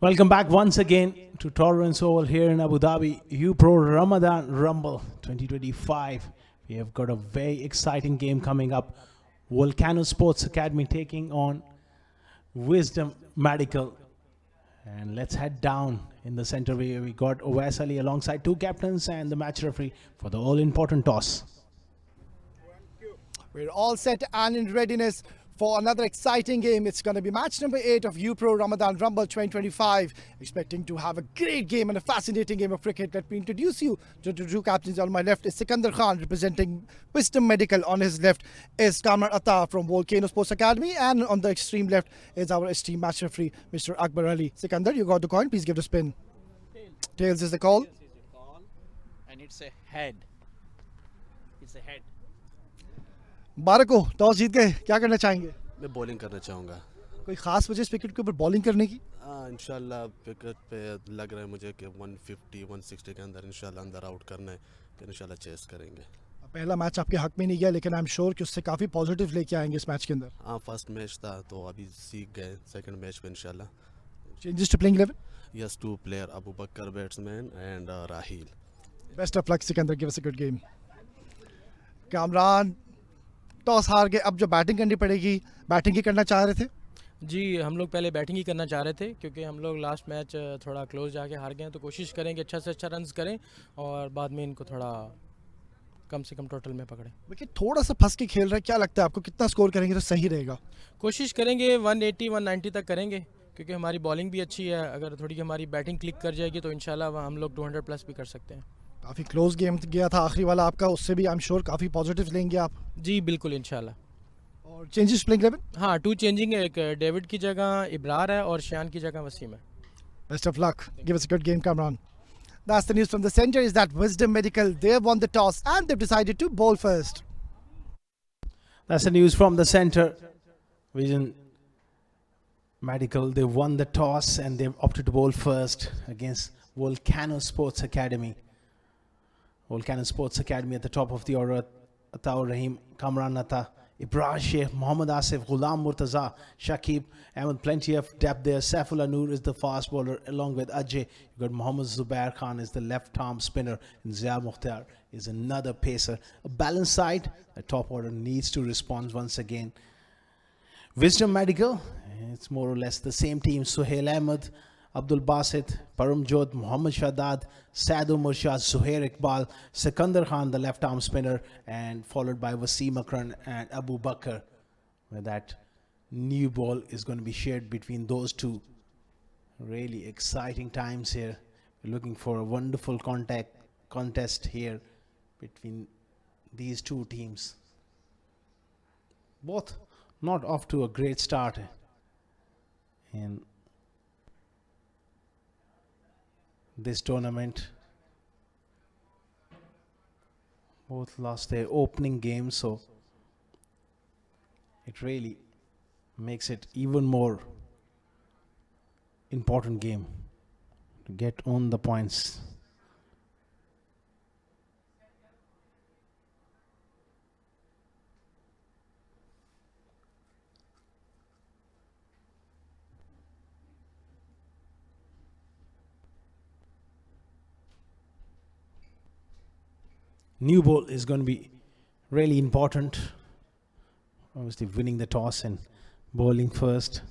Welcome back once again to Tolerance Oval here in Abu Dhabi, UPro Ramadan Rumble 2025. We have got a very exciting game coming up. Volcano Sports Academy taking on Wisdom Medical. And let's head down in the center where we got Owais Ali alongside two captains and the match referee for the all-important toss. We're all set and in readiness for another exciting game. It's going to be match number 8 of UPro Ramadan Rumble 2025. Expecting to have a great game and a fascinating game of cricket. Let me introduce you to the two captains. On my left is Sikandar Khan representing Wisdom Medical. On his left is Kamran Atta from Volcano Sports Academy. And on the extreme left is our esteemed match referee, Mr. Akbar Ali. Sikandar, you got the coin. Please give the spin. Tails is the call. Tails is the call. And it's a head. It's a head. बारको toss जीत गए, क्या करना चाहेंगे? मैं bowling करना चाहूँगा। कोई खास वजह इस विकेट के ऊपर बॉलिंग करने की? हाँ, इंशाल्लाह विकेट पे लग रहा है मुझे कि 150 160 के अंदर इंशाल्लाह अंदर आउट करना है, फिर इंशाल्लाह चेस करेंगे। पहला मैच आपके हक में नहीं गया, लेकिन आई एम श्योर कि उससे काफ़ी पॉजिटिव लेके आएंगे इस मैच के अंदर। हाँ, फर्स्ट मैच था तो अभी सीख गए, सेकंड मैच में इंशाल्लाह। Changes to playing 11? Yes, 2 player, Abu Bakar batsman and Raheel. Best of luck Sikandar, give us a good game. Kamran toss हार गए, अब जो बैटिंग करनी पड़ेगी, बैटिंग ही करना चाह रहे थे? जी, हम लोग पहले बैटिंग ही करना चाह रहे थे क्योंकि हम लोग लास्ट मैच थोड़ा क्लोज जाके हार गए हैं, तो कोशिश करेंगे अच्छा से अच्छा रन्स करें और बाद में इनको थोड़ा कम से कम टोटल में पकड़ें। विकेट थोड़ा सा फंस के खेल रहा है, क्या लगता है आपको कितना स्कोर करेंगे तो सही रहेगा? कोशिश करेंगे 180 190 तक करेंगे क्योंकि हमारी बॉलिंग भी अच्छी है। अगर थोड़ी हमारी बैटिंग क्लिक कर जाएगी तो इंशाल्लाह हम लोग 200 प्लस भी कर सकते हैं। काफ़ी क्लोज गेम गया था आखिरी वाला आपका, उससे भी आई एम श्योर काफ़ी पॉजिटिव लेंगे आप। जी बिल्कुल, इंशाल्लाह। और चेंजेस प्लेइंग 11? हाँ, 2 चेंजिंग है, एक डेविड की जगह इब्रार है और शान की जगह वसीम है। Best of luck. Give us a good game, Kamran. That's the news from the center, is that Wisdom Medical, they have won the toss and they've decided to bowl first. That's the news from the center. Wisdom Medical, they won the toss and they've opted to bowl first against Volcano Sports Academy. Volcano Sports Academy at the top of the order. Ataur Rahim, Kamran Atta, Ibrahim Sheikh, Mohammad Asif, Ghulam Murtaza, Shakib, and with plenty of depth there. Saifullah Noor is the fast bowler along with Ajay. You've got Mohammad Zubair Khan is the left arm spinner, and Zia Mukhtar is another pacer. A balanced side. The top order needs to respond once again. Wisdom Medical, it's more or less the same team. Suhail Ahmed, Abdul Basit, Paramjot, Muhammad Shadad, Sadu Murshad, Zuhair Iqbal, Sikandar Khan, the left arm spinner, and followed by Wasim Akran and Abu Bakr, where that new ball is going to be shared between those two. Really exciting times here. We're looking for a wonderful contest here between these two teams. Both not off to a great start. And this tournament, both lost their opening game, so it really makes it even more important game to get on the points. New ball is going to be really important. Obviously winning the toss and bowling first.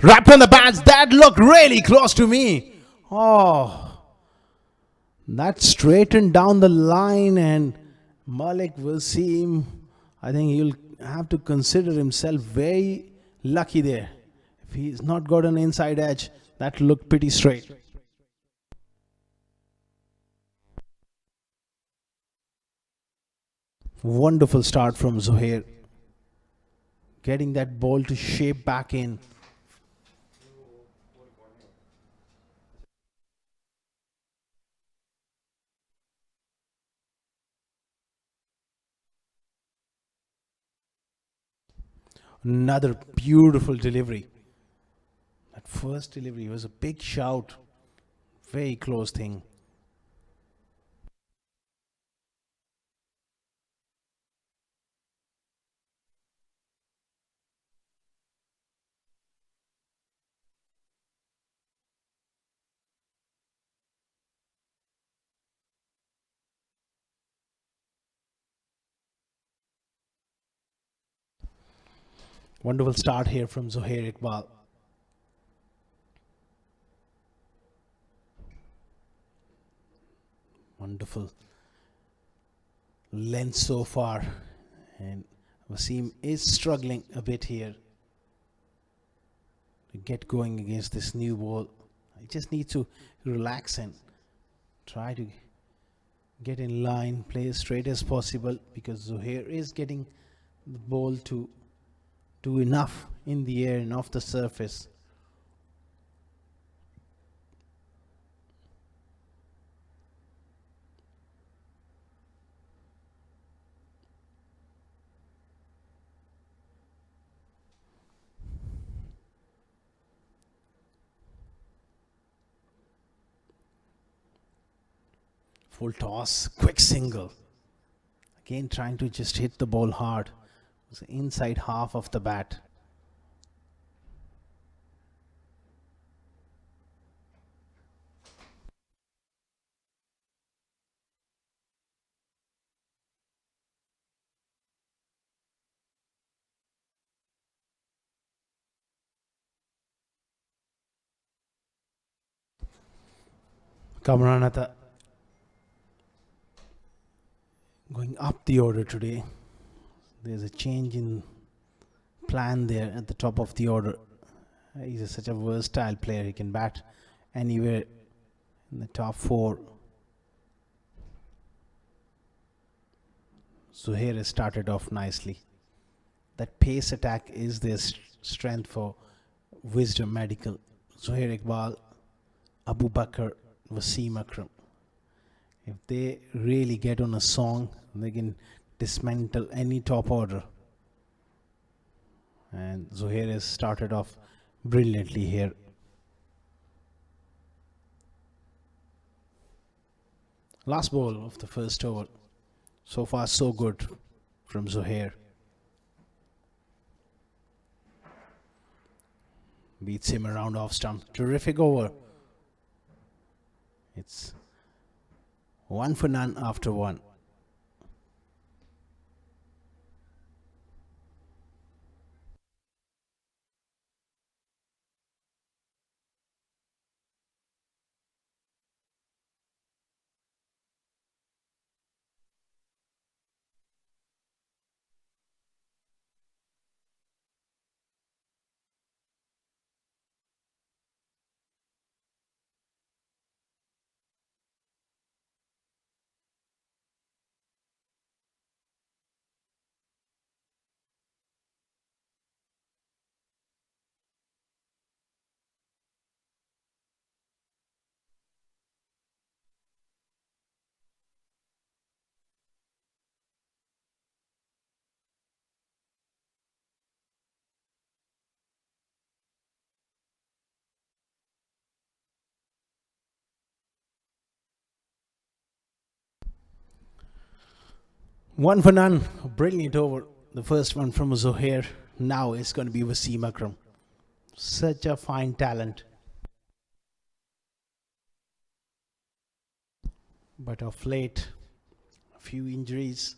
Wrapped on the bats. That looked really close to me. Oh, that straightened down the line, and Malik will see him. I think he'll have to consider himself very lucky there. If he's not got an inside edge, that looked pretty straight. Wonderful start from Zuhair. Getting that ball to shape back in. Another beautiful delivery. That first delivery was a big shout. Very close thing. Wonderful start here from Zohair Iqbal. Wonderful length so far. And Wasim is struggling a bit here to get going against this new ball. I just need to relax and try to get in line, play as straight as possible, because Zohair is getting the ball to do enough in the air and off the surface. Full toss, quick single. Again, trying to just hit the ball hard. It was the inside half of the bat. Kamranata going up the order today. There's a change in plan there at the top of the order. He's such a versatile player. He can bat anywhere in the top four. Zohair has started off nicely. That pace attack is their strength for Wisdom Medical. Zohair Iqbal, Abu Bakr, Wasim Akram. If they really get on a song, they can dismantle any top order. And Zohair has started off brilliantly here. Last ball of the first over. So far, so good from Zohair. Beats him around off stump. Terrific over. It's 1 for none after 1. One for none. Brilliant over. The first one from Zohair. Now it's going to be Wasim Akram. Such a fine talent. But of late, a few injuries.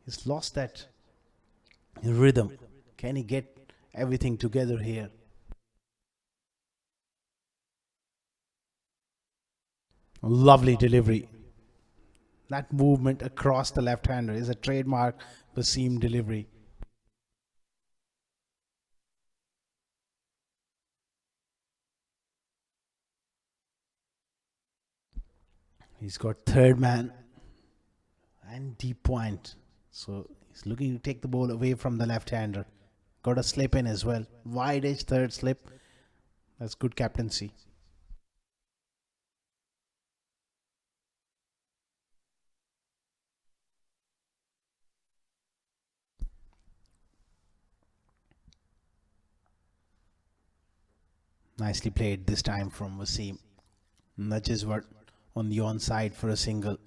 He's lost that rhythm. Can he get everything together here? Lovely delivery. That movement across the left-hander is a trademark Wasim delivery. He's got third man and deep point. So he's looking to take the ball away from the left-hander. Got a slip in as well. Wide edge third slip. That's good captaincy. Nicely played this time from Wasim. Nudges were on the onside for a single.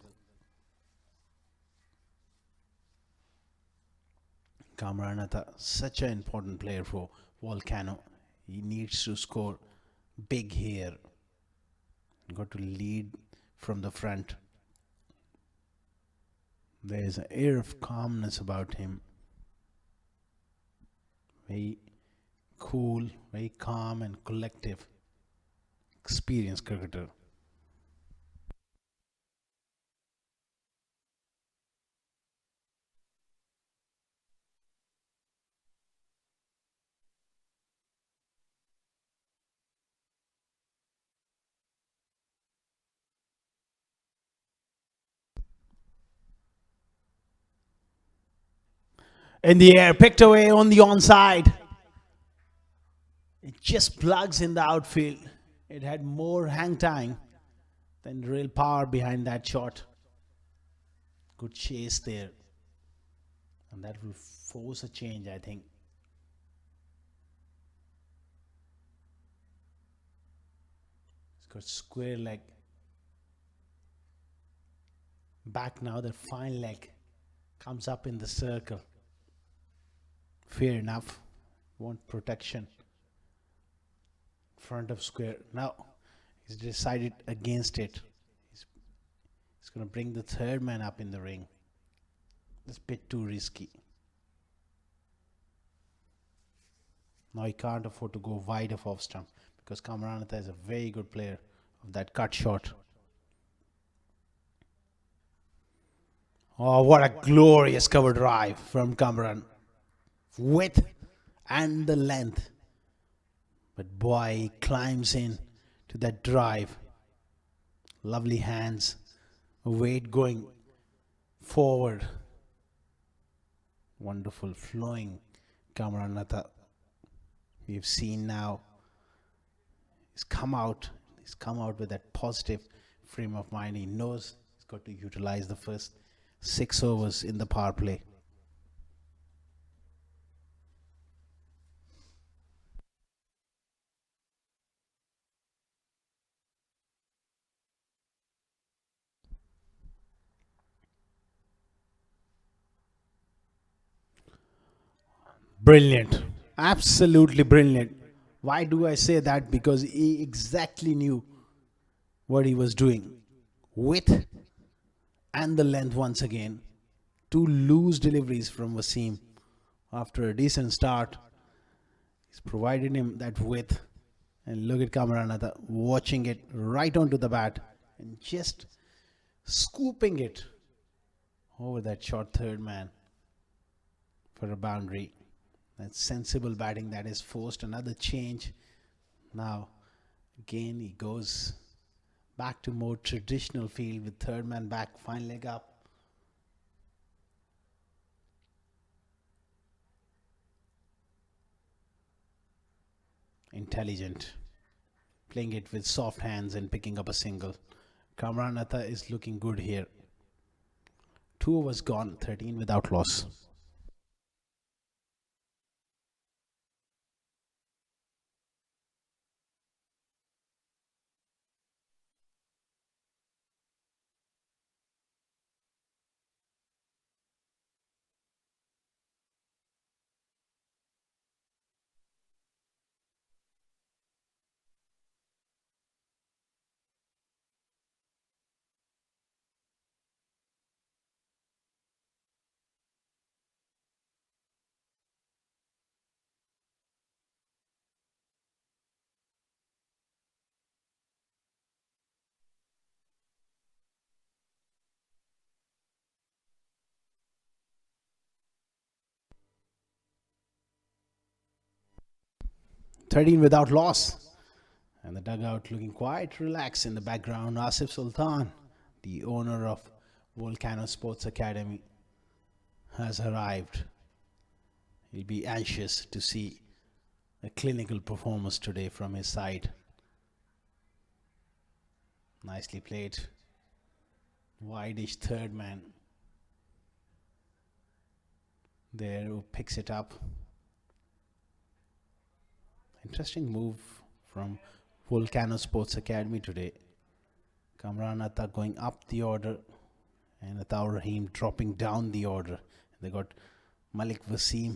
Kamranatha, such an important player for Volcano. He needs to score big here. Got to lead from the front. There is an air of calmness about him. Very cool, very calm and collective. Experienced cricketer. In the air, picked away on the onside. It just plugs in the outfield. It had more hang time than real power behind that shot. Good chase there. And that will force a change, I think. It's got square leg. Back now, the fine leg comes up in the circle. Fair enough. Want protection. Front of square. Now, he's decided against it. He's going to bring the third man up in the ring. It's a bit too risky. Now he can't afford to go wide of off stump because Kamranatha is a very good player of that cut shot. Oh, what a glorious cover drive from Kamran. Width and the length. But boy, he climbs in to that drive. Lovely hands. Weight going forward. Wonderful flowing Kamranatha. We've seen now he's come out with that positive frame of mind. He knows he's got to utilize the first 6 overs in the power play. Brilliant. Absolutely brilliant. Why do I say that? Because he exactly knew what he was doing. Width and the length once again. 2 loose deliveries from Wasim. After a decent start, he's provided him that width. And look at Kamranatha watching it right onto the bat and just scooping it over that short third man for a boundary. That's sensible batting that is forced. Another change. Now, again, he goes back to more traditional field with third man back, fine leg up. Intelligent. Playing it with soft hands and picking up a single. Kamranatha is looking good here. 2 overs gone, 13 without loss. Thirteen without loss. And the dugout looking quite relaxed in the background. Asif Sultan, the owner of Volcano Sports Academy, has arrived. He'll be anxious to see a clinical performance today from his side. Nicely played. Wide-ish third man there who picks it up. Interesting move from Volcano Sports Academy today. Kamran Atta going up the order and Ataur Rahim dropping down the order. They got Malik Wasim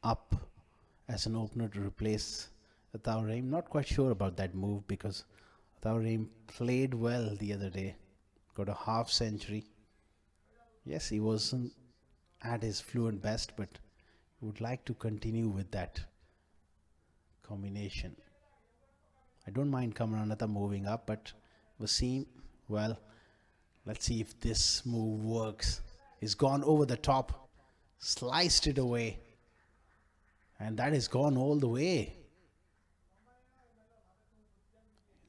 up as an opener to replace Ataur Rahim. Not quite sure about that move because Ataur Rahim played well the other day. Got a half century. Yes, he wasn't at his fluent best, but would like to continue with that combination. I don't mind Kamran Atta moving up, but Wasim, well, let's see if this move works. He's gone over the top, sliced it away, and that has gone all the way.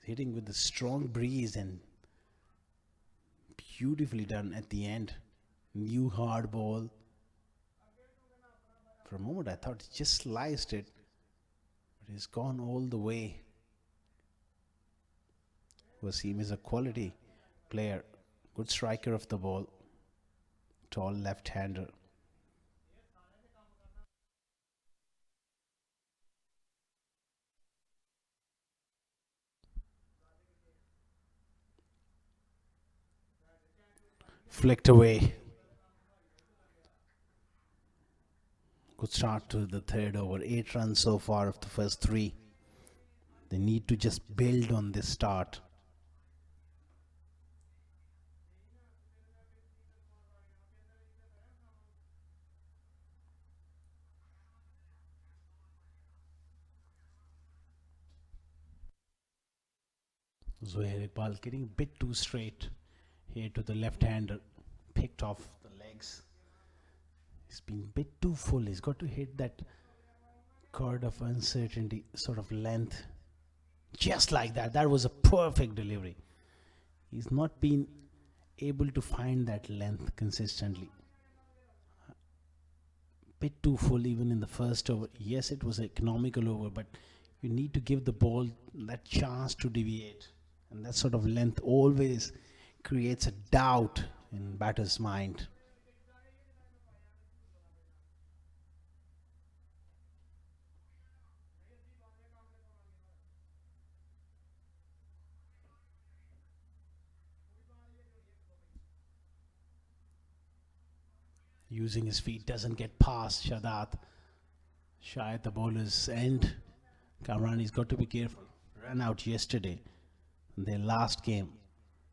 Hitting with the strong breeze and beautifully done at the end. New hard ball. For a moment I thought he just sliced it, but he's gone all the way. Wasim is a quality player, good striker of the ball, tall left-hander. Flicked away. Good start to the third over. 8 runs so far of the first 3. They need to just build on this start. Zohair Iqbal getting a bit too straight here to the left-hander. Picked off the legs. He's been a bit too full. He's got to hit that chord of uncertainty, sort of length. Just like that. That was a perfect delivery. He's not been able to find that length consistently. Bit too full even in the first over. Yes, it was an economical over, but you need to give the ball that chance to deviate. And that sort of length always creates a doubt in batter's mind. Using his feet, doesn't get past Shadat. Shy at the bowler's end. Kamrani's got to be careful. Ran out yesterday in their last game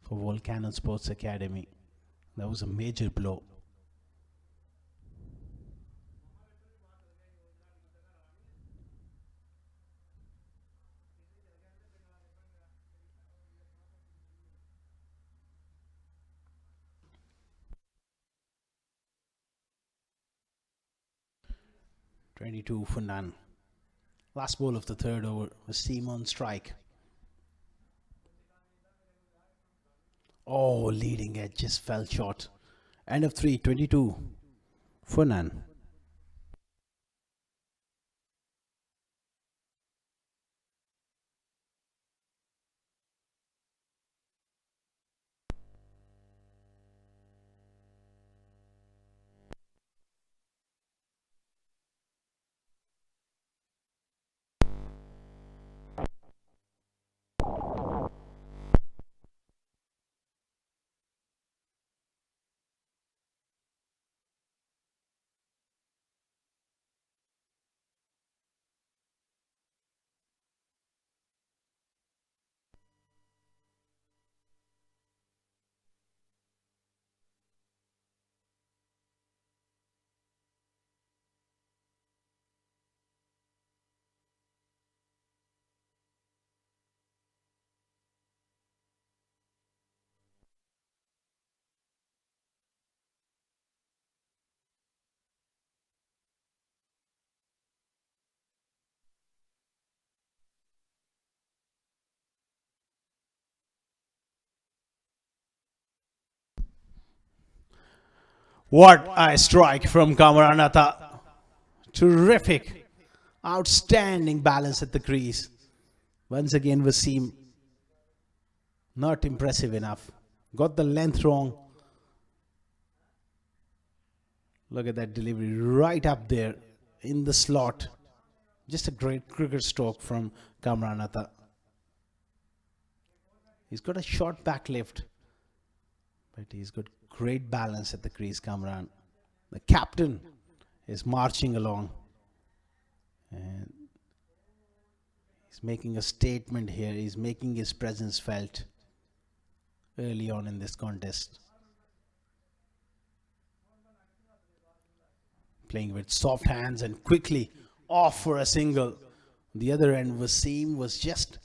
for Volcano Sports Academy. That was a major blow. .22 for none. Last ball of the third over was Seam on strike. Oh, leading edge just fell short. End of 3, 22 for none. What a strike from Kamran Atta. Terrific. Outstanding balance at the crease. Once again, Wasim not impressive enough. Got the length wrong. Look at that delivery right up there in the slot. Just a great cricket stroke from Kamran Atta. He's got a short back lift, but he's got great balance at the crease, Kamran. The captain is marching along, and he's making a statement here. He's making his presence felt early on in this contest. Playing with soft hands and quickly off for a single. The other end, Wasim was just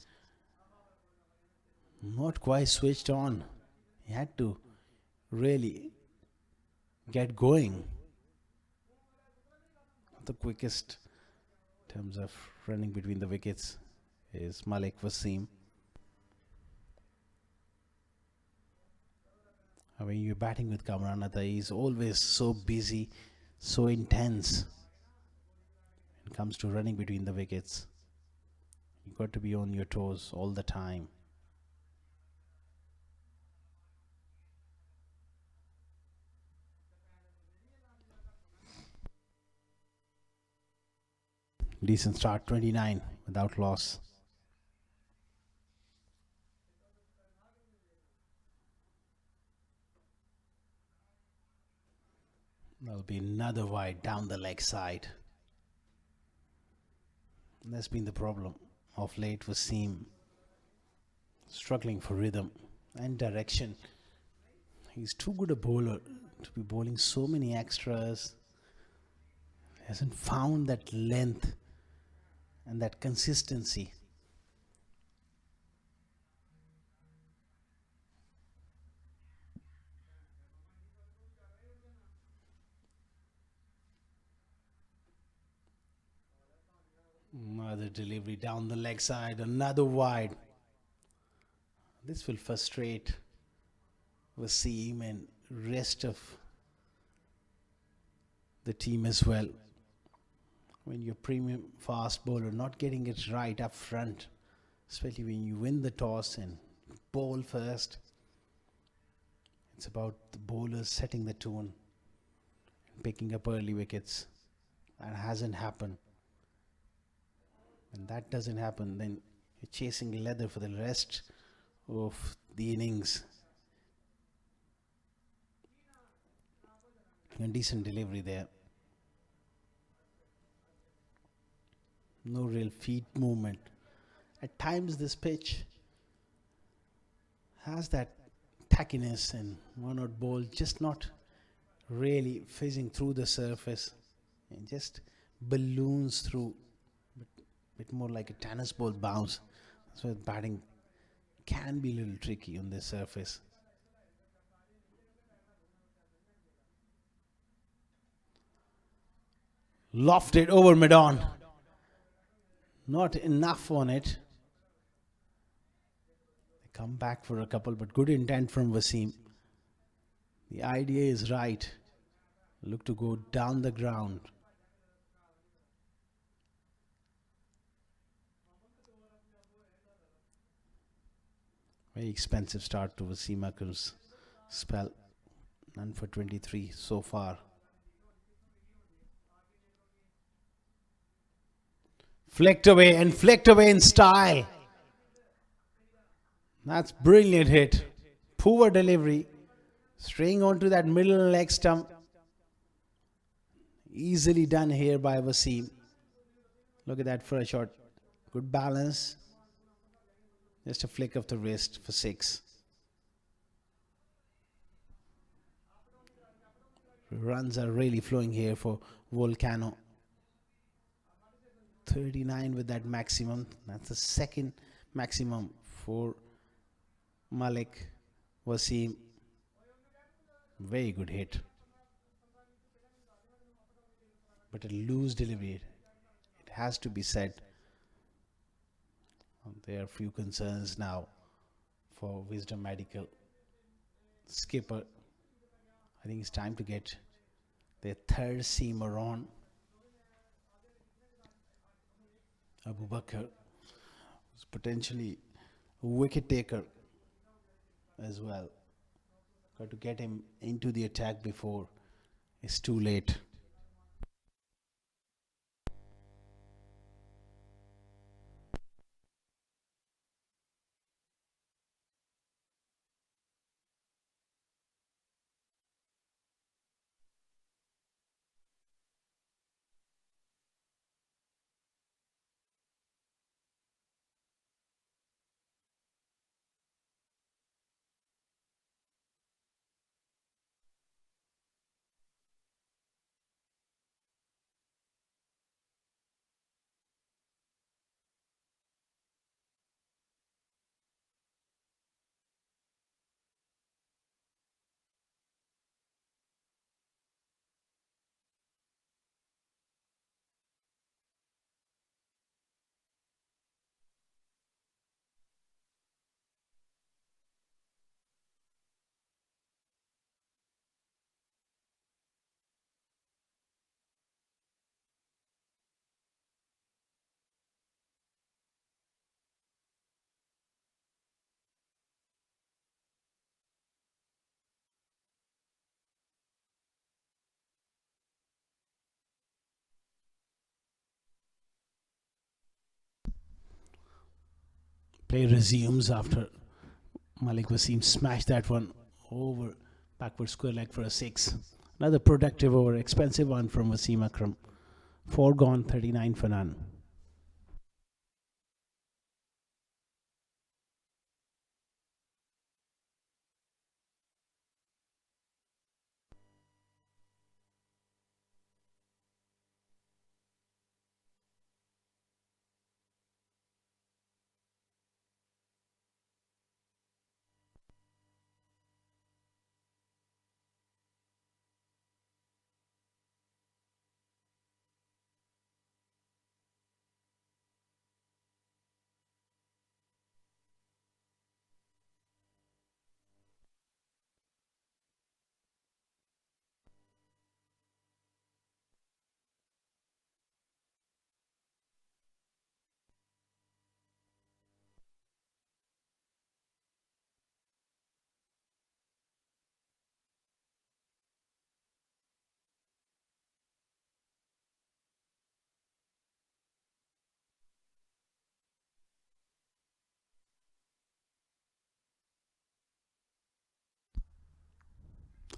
not quite switched on. He had to really get going. The quickest in terms of running between the wickets is Malik Wasim. When you're batting with Kamran Atta, he's always so busy, so intense. When it comes to running between the wickets, you've got to be on your toes all the time. Decent start, 29 without loss. There'll be another wide down the leg side. That's been the problem of late. Wasim struggling for rhythm and direction. He's too good a bowler to be bowling so many extras. He hasn't found that length and that consistency. Another delivery down the leg side, another wide. This will frustrate Wasim and rest of the team as well. When you're premium fast bowler, not getting it right up front, especially when you win the toss and bowl first. It's about the bowlers setting the tone and picking up early wickets. That hasn't happened. When that doesn't happen, then you're chasing leather for the rest of the innings. And decent delivery there. No real feet movement. At times this pitch has that tackiness and one out ball just not really fizzing through the surface and just balloons through, but a bit more like a tennis ball bounce. So batting can be a little tricky on this surface. Lofted over mid-on. Not enough on it. They come back for a couple, but good intent from Wasim. The idea is right. Look to go down the ground. Very expensive start to Wasim Akram's spell. None for 23 so far. Flicked away in style. That's brilliant hit. Poor delivery. Straying onto that middle leg stump. Easily done here by Wasim. Look at that for a shot. Good balance. Just a flick of the wrist for 6. Runs are really flowing here for Volcano. 39 with that maximum. That's the second maximum for Malik Wasim. Very good hit. But a loose delivery. It has to be said. There are a few concerns now for Wisdom Medical. Skipper. I think it's time to get their third seamer on. Abu Bakr was potentially a wicket taker as well. Got to get him into the attack before it's too late. Play resumes after Malik Wasim smashed that one over backward square leg for a 6. Another productive over, expensive one from Wasim Akram. 4 gone, 39 for none.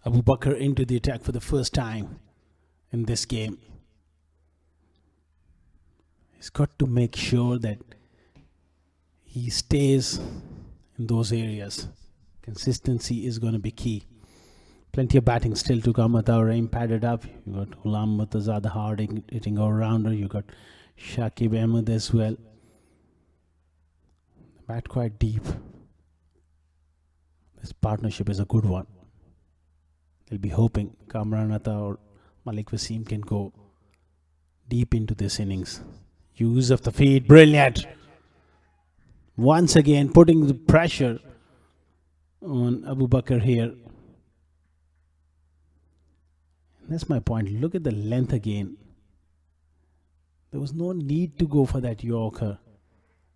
Abu Bakr into the attack for the first time in this game. He's got to make sure that he stays in those areas. Consistency is going to be key. Plenty of batting still to come. Ataur Rahim padded up. You got Ghulam Murtaza, the hard hitting all-rounder. You got Shakib Ahmed as well. Bat quite deep. This partnership is a good one. They'll be hoping Kamran Atta or Malik Wasim can go deep into this innings. Use of the feet, brilliant. Once again putting the pressure on Abu Bakr here. That's my point. Look at the length again. There was no need to go for that Yorker.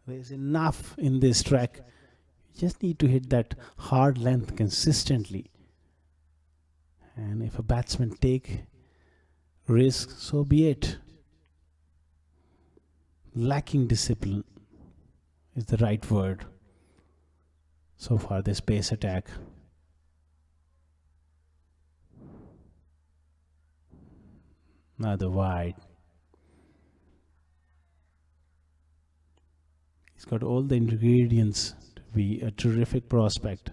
There's enough in this track. You just need to hit that hard length consistently. And if a batsman take risk, so be it. Lacking discipline is the right word. So far, this pace attack. Another wide. He's got all the ingredients to be a terrific prospect.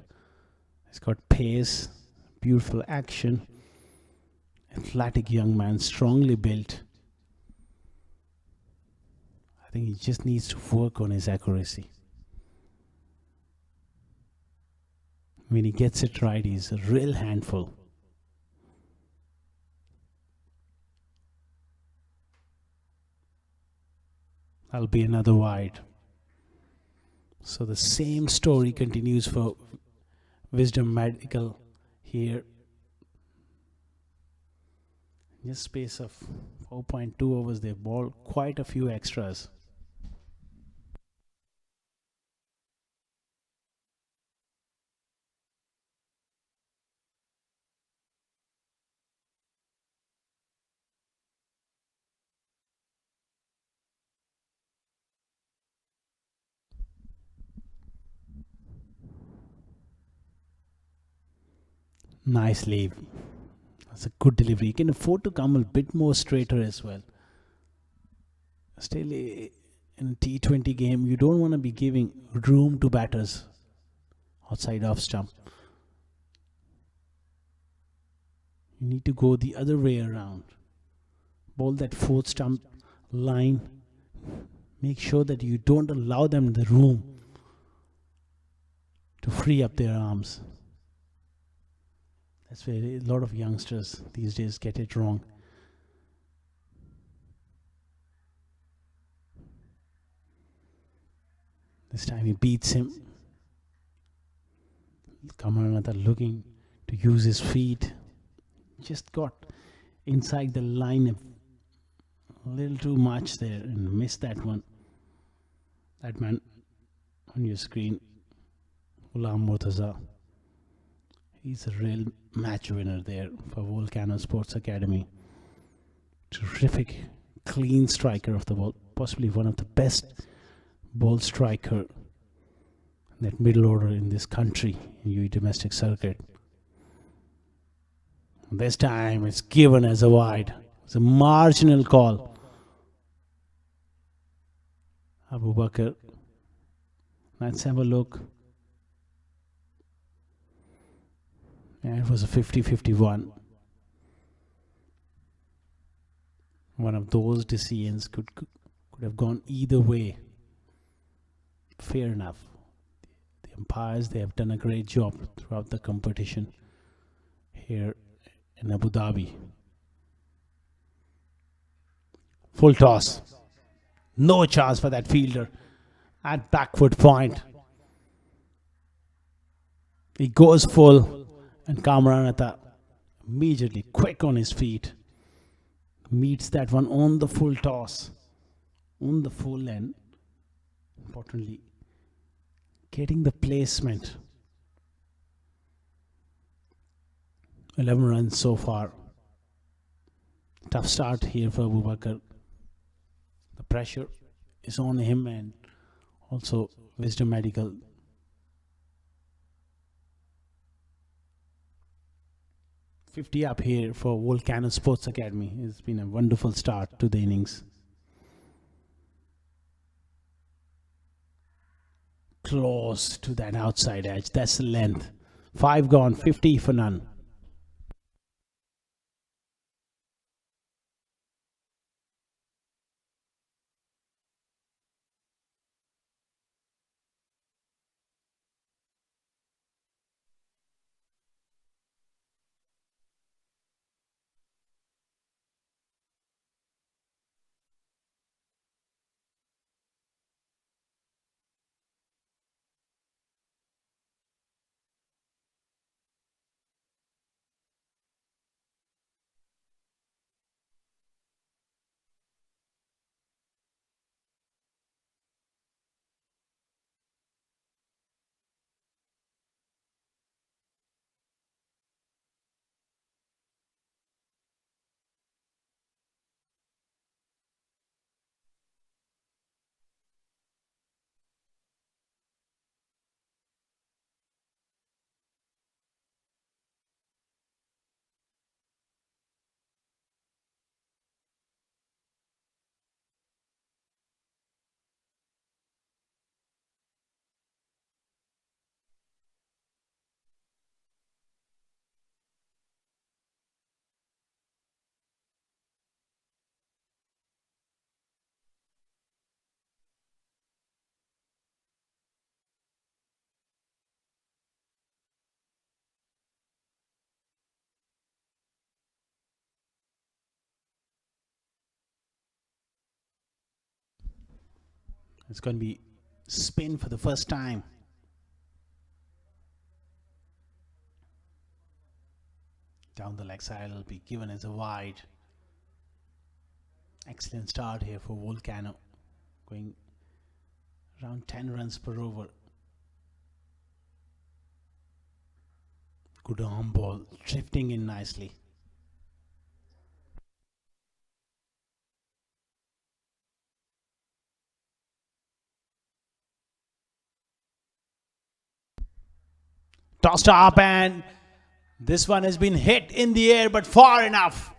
He's got pace, beautiful action, athletic young man, strongly built. I think he just needs to work on his accuracy. When he gets it right, he's a real handful. That'll be another wide. So the same story continues for Wisdom Medical here. Just space of 4.2 overs, they've bowled quite a few extras. Nice leave. That's a good delivery. You can afford to come a bit more straighter as well. Still, in a T20 game, you don't want to be giving room to batters outside off stump. You need to go the other way around. Bowl that fourth stump line. Make sure that you don't allow them the room to free up their arms. That's where a lot of youngsters these days get it wrong. This time he beats him. Kamarnatha looking to use his feet. Just got inside the line a little too much there and missed that one. That man on your screen, Ghulam Murtaza. He's a real match winner there for Volcano Sports Academy. Terrific, clean striker of the ball. Possibly one of the best ball striker that middle order in this country, in UAE domestic circuit. This time it's given as a wide. It's a marginal call. Abu Bakr. Let's have a look. And it was a 50-51. One of those decisions could have gone either way. Fair enough. The umpires, they have done a great job throughout the competition here in Abu Dhabi. Full toss. No chance for that fielder at backward point. He goes full, and Kamran Atta immediately quick on his feet. Meets that one on the full toss. On the full end. Importantly, getting the placement. 11 runs so far. Tough start here for Abu Bakr. The pressure is on him, and also Wisdom Medical. $50 up here for Volcano Sports Academy. It's been a wonderful start to the innings. Close to that outside edge. That's the length. 5 gone, 50 for none. It's going to be spin for the first time. Down the leg side, it'll be given as a wide. Excellent start here for Volcano. Going around 10 runs per over. Good arm ball, drifting in nicely. Tossed up, and this one has been hit in the air but far enough.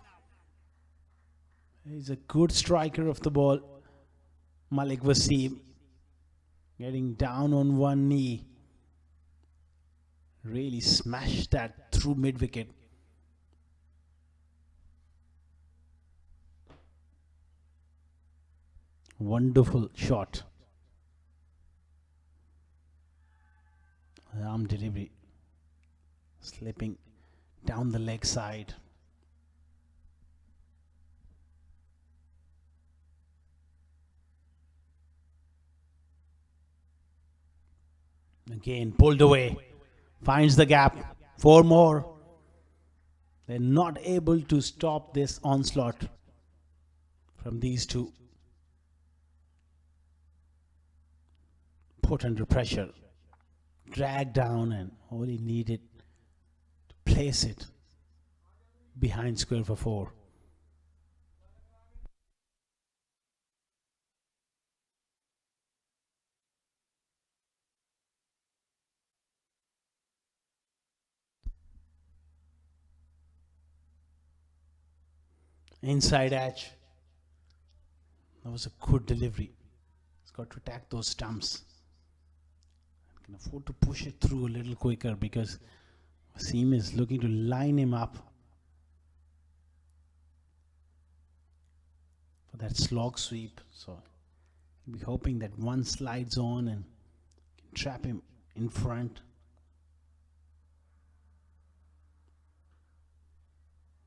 He's a good striker of the ball. Malik Wasim getting down on one knee. Really smashed that through mid-wicket. Wonderful shot. Arm delivery. Slipping down the leg side. Again pulled away. Finds the gap. 4 more. They're not able to stop this onslaught from these two. Put under pressure. Dragged down, and all he needed to place it behind square for 4. Inside edge. That was a good delivery. He's got to attack those stumps. Can afford to push it through a little quicker because Wasim is looking to line him up for that slog sweep. So he'll be hoping that one slides on and can trap him in front.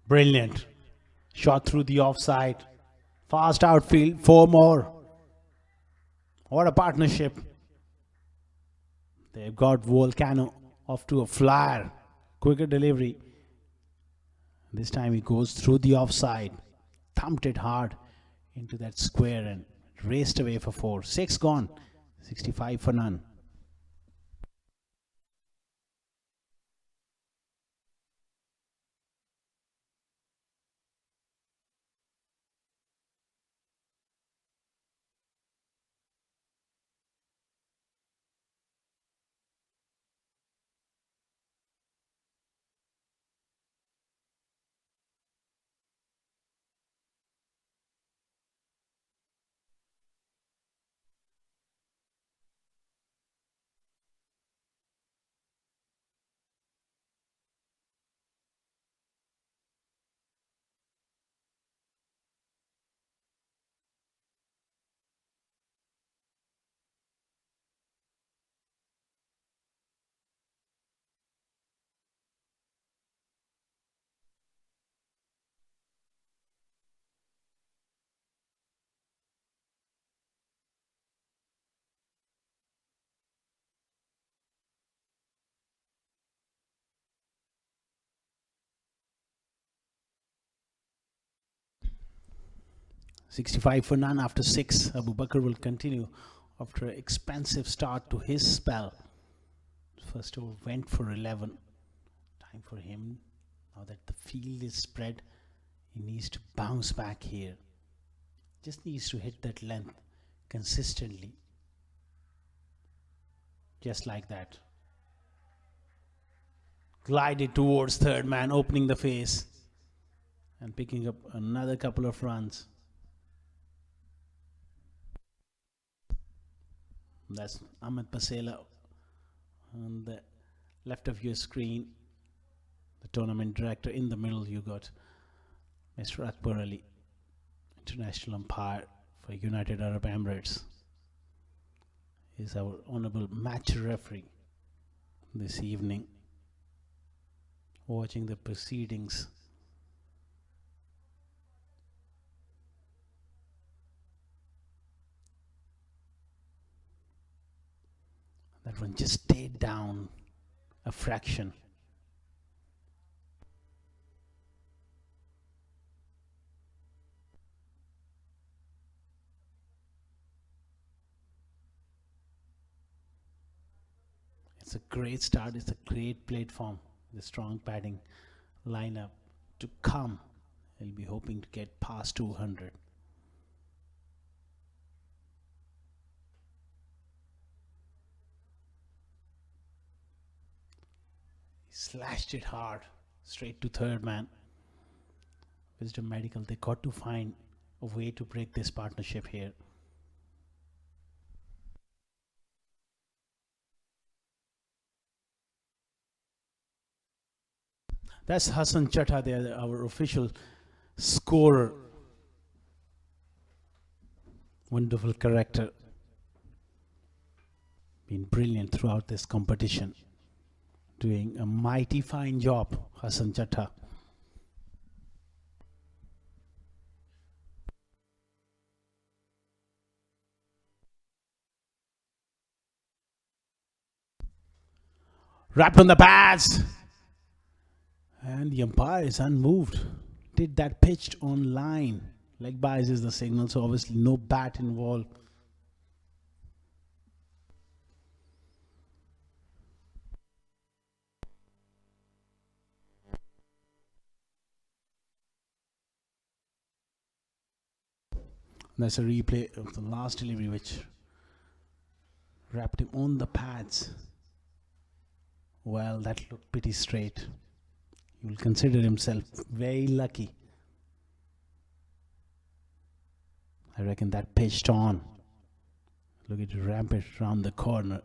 Brilliant. Shot through the offside. Fast outfield. 4 more. What a partnership. They've got Volcano off to a flyer. Quicker delivery. This time he goes through the offside. Thumped it hard into that square and raced away for 4. 6 gone. 65 for none. $65 for none after 6. Abu Bakr will continue after an expensive start to his spell. First over went for 11. Time for him, now that the field is spread, he needs to bounce back here. Just needs to hit that length consistently. Just like that. Glided towards third man, opening the face and picking up another couple of runs. That's Ahmed Pasela on the left of your screen. The tournament director. In the middle you got Mr. Akbar Ali, international umpire for United Arab Emirates. He's our honorable match referee this evening, watching the proceedings. That one just stayed down a fraction. It's a great start. It's a great platform. The strong batting lineup to come. He'll be hoping to get past 200. He slashed it hard, straight to third man. Wisdom Medical, they got to find a way to break this partnership here. That's Hassan Chatta there, our official scorer. Wonderful character. Been brilliant throughout this competition. Doing a mighty fine job, Hassan Chatta. Wrapped on the pads. And the umpire is unmoved. Did that pitched on line. Leg bias is the signal, so obviously no bat involved. That's a replay of the last delivery which wrapped him on the pads. Well, that looked pretty straight. He will consider himself very lucky. I reckon that pitched on. Look at it ramp it around the corner.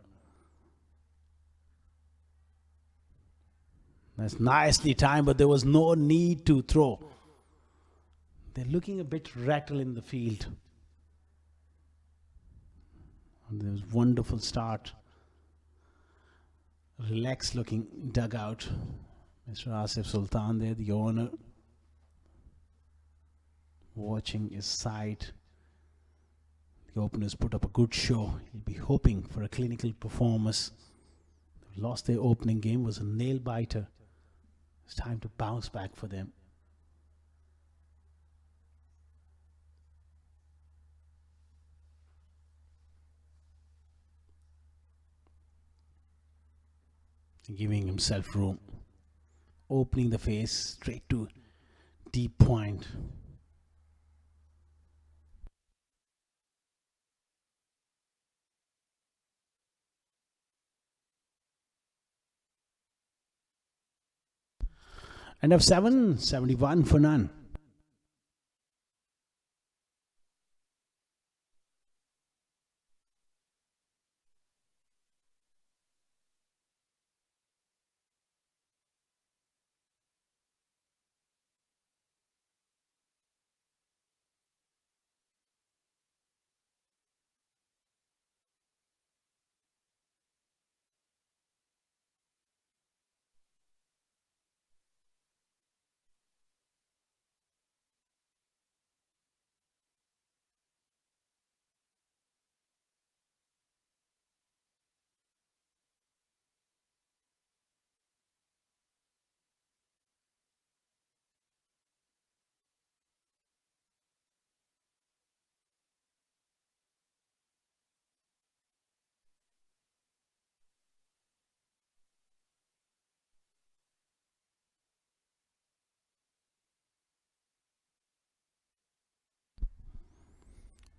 That's nicely timed, but there was no need to throw. They're looking a bit rattled in the field. And there was wonderful start. Relaxed looking dugout. Mr. Asif Sultan there, the owner, watching his side. The openers put up a good show. He'll be hoping for a clinical performance. They lost their opening game, was a nail biter. It's time to bounce back for them. Giving himself room. Opening the face straight to deep point. End of 7, 71 for none.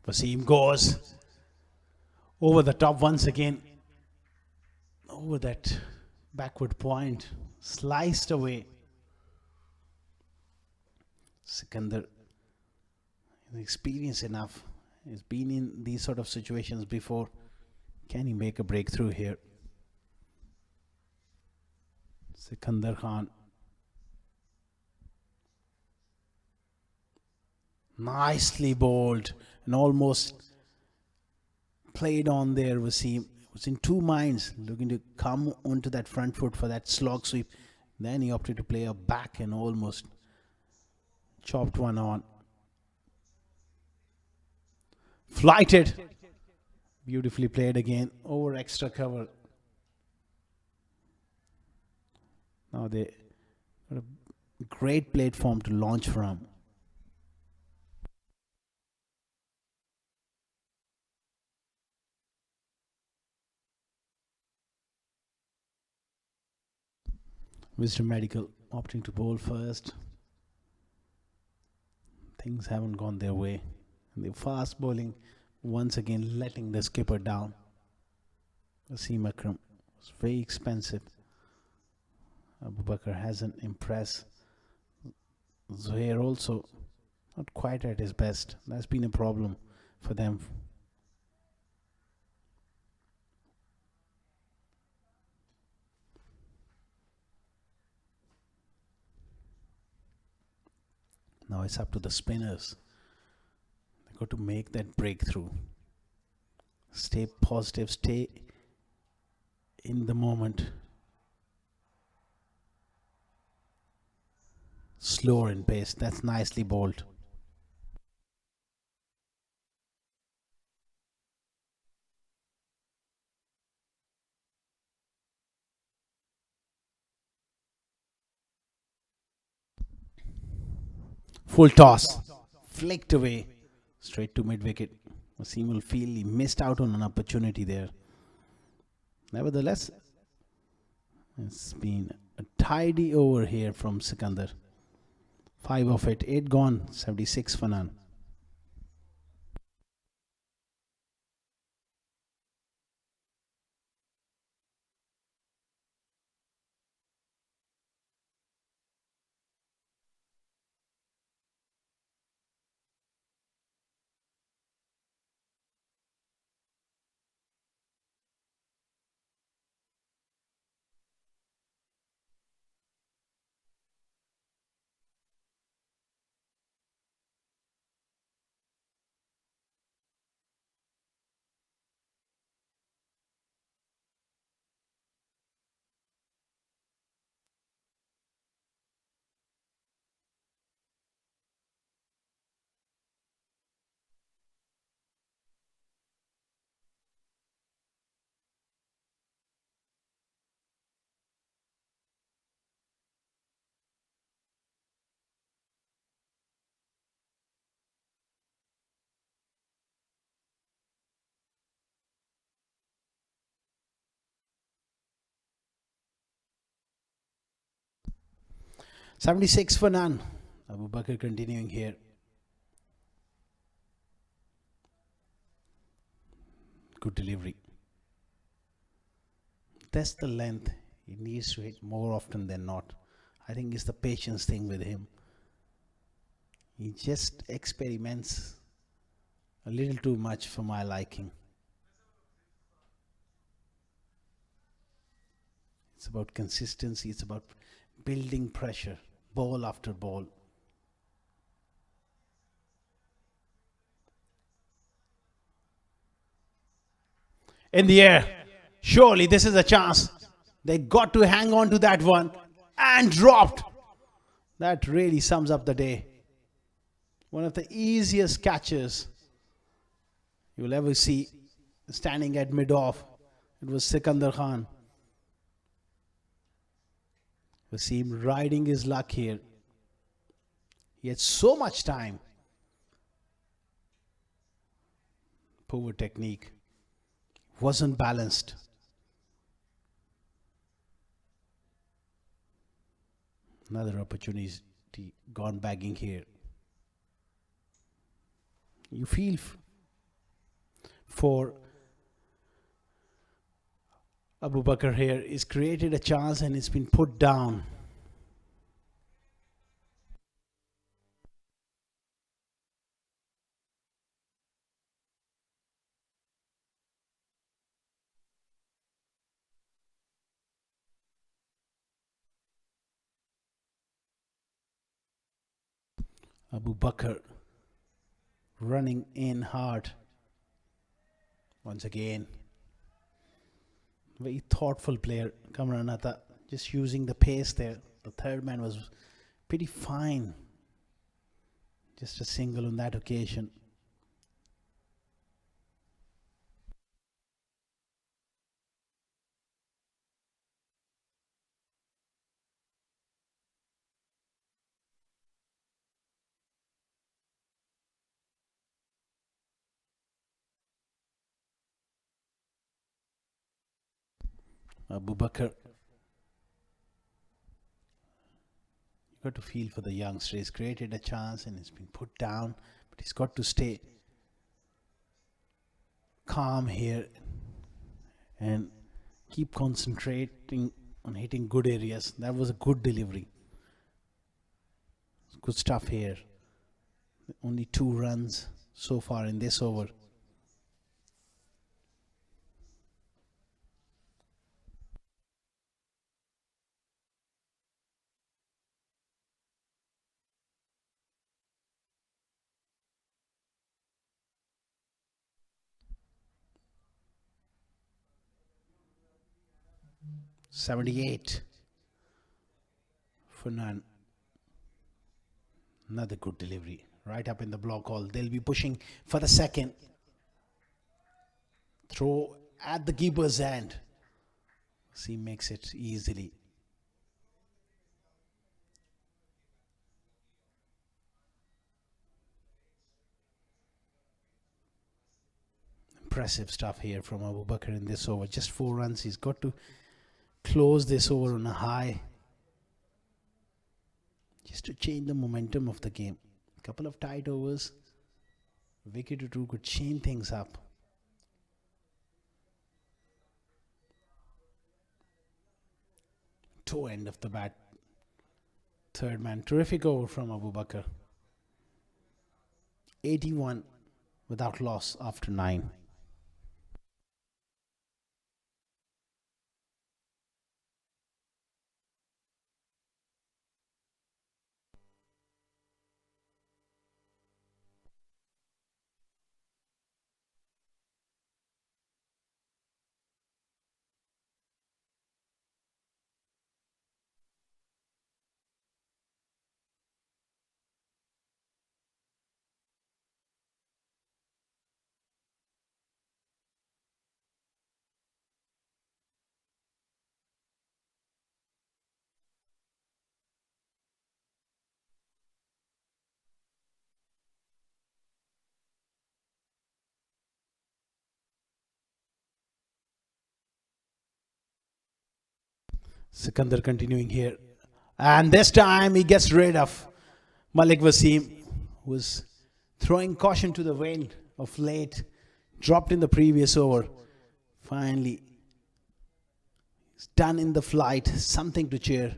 Wasim goes over the top once again. Over that backward point. Sliced away. Sikandar is experienced enough. He's been in these sort of situations before. Can he make a breakthrough here? Sikandar Khan. Nicely bowled and almost played on there. Wasim was in two minds, looking to come onto that front foot for that slog sweep. Then he opted to play a back and almost chopped one on. Flighted. Beautifully played again over extra cover. Now they got a great platform to launch from. Wisdom Medical opting to bowl first. Things haven't gone their way. And the fast bowling once again letting the skipper down. Wasim Akram was very expensive. Abu Bakr hasn't impressed. Zuhair also not quite at his best. That's been a problem for them. Now it's up to the spinners. They've got to make that breakthrough. Stay positive, stay in the moment. Slower in pace. That's nicely bowled. Full toss. Flicked away. Straight to mid wicket. Wasim will feel he missed out on an opportunity there. Nevertheless, it's been a tidy over here from Sikandar. 5 of it, 8 gone, 76 for none. 76 for none. Abu Bakr continuing here. Good delivery. That's the length. He needs to hit more often than not. I think it's the patience thing with him. He just experiments a little too much for my liking. It's about consistency. It's about building pressure, ball after ball. In the air. Surely this is a chance. They got to hang on to that one and dropped. That really sums up the day. One of the easiest catches you will ever see standing at mid-off. It was Sikandar Khan. Wasim riding his luck here. He had so much time. Poor technique. Wasn't balanced. Another opportunity gone bagging here. You feel for Abu Bakr here. He's created a chance and it's been put down. Abu Bakr running in hard. Once again, very thoughtful player, Kamran Atta, just using the pace there. The third man was pretty fine. Just a single on that occasion. Abu Bakr, you got to feel for the youngster. He's created a chance and it's been put down, but he's got to stay calm here and keep concentrating on hitting good areas. That was a good delivery. Good stuff here. Only 2 runs so far in this over. $78 for none. Another good delivery. Right up in the block hole. They'll be pushing for the second. Throw at the keeper's hand. He makes it easily. Impressive stuff here from Abu Bakr in this over. Just 4 runs. He's got to close this over on a high. Just to change the momentum of the game. A couple of tight overs. A wicket or two could change things up. Toe end of the bat. Third man. Terrific over from Abu Bakr. 81 without loss after 9. Sikandar continuing here. And this time he gets rid of Malik Wasim, who was throwing caution to the wind of late, dropped in the previous over. Finally, it's done in the flight, something to cheer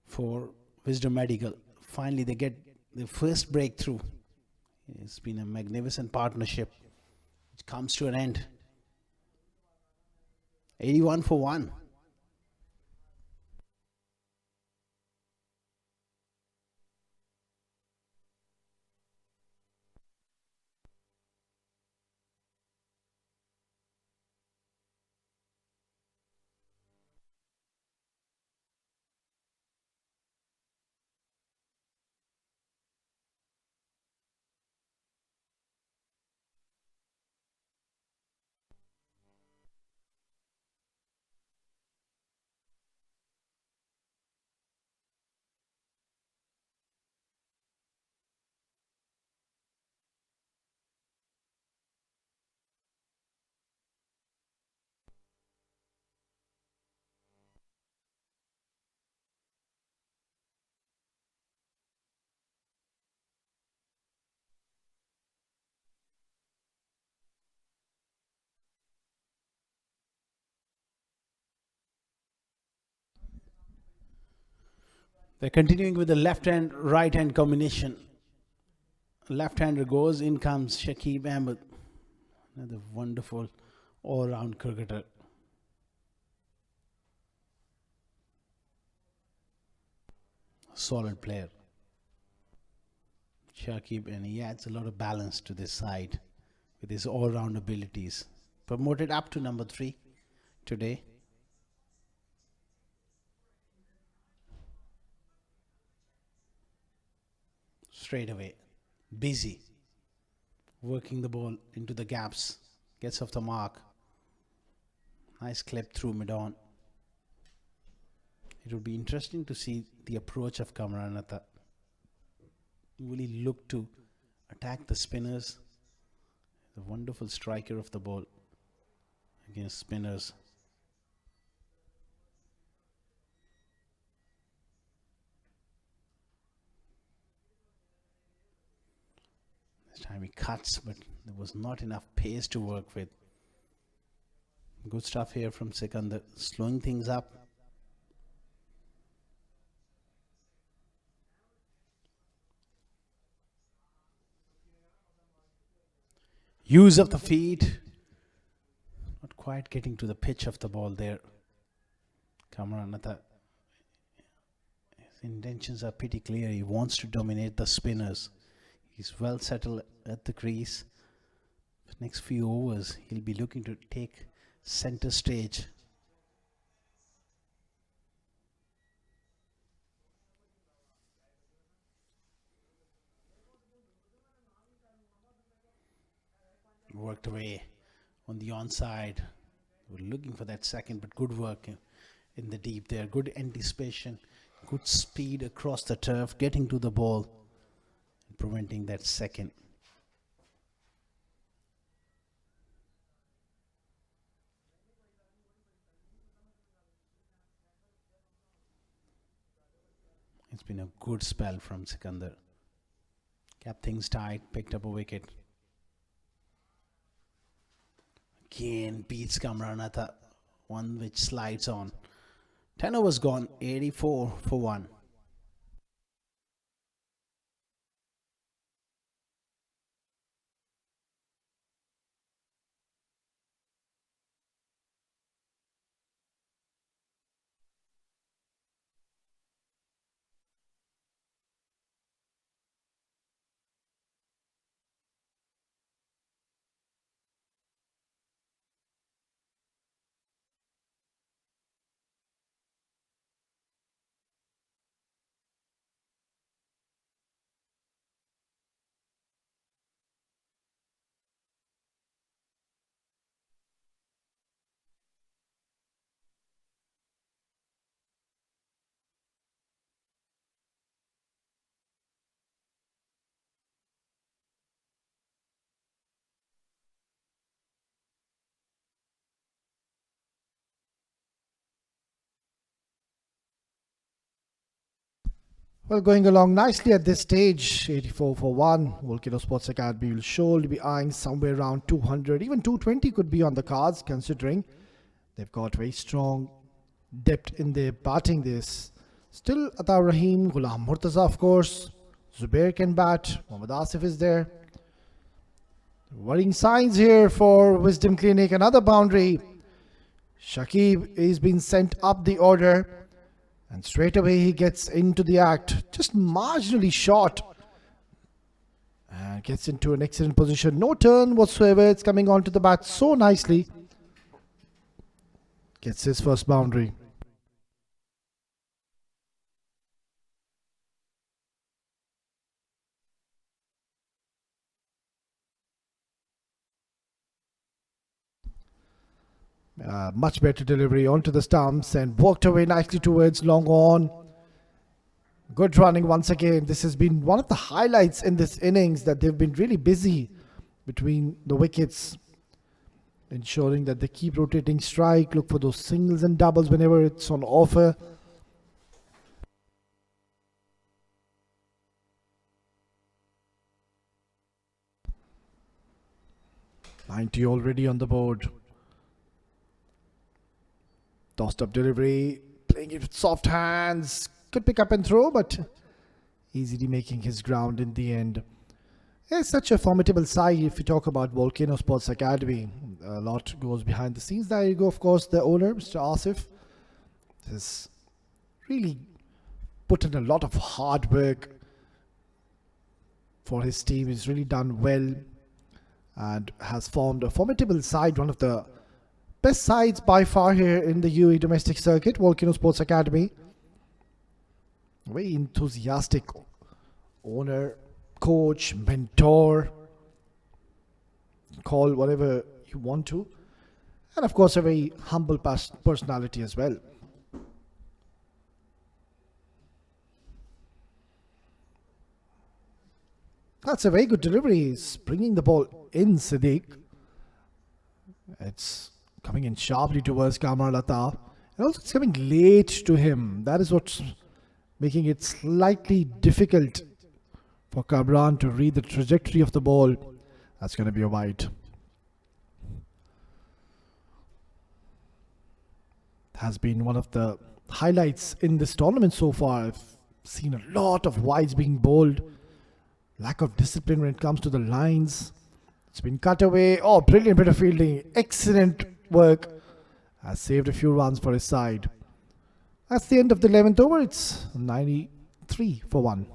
for Wisdom Medical. Finally, they get the first breakthrough. It's been a magnificent partnership which comes to an end. 81 for 1. They're continuing with the left hand, right hand combination. Left hander goes, in comes Shakib Ahmed, another wonderful all round cricketer. Solid player. Shakib, and he adds a lot of balance to this side with his all round abilities. Promoted up to number 3 today. Straight away. Busy. Working the ball into the gaps. Gets off the mark. Nice clip through mid on. It would be interesting to see the approach of Kamranatha. Will he look to attack the spinners? The wonderful striker of the ball against spinners. This time he cuts, but there was not enough pace to work with. Good stuff here from Sikandar, slowing things up. Use of the feet. Not quite getting to the pitch of the ball there. Kamranatha. His intentions are pretty clear. He wants to dominate the spinners. He's well settled at the crease. For the next few overs, he'll be looking to take center stage. Worked away on the onside. We're looking for that second, but good work in the deep there. Good anticipation, good speed across the turf, getting to the ball, and preventing that second. It's been a good spell from Sikandar. Kept things tight, picked up a wicket. Again beats Kamranatha, one which slides on. 10 overs gone, 84 for 1. Well, going along nicely at this stage, 84 for 1. Volcano Sports Academy will surely be eyeing somewhere around 200, even 220 could be on the cards, considering they've got very strong depth in their batting. This still Atar Rahim, Ghulam Murtaza, of course. Zubair can bat. Mohammad Asif is there. Worrying signs here for Wisdom Clinic. Another boundary. Shakib is being sent up the order, and straight away he gets into the act, just marginally short, and gets into an excellent position. No turn whatsoever. It's coming onto the bat so nicely. Gets his first boundary. Much better delivery onto the stumps and walked away nicely towards long on. Good running once again. This has been one of the highlights in this innings, that they've been really busy between the wickets, ensuring that they keep rotating strike, look for those singles and doubles whenever it's on offer. "90 already on the board." Tossed up delivery, playing it with soft hands. Could pick up and throw, but easily making his ground in the end. It's such a formidable side if you talk about Volcano Sports Academy. A lot goes behind the scenes. There you go, of course, the owner, Mr. Asif, has really put in a lot of hard work for his team. He's really done well and has formed a formidable side, one of the best sides by far here in the UAE domestic circuit. Volcano Sports Academy. Very enthusiastic owner, coach, mentor, call whatever you want to, and of course a very humble personality as well. That's a very good delivery. He's bringing the ball in, Siddiq. It's coming in sharply towards Kamran Lata, and also it's coming late to him. That is what's making it slightly difficult for Kamran to read the trajectory of the ball. That's going to be a wide. Has been one of the highlights in this tournament so far. I've seen a lot of wides being bowled. Lack of discipline when it comes to the lines. It's been cut away. Oh, brilliant bit of fielding. Excellent work. Has saved a few runs for his side. That's the end of the 11th over. It's 93 for 1.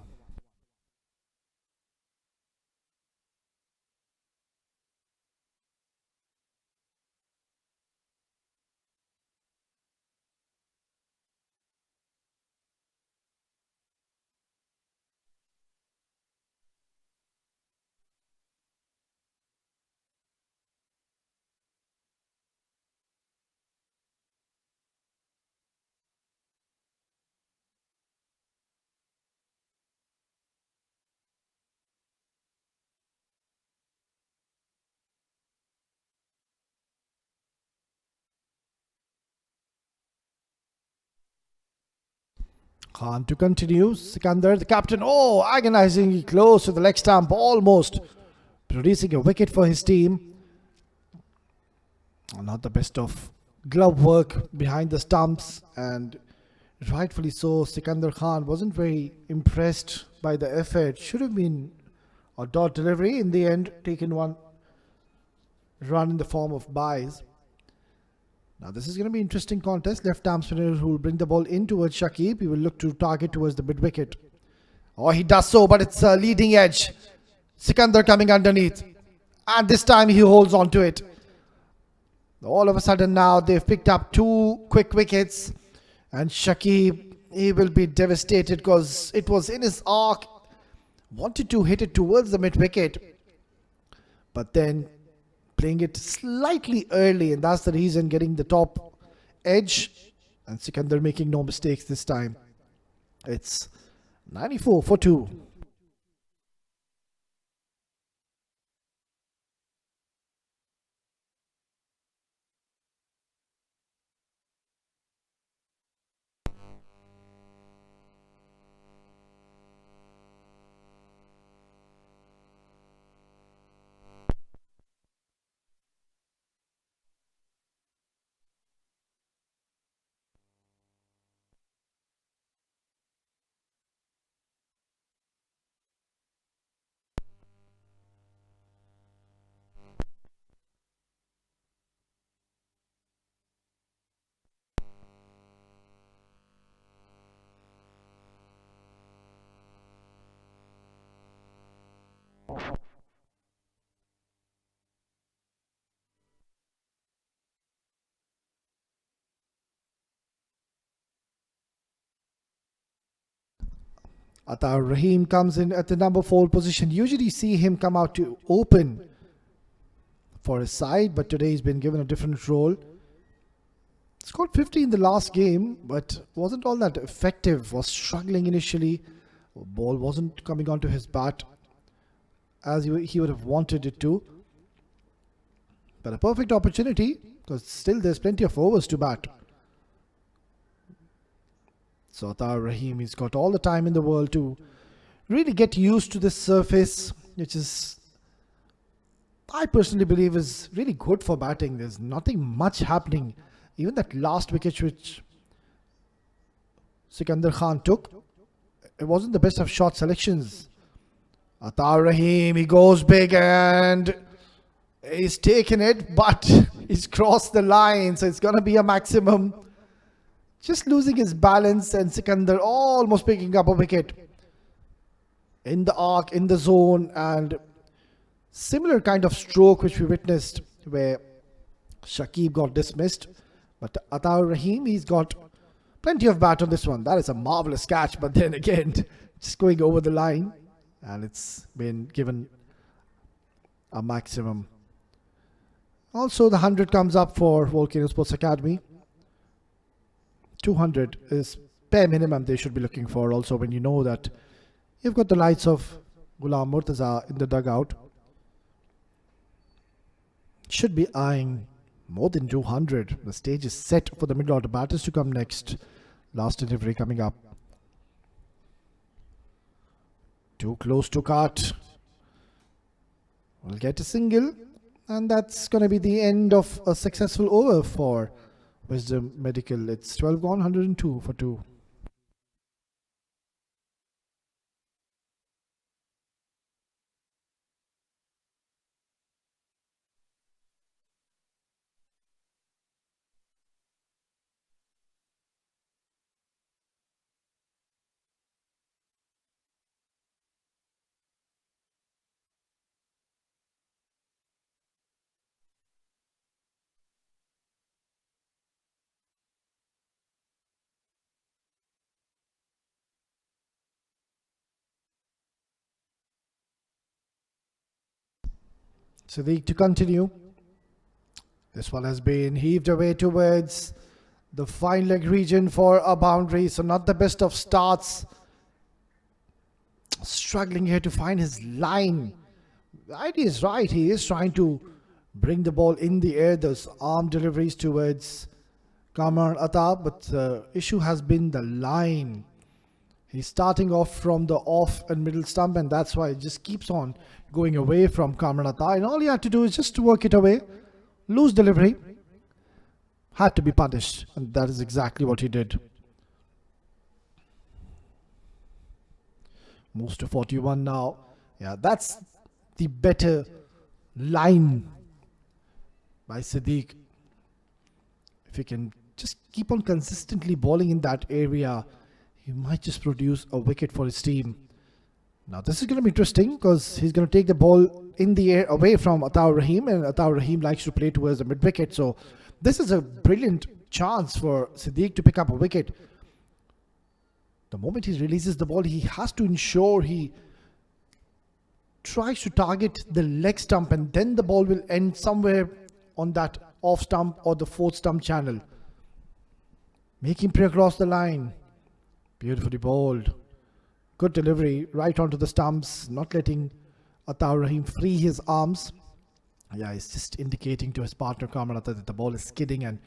Khan to continue. Sikandar, the captain. Oh, agonizingly close to the leg stump. Almost producing a wicket for his team. Not the best of glove work behind the stumps, and rightfully so. Sikandar Khan wasn't very impressed by the effort. Should have been a dot delivery. In the end, taken one run in the form of byes. Now this is going to be an interesting contest. Left arm spinner who will bring the ball in towards Shakib. He will look to target towards the mid wicket. Oh, he does so, but it's a leading edge. Sikandar coming underneath, and this time he holds on to it. All of a sudden now they've picked up 2 quick wickets, and Shakib, he will be devastated because it was in his arc. Wanted to hit it towards the mid wicket, but then playing it slightly early, and that's the reason getting the top edge, and Sikandar making no mistakes this time. It's 94 for 2. Atar Rahim comes in at the number 4 position. Usually you see him come out to open for his side, but today he's been given a different role. Scored 50 in the last game, but wasn't all that effective. Was struggling initially. Ball wasn't coming onto his bat as he would have wanted it to. But a perfect opportunity, because still there's plenty of overs to bat. So Atar Rahim, he's got all the time in the world to really get used to this surface, which is, I personally believe, is really good for batting. There's nothing much happening. Even that last wicket which Sikandar Khan took, it wasn't the best of shot selections. Atar Rahim, he goes big and he's taken it, but he's crossed the line, so it's going to be a maximum. Just losing his balance, and Sikandar almost picking up a wicket in the arc, in the zone, and similar kind of stroke which we witnessed where Shakib got dismissed. But Atar Rahim, he's got plenty of bat on this one. That is a marvellous catch, but then again, just going over the line, and it's been given a maximum. Also, the 100 comes up for Volcano Sports Academy. 200 is bare minimum they should be looking for. Also, when you know that you've got the likes of Ghulam Murtaza in the dugout, should be eyeing more than 200. The stage is set for the middle order batters to come next. Last delivery coming up. Too close to cut. We'll get a single, and that's going to be the end of a successful over for Wisdom Medical. It's 12 gone, 102 for 2. Sadiq to continue. This one has been heaved away towards the fine leg region for a boundary. So not the best of starts. Struggling here to find his line. The idea is right. He is trying to bring the ball in the air. Those arm deliveries towards Kamran Atta. But the issue has been the line. He's starting off from the off and middle stump, and that's why it just keeps on going away from Kamran Atta. And all he had to do is just to work it away. Loose delivery. Had to be punished, and that is exactly what he did. Moves to 41 now. Yeah, that's the better line by Siddiq. If he can just keep on consistently bowling in that area, he might just produce a wicket for his team. Now this is going to be interesting because he's going to take the ball in the air away from Atar Rahim, and Atar Rahim likes to play towards the mid-wicket. So this is a brilliant chance for Siddiq to pick up a wicket. The moment he releases the ball, he has to ensure he tries to target the leg stump, and then the ball will end somewhere on that off stump or the fourth stump channel. Make him play across the line. Beautifully bowled. Good delivery right onto the stumps, not letting Atar Rahim free his arms. Yeah, he's just indicating to his partner Kamran Atta that the ball is skidding and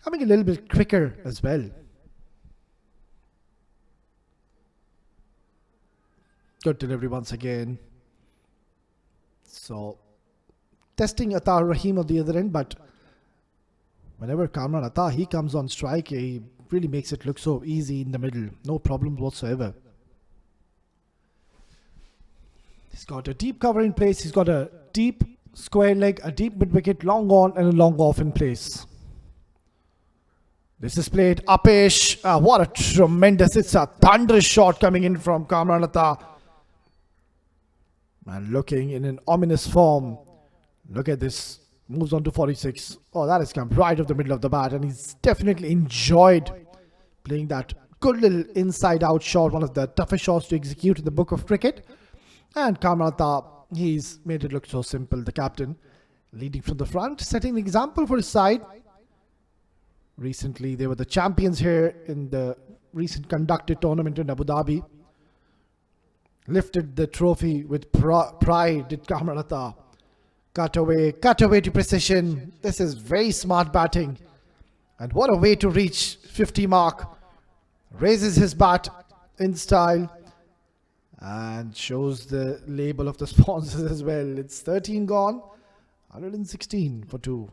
coming a little bit quicker as well. Good delivery once again. So, testing Atar Rahim on the other end, but whenever Kamran Atta, he comes on strike, he really makes it look so easy in the middle. No problems whatsoever. He's got a deep cover in place. He's got a deep square leg, a deep mid-wicket, long on and a long off in place. This is played upish. What a tremendous, it's a thunderous shot coming in from Kamran Atta. And looking in an ominous form. Look at this. Moves on to 46. Oh, that has come right off the middle of the bat, and he's definitely enjoyed playing that good little inside-out shot, one of the toughest shots to execute in the book of cricket. And Kamran Atta, he's made it look so simple. The captain, leading from the front, setting an example for his side. Recently, they were the champions here in the recent conducted tournament in Abu Dhabi. Lifted the trophy with pride, did Kamran Atta. Cut away to precision. This is very smart batting. And what a way to reach 50 mark. Raises his bat in style and shows the label of the sponsors as well. It's 13 gone, 116 for 2.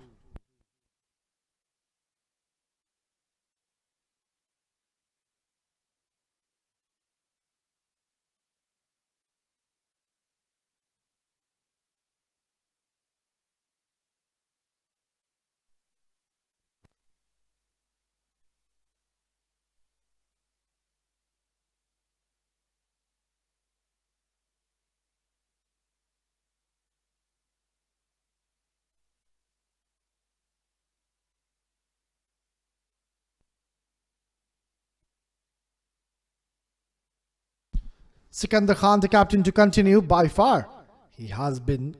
Sikandar Khan, the captain, to continue. By far, he has been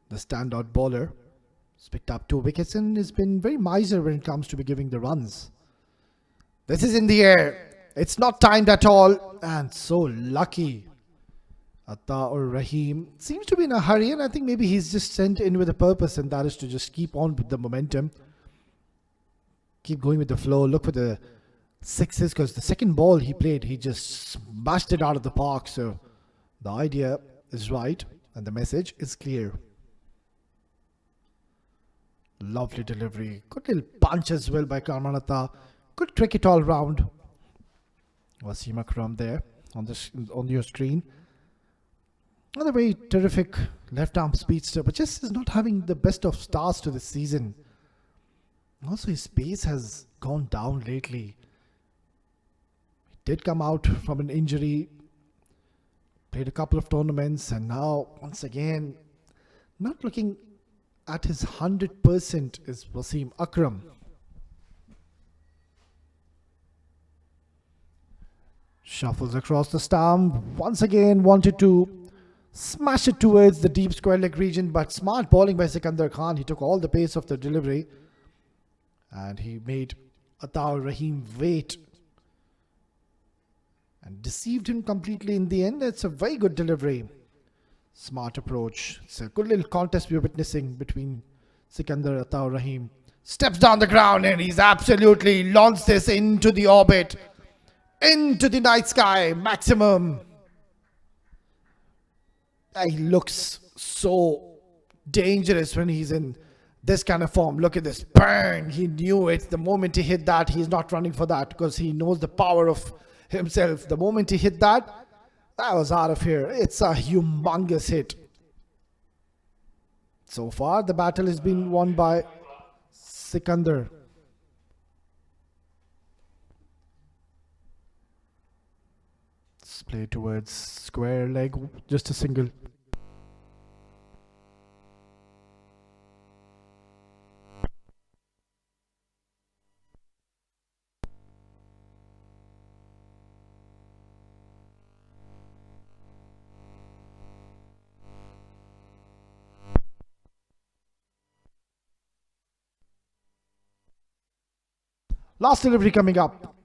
the standout bowler. He's picked up 2 wickets and has been very miser when it comes to be giving the runs. This is in the air. It's not timed at all. And so lucky. Attaur Rahim seems to be in a hurry, and I think maybe he's just sent in with a purpose, and that is to just keep on with the momentum. Keep going with the flow. Look for the sixes, because the second ball he played, he just smashed it out of the park. So the idea is right and the message is clear. Lovely delivery. Good little punch as well by Kamran Atta. Good cricket all round. Wasim Akram there on your screen. Another very terrific left arm speedster, but just is not having the best of starts to this season. Also, his pace has gone down lately. He did come out from an injury, played a couple of tournaments, and now once again not looking at his 100% is Wasim Akram. Shuffles across the stump. Once again wanted to smash it towards the deep square leg region, but smart bowling by Sikandar Khan. He took all the pace of the delivery and he made Attaur Rahim wait and deceived him completely in the end. It's a very good delivery. Smart approach. It's a good little contest we're witnessing between Sikandar and Attaur Rahim. Steps down the ground and he's absolutely launched this into the orbit, into the night sky, maximum. He looks so dangerous when he's in this kind of form. Look at this. Bang! He knew it. The moment he hit that, he's not running for that because he knows the power of himself. The moment he hit that, that was out of here. It's a humongous hit. So far, the battle has been won by Sikandar. Let's play towards square leg, just a single. Last delivery coming up.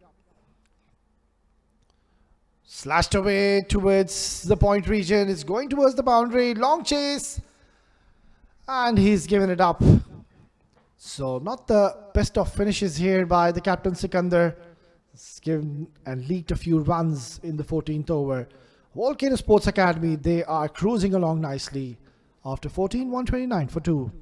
Slashed away towards the point region. It's going towards the boundary. Long chase. And he's given it up. So not the best of finishes here by the captain Sikandar. He's given and leaked a few runs in the 14th over. Volcano Sports Academy, they are cruising along nicely. After 14, 129 for 2.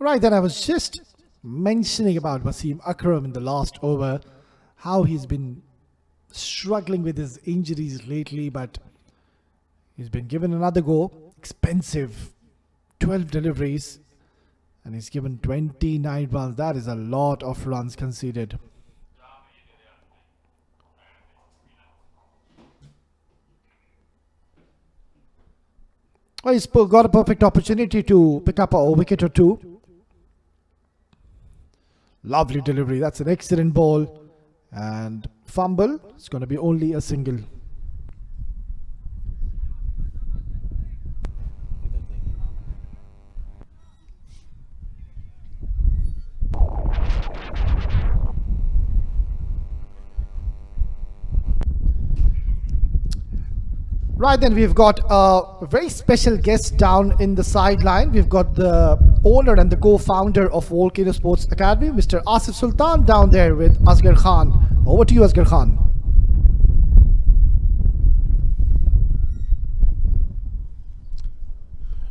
Right, then I was just mentioning about Wasim Akram in the last over, how he's been struggling with his injuries lately, but he's been given another go. Expensive 12 deliveries, and he's given 29 runs. That is a lot of runs conceded. Well, he's got a perfect opportunity to pick up a wicket or two. Lovely delivery. That's an excellent ball. And fumble. It's going to be only a single. Right, then we've got a very special guest down in the sideline. We've got the owner and the co-founder of Volcano Sports Academy, Mr. Asif Sultan, down there with Asghar Khan. Over to you, Asghar Khan.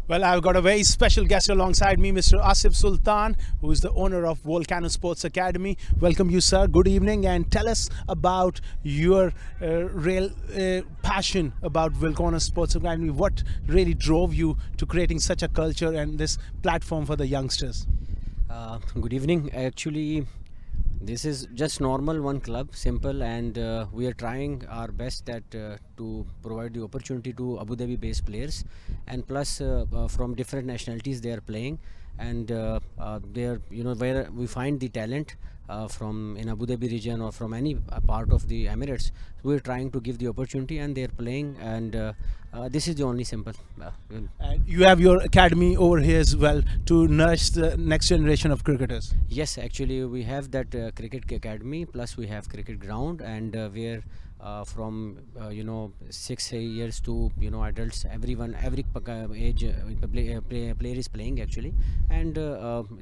Well, I've got a very special guest alongside me, Mr. Asif Sultan, who is the owner of Volcano Sports Academy. Welcome you, sir. Good evening, and tell us about your real passion about Volcano Sports Academy. What really drove you to creating such a culture and this platform for the youngsters? Good evening. Actually, this is just normal one club, simple, and we are trying our best that to provide the opportunity to Abu Dhabi based players, and plus from different nationalities they are playing, and they are, where we find the talent from in Abu Dhabi region or from any part of the Emirates. We are trying to give the opportunity, and they are playing, and this is the only simple. And you have your academy over here as well to nurture the next generation of cricketers. Yes, actually we have that cricket academy, plus we have cricket ground, and where from 6 years to adults, everyone, every age player is playing actually, and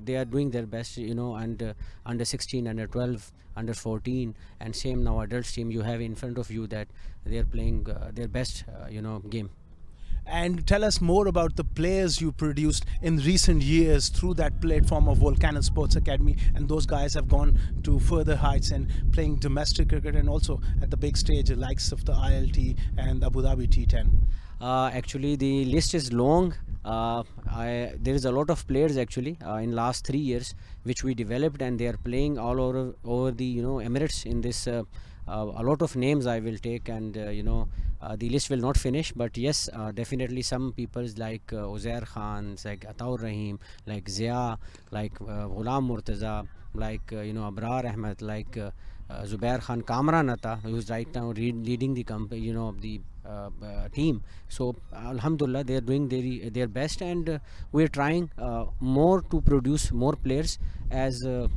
they are doing their best, and under 16, under 12, under 14, and same now adults team you have in front of you, that they are playing their best game. And tell us more about the players you produced in recent years through that platform of Volcano Sports Academy, and those guys have gone to further heights and playing domestic cricket and also at the big stage, the likes of the ILT and Abu Dhabi T10. Actually, the list is long. There is a lot of players actually in last 3 years which we developed, and they are playing all over the Emirates in this. A lot of names I will take, and the list will not finish, but yes, definitely some peoples like Uzair Khan, like Ataur Rahim, like Zia, like Ghulam Murtaza, like Abrar Ahmed, like Zubair Khan, Kamran Atta, who is right now leading the company, the team. So Alhamdulillah, they are doing their best, and we are trying more to produce more players, as Abu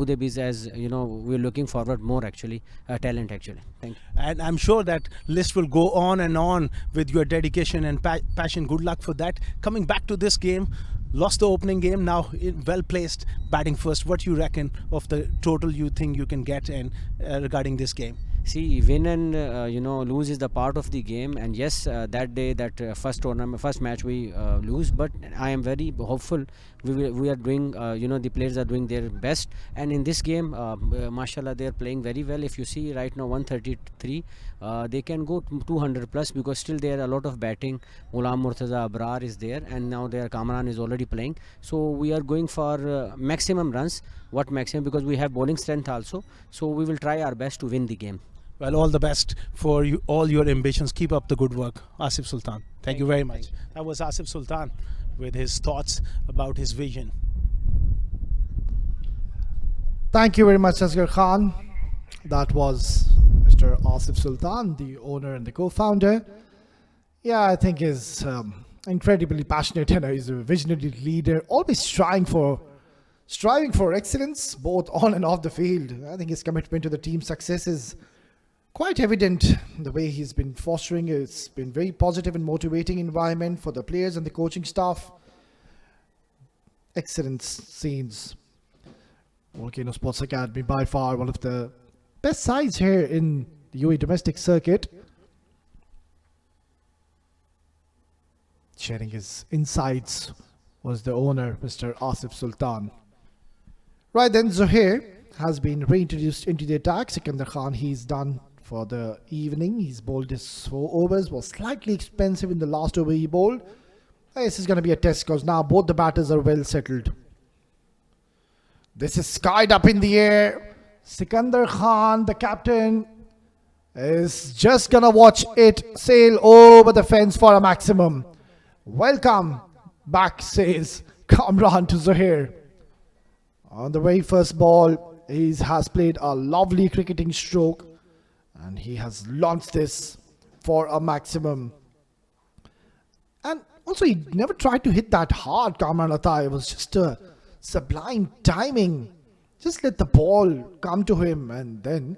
Dhabi's, as we're looking forward more actually talent actually. Thank you. And I'm sure that list will go on and on with your dedication and passion. Good luck for that. Coming back to this game, lost the opening game, now well placed batting first. What you reckon of the total you think you can get, and regarding this game? See, win and lose is the part of the game, and yes, that day, that first match we lose, but I am very hopeful. We are doing, the players are doing their best, and in this game, mashallah, they are playing very well. If you see right now 133, they can go 200 plus, because still there are a lot of batting. Ghulam Murtaza, Abrar is there, and now their Kamran is already playing. So we are going for maximum runs. What maximum? Because we have bowling strength also. So we will try our best to win the game. Well, all the best for you, all your ambitions. Keep up the good work, Asif Sultan. Thank you very much. That was Asif Sultan with his thoughts about his vision. Thank you very much, Asghar Khan. That was Mr. Asif Sultan, the owner and the co-founder. Yeah, I think he's incredibly passionate, and he's a visionary leader, always striving for excellence, both on and off the field. I think his commitment to the team's success is quite evident. The way he's been fostering, it's been very positive and motivating environment for the players and the coaching staff. Excellent scenes. Volcano Sports Academy, by far one of the best sides here in the UAE domestic circuit. Sharing his insights was the owner, Mr. Asif Sultan. Right then, Zuhair has been reintroduced into the attack. Sikandar Khan, he's done for the evening. He's bowled his 4 overs, was slightly expensive in the last over he bowled. This is going to be a test because now both the batters are well settled. This is skied up in the air. Sikandar Khan, the captain, is just going to watch it sail over the fence for a maximum. Welcome back, says Kamran to Zuhair. On the very first ball, he has played a lovely cricketing stroke and he has launched this for a maximum. And also, he never tried to hit that hard, Kamran Atta. It was just a sublime timing. Just let the ball come to him and then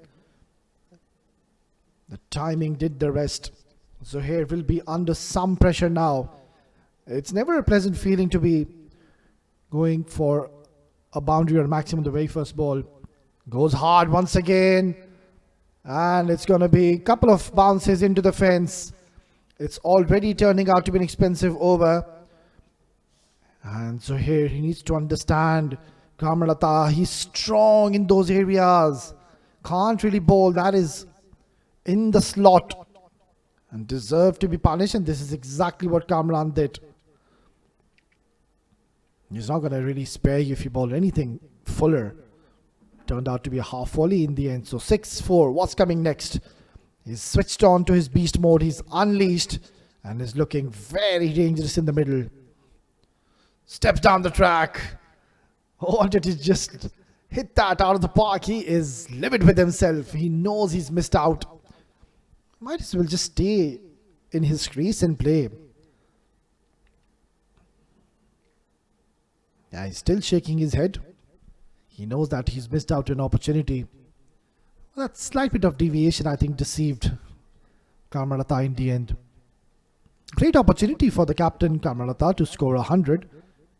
the timing did the rest. Zuhair will be under some pressure now. It's never a pleasant feeling to be going for a boundary or maximum the very first ball. Goes hard once again. And it's going to be a couple of bounces into the fence. It's already turning out to be an expensive over. And so here he needs to understand Kamran Atta, he's strong in those areas. Can't really bowl. That is in the slot and deserve to be punished. And this is exactly what Kamran did. He's not going to really spare you if you bowl anything fuller. Turned out to be a half volley in the end. So 6-4. What's coming next? He's switched on to his beast mode. He's unleashed and is looking very dangerous in the middle. Steps down the track. Wanted to just hit that out of the park. He is livid with himself. He knows he's missed out. Might as well just stay in his crease and play. Yeah, he's still shaking his head. He knows that he's missed out an opportunity. That slight bit of deviation, I think, deceived Kamran Atta in the end. Great opportunity for the captain, Kamran Atta, to score 100.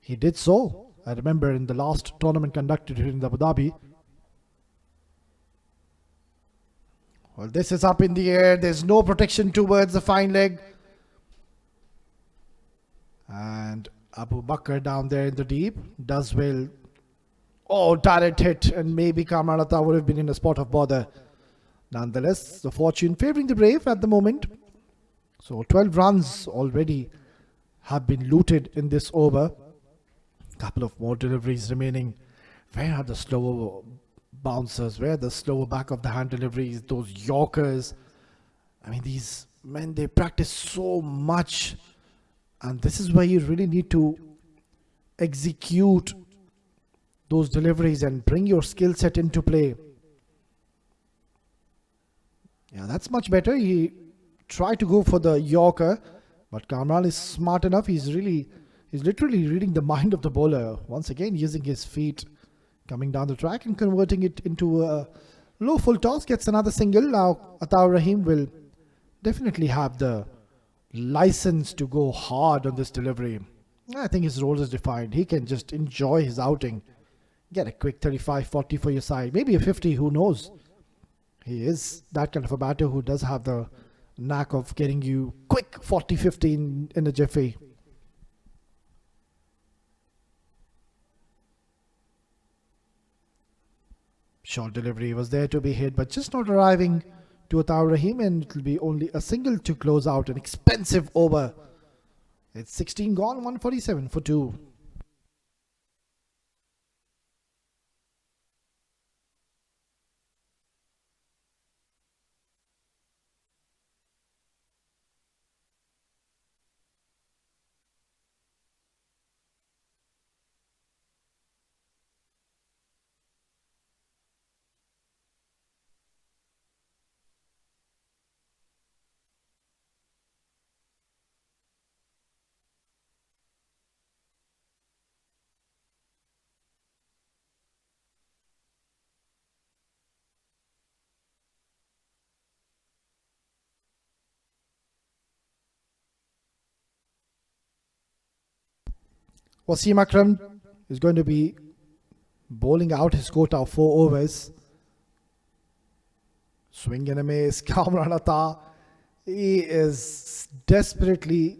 He did so. I remember in the last tournament conducted here in Abu Dhabi. Well, this is up in the air. There's no protection towards the fine leg. And Abu Bakr down there in the deep does well. Oh, direct hit, and maybe Kamran Atta would have been in a spot of bother. Nonetheless, the fortune favouring the brave at the moment. So 12 runs already have been looted in this over. Couple of more deliveries remaining. Where are the slower bouncers? Where are the slower back of the hand deliveries? Those Yorkers. I mean, these men, they practice so much. And this is where you really need to execute those deliveries and bring your skill set into play. Yeah, that's much better. He tried to go for the Yorker, but Kamran is smart enough. He's literally reading the mind of the bowler. Once again, using his feet, coming down the track and converting it into a low full toss. Gets another single. Now, Ataur Rahim will definitely have the license to go hard on this delivery. I think his role is defined. He can just enjoy his outing. Get a quick 35-40 for your side. Maybe a 50, who knows. He is that kind of a batter who does have the knack of getting you quick 40-50 in a jiffy. Short delivery was there to be hit, but just not arriving to Ataur Rahim, and it will be only a single to close out an expensive over. It's 16 gone, 147 for 2. Wasim Akram is going to be bowling out his quota of 4 overs. Swing and a miss. Kamran Atta, he is desperately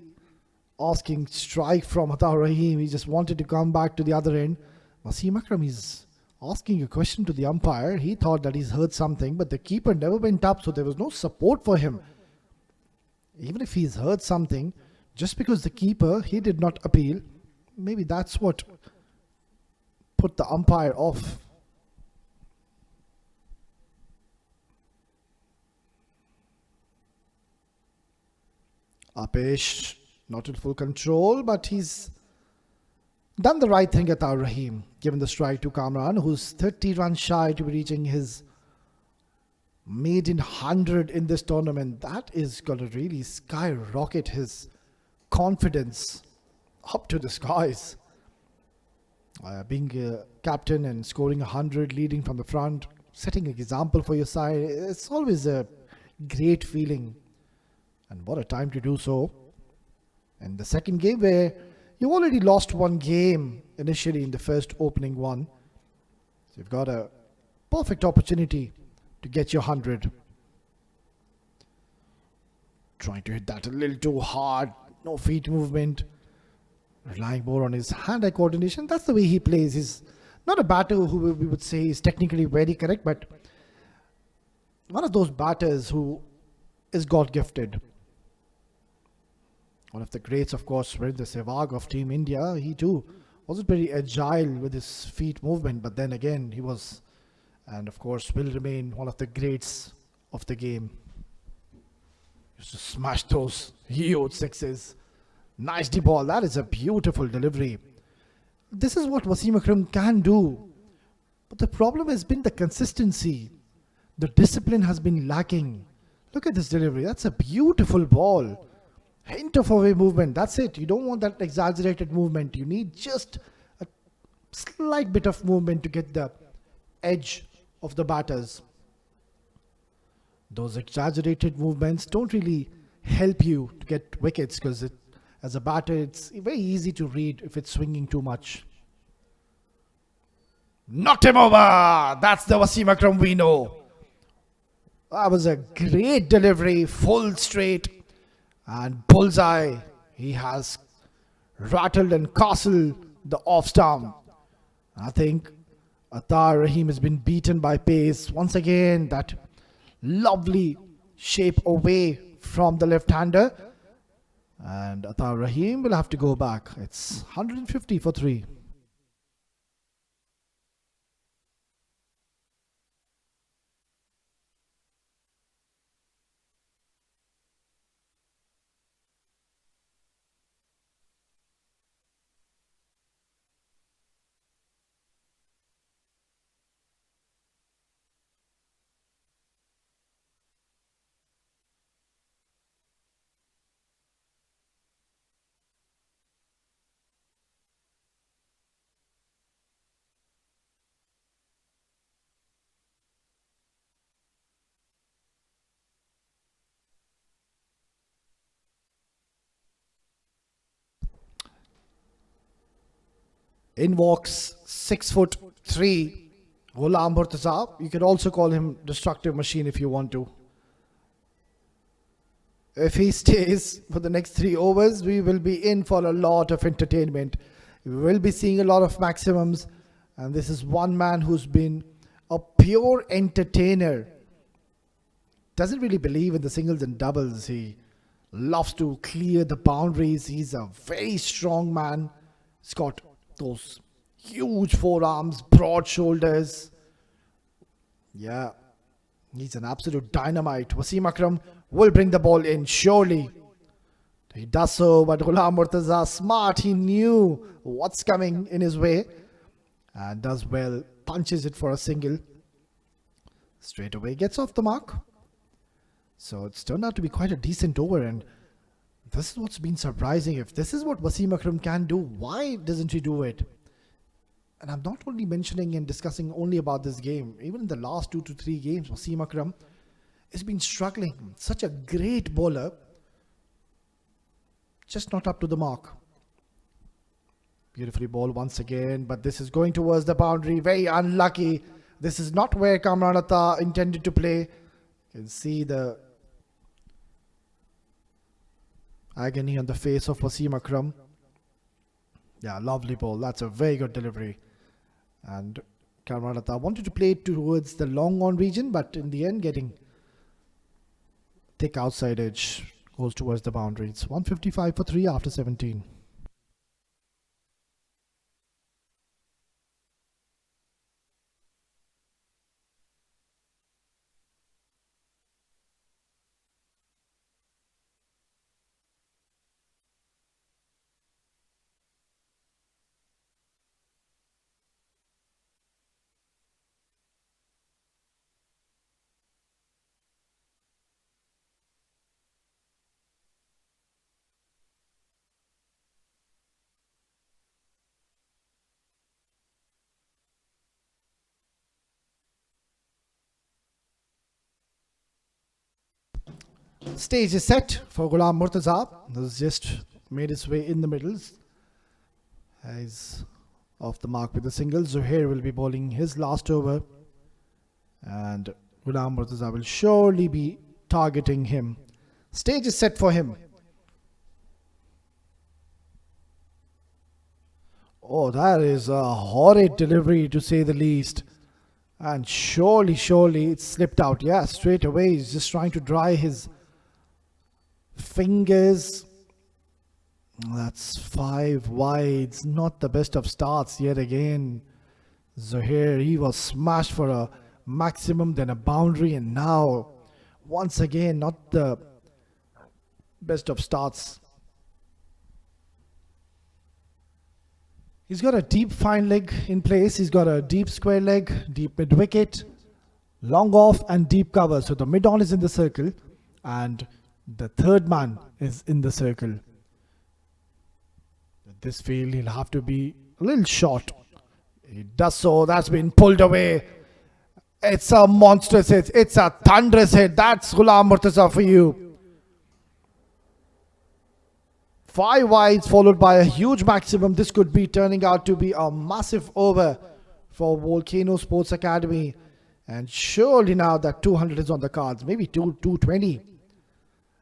asking strike from Atar Rahim. He just wanted to come back to the other end. Wasim Akram is asking a question to the umpire. He thought that he's heard something, but the keeper never went up, so there was no support for him. Even if he's heard something, just because the keeper, he did not appeal, maybe that's what put the umpire off. Apesh, not in full control, but he's done the right thing at Atar Rahim, given the strike to Kamran, who's 30 runs shy to be reaching his maiden 100 in this tournament. That is going to really skyrocket his confidence up to the skies. Being a captain and scoring 100, leading from the front, setting an example for your side, it's always a great feeling. And what a time to do so. And the second game, where you already lost one game initially in the first opening one, so you've got a perfect opportunity to get your 100. Trying to hit that a little too hard, no feet movement, relying more on his hand-eye coordination. That's the way he plays. He's not a batter who we would say is technically very correct, but one of those batters who is God-gifted. One of the greats, of course, Virendra Sehwag of Team India. He too wasn't very agile with his feet movement, but then again he was, and of course will remain, one of the greats of the game. Used to smash those huge sixes. Nice deep ball. That is a beautiful delivery. This is what Wasim Akram can do. But the problem has been the consistency. The discipline has been lacking. Look at this delivery. That's a beautiful ball. Hint of away movement. That's it. You don't want that exaggerated movement. You need just a slight bit of movement to get the edge of the batters. Those exaggerated movements don't really help you to get wickets, because as a batter, it's very easy to read if it's swinging too much. Knocked him over. That's the Wasim Akram we know. That was a great delivery, full straight and bullseye. He has rattled and castled the off stump. I think Atar Rahim has been beaten by pace. Once again, that lovely shape away from the left-hander. And Atar Rahim will have to go back. It's 150 for 3. In walks 6'3", Ghulam Murtaza. You could also call him destructive machine if you want to. If he stays for the next 3 overs, we will be in for a lot of entertainment. We will be seeing a lot of maximums. And this is one man who's been a pure entertainer. Doesn't really believe in the singles and doubles. He loves to clear the boundaries. He's a very strong man. He's got those huge forearms, broad shoulders. Yeah, he's an absolute dynamite. Wasim Akram will bring the ball in, surely. He does so, but Ghulam Murtaza, smart, he knew what's coming in his way and does well, punches it for a single. Straight away gets off the mark. So it's turned out to be quite a decent over, and this is what's been surprising. If this is what Wasim Akram can do, why doesn't he do it? And I'm not only mentioning and discussing only about this game. Even in the last 2 to 3 games, Wasim Akram has been struggling. Such a great bowler, just not up to the mark. Beautifully bowled once again, but this is going towards the boundary. Very unlucky. This is not where Kamran Atta intended to play. You can see the Agony on the face of Wasim Akram. Yeah, lovely ball. That's a very good delivery. And Kamran Atta wanted to play towards the long on region, but in the end getting thick outside edge, goes towards the boundaries. 155 for 3 after 17. Stage is set for Ghulam Murtaza. Has just made his way in the middles. He's off the mark with the single. Zuhair will be bowling his last over. And Ghulam Murtaza will surely be targeting him. Stage is set for him. Oh, that is a horrid delivery to say the least. And surely it slipped out. Yeah, straight away. He's just trying to dry his fingers. That's 5 wides. Not the best of starts yet again. Zuhair, he was smashed for a maximum, then a boundary, and now once again not the best of starts. He's got a deep fine leg in place. He's got a deep square leg, deep mid wicket, long off and deep cover. So the mid on is in the circle and the third man is in the circle. At this field he'll have to be a little short. He does so. That's been pulled away. It's a monstrous hit. It's a thunderous hit. That's Ghulam Murtaza for you. 5 wides followed by a huge maximum. This could be turning out to be a massive over for Volcano Sports Academy. And surely now that 200 is on the cards. Maybe 220.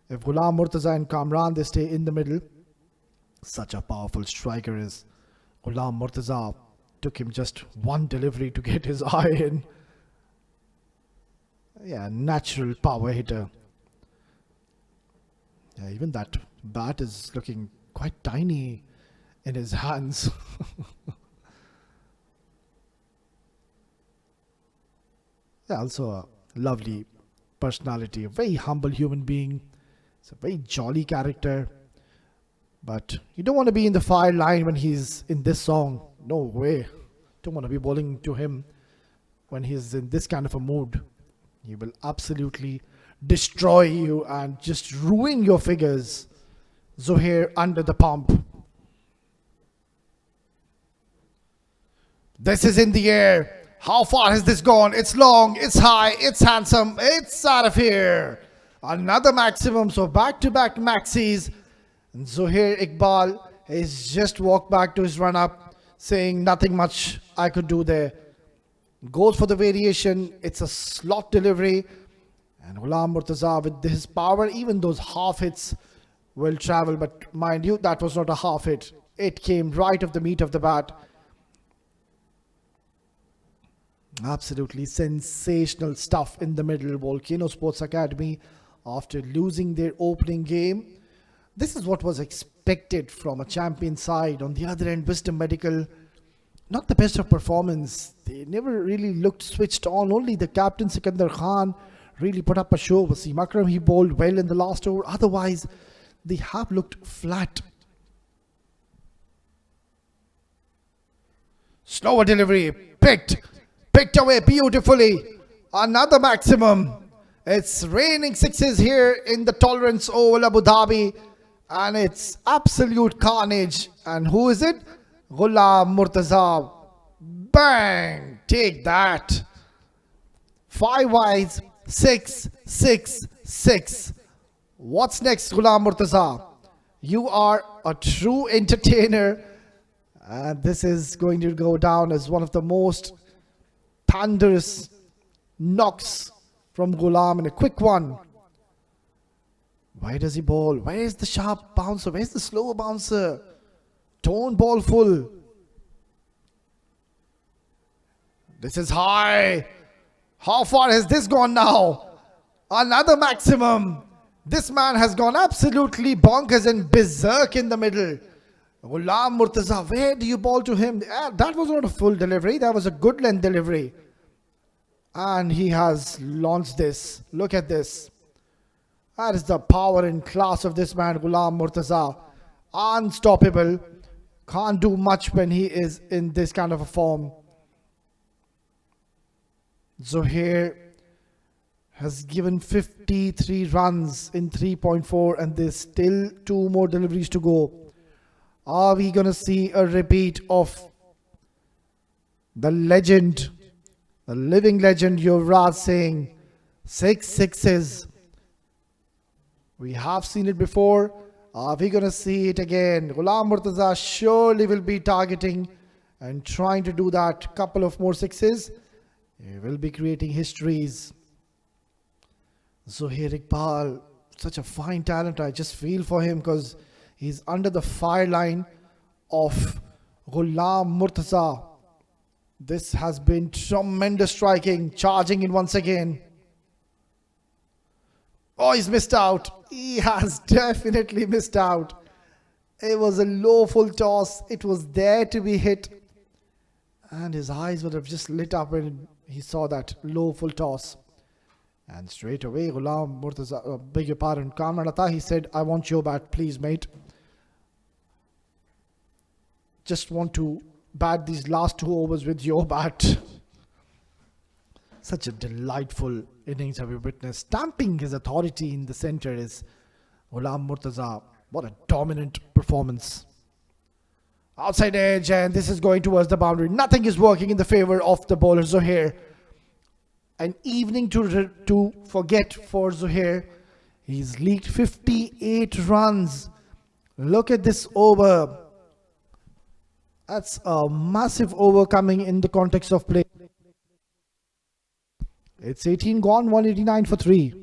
If Ghulam Murtaza and Kamran, they stay in the middle. Such a powerful striker is Ghulam Murtaza. Took him just one delivery to get his eye in. Yeah, natural power hitter. Yeah, even that bat is looking quite tiny in his hands. Yeah, also a lovely personality, a very humble human being. It's a very jolly character. But you don't want to be in the fire line when he's in this song. No way. Don't want to be bowling to him when he's in this kind of a mood. He will absolutely destroy you and just ruin your figures. Zuhair under the pump. This is in the air. How far has this gone? It's long, it's high, it's handsome, it's out of here. Another maximum, so back-to-back maxis. And Zuhair Iqbal has just walked back to his run-up, saying nothing much I could do there. Goes for the variation. It's a slot delivery. And Ghulam Murtaza with his power, even those half hits will travel. But mind you, that was not a half hit. It came right off the meat of the bat. Absolutely sensational stuff in the middle. Volcano Sports Academy, after losing their opening game, this is what was expected from a champion side. On the other end, Wisdom Medical, not the best of performance. They never really looked switched on. Only the captain Sikandar Khan really put up a show. Wasim Akram, he bowled well in the last over. Otherwise, they have looked flat. Slower delivery. Picked away beautifully. Another maximum. It's raining sixes here in the Tolerance Oval Abu Dhabi. And it's absolute carnage. And who is it? Ghulam Murtaza. Bang! Take that. 5 wides. 6, 6, 6. What's next, Ghulam Murtaza? You are a true entertainer. And this is going to go down as one of the most thunderous knocks from Ghulam, and a quick one. Where does he bowl? Where is the sharp bouncer? Where's the slower bouncer? Don't ball full. This is high. How far has this gone now? Another maximum. This man has gone absolutely bonkers and berserk in the middle. Ghulam Murtaza, where do you ball to him? That was not a full delivery. That was a good length delivery. And he has launched this. Look at this. That is the power and class of this man, Ghulam Murtaza. Unstoppable. Can't do much when he is in this kind of a form. Zohair has given 53 runs in 3.4 and there's still 2 more deliveries to go. Are we going to see a repeat of the legend, the living legend Yuvraj Singh? 6 sixes. We have seen it before. Are we going to see it again? Ghulam Murtaza surely will be targeting and trying to do that. Couple of more sixes. He will be creating histories. Zohair Iqbal, such a fine talent. I just feel for him because he's under the fire line of Ghulam Murtaza. This has been tremendous striking. Charging in once again. Oh, he's missed out. He has definitely missed out. It was a low full toss. It was there to be hit. And his eyes would have just lit up when he saw that low full toss. And straight away, Ghulam Murtaza, beg your pardon, Kamran Atta, he said, I want your bat, please, mate. Just want to bat these last 2 overs with your bat. Such a delightful innings have we witnessed. Stamping his authority in the center is Ghulam Murtaza. What a dominant performance. Outside edge, and this is going towards the boundary. Nothing is working in the favor of the bowler Zohair. An evening to forget for Zohair. He's leaked 58 runs. Look at this over. That's a massive over coming in the context of play. It's 18 gone, 189 for 3.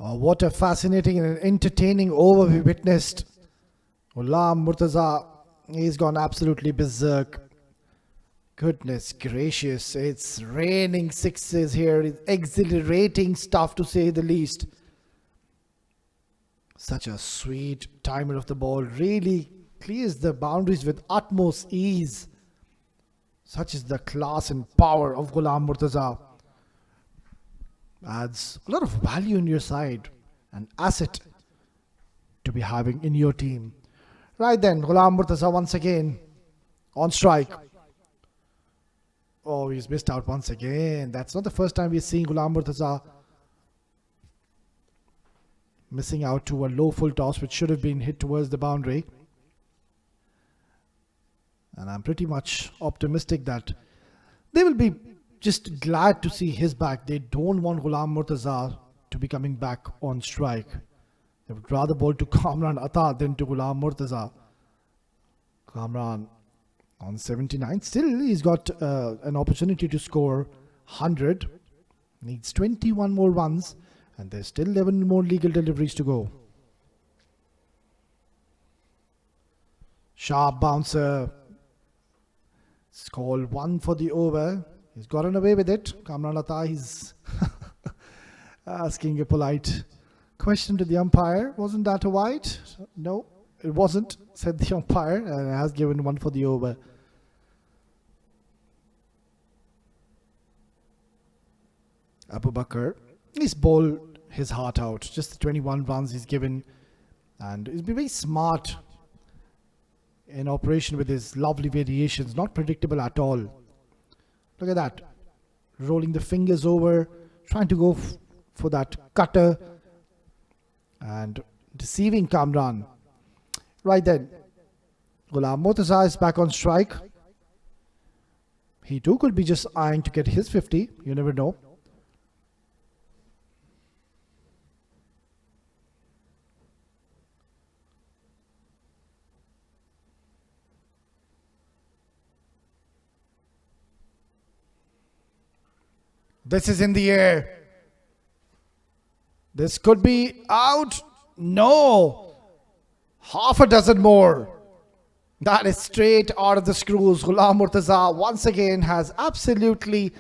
Oh, what a fascinating and entertaining over we witnessed. Ghulam Murtaza, he's gone absolutely berserk. Goodness gracious, it's raining sixes here. It's exhilarating stuff to say the least. Such a sweet timer of the ball. Really clears the boundaries with utmost ease. Such is the class and power of Ghulam Murtaza. Adds a lot of value in your side, an asset to be having in your team. Right then, Ghulam Murtaza once again on strike. Oh, he's missed out once again. That's not the first time we're seeing Ghulam Murtaza missing out to a low full toss which should have been hit towards the boundary. And I'm pretty much optimistic that they will be just glad to see his back. They don't want Ghulam Murtaza to be coming back on strike. They would rather bowl to Kamran Atta than to Ghulam Murtaza. Kamran on 79. Still, he's got an opportunity to score 100. Needs 21 more runs. And there's still 11 more legal deliveries to go. Sharp bouncer. It's called 1 for the over. He's gotten away with it. Kamran Atta, he's asking a polite question to the umpire. Wasn't that a wide? No, it wasn't, said the umpire, and has given 1 for the over. Abu Bakr He's bowled his heart out. Just the 21 runs he's given. And he's been very smart in operation with his lovely variations. Not predictable at all. Look at that. Rolling the fingers over. Trying to go for that cutter. And deceiving Kamran. Right then. Ghulam Murtaza is back on strike. He too could be just eyeing to get his 50. You never know. This is in the air. This could be out. No. Half a dozen more. That is straight out of the screws. Ghulam Murtaza once again has absolutely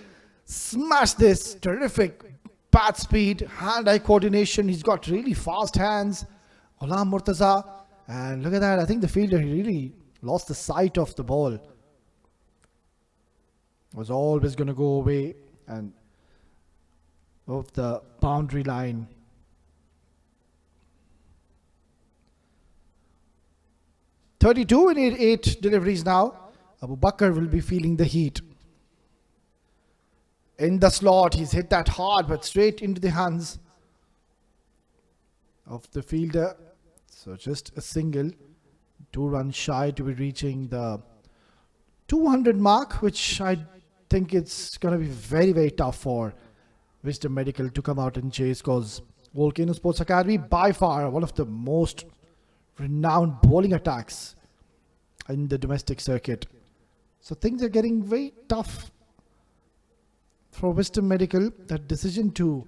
smashed this. Terrific bat speed, hand-eye coordination. He's got really fast hands. Ghulam Murtaza. And look at that. I think the fielder really lost the sight of the ball. Was always going to go away and off the boundary line. (32 in 8 deliveries now. Abu Bakr will be feeling the heat. In the slot, he's hit that hard, but straight into the hands of the fielder. So just a single. 2 runs shy to be reaching the 200 mark, which I think it's going to be very, very tough for Wisdom Medical to come out and chase, because Volcano Sports Academy, by far one of the most renowned bowling attacks in the domestic circuit. So things are getting very tough for Wisdom Medical. That decision to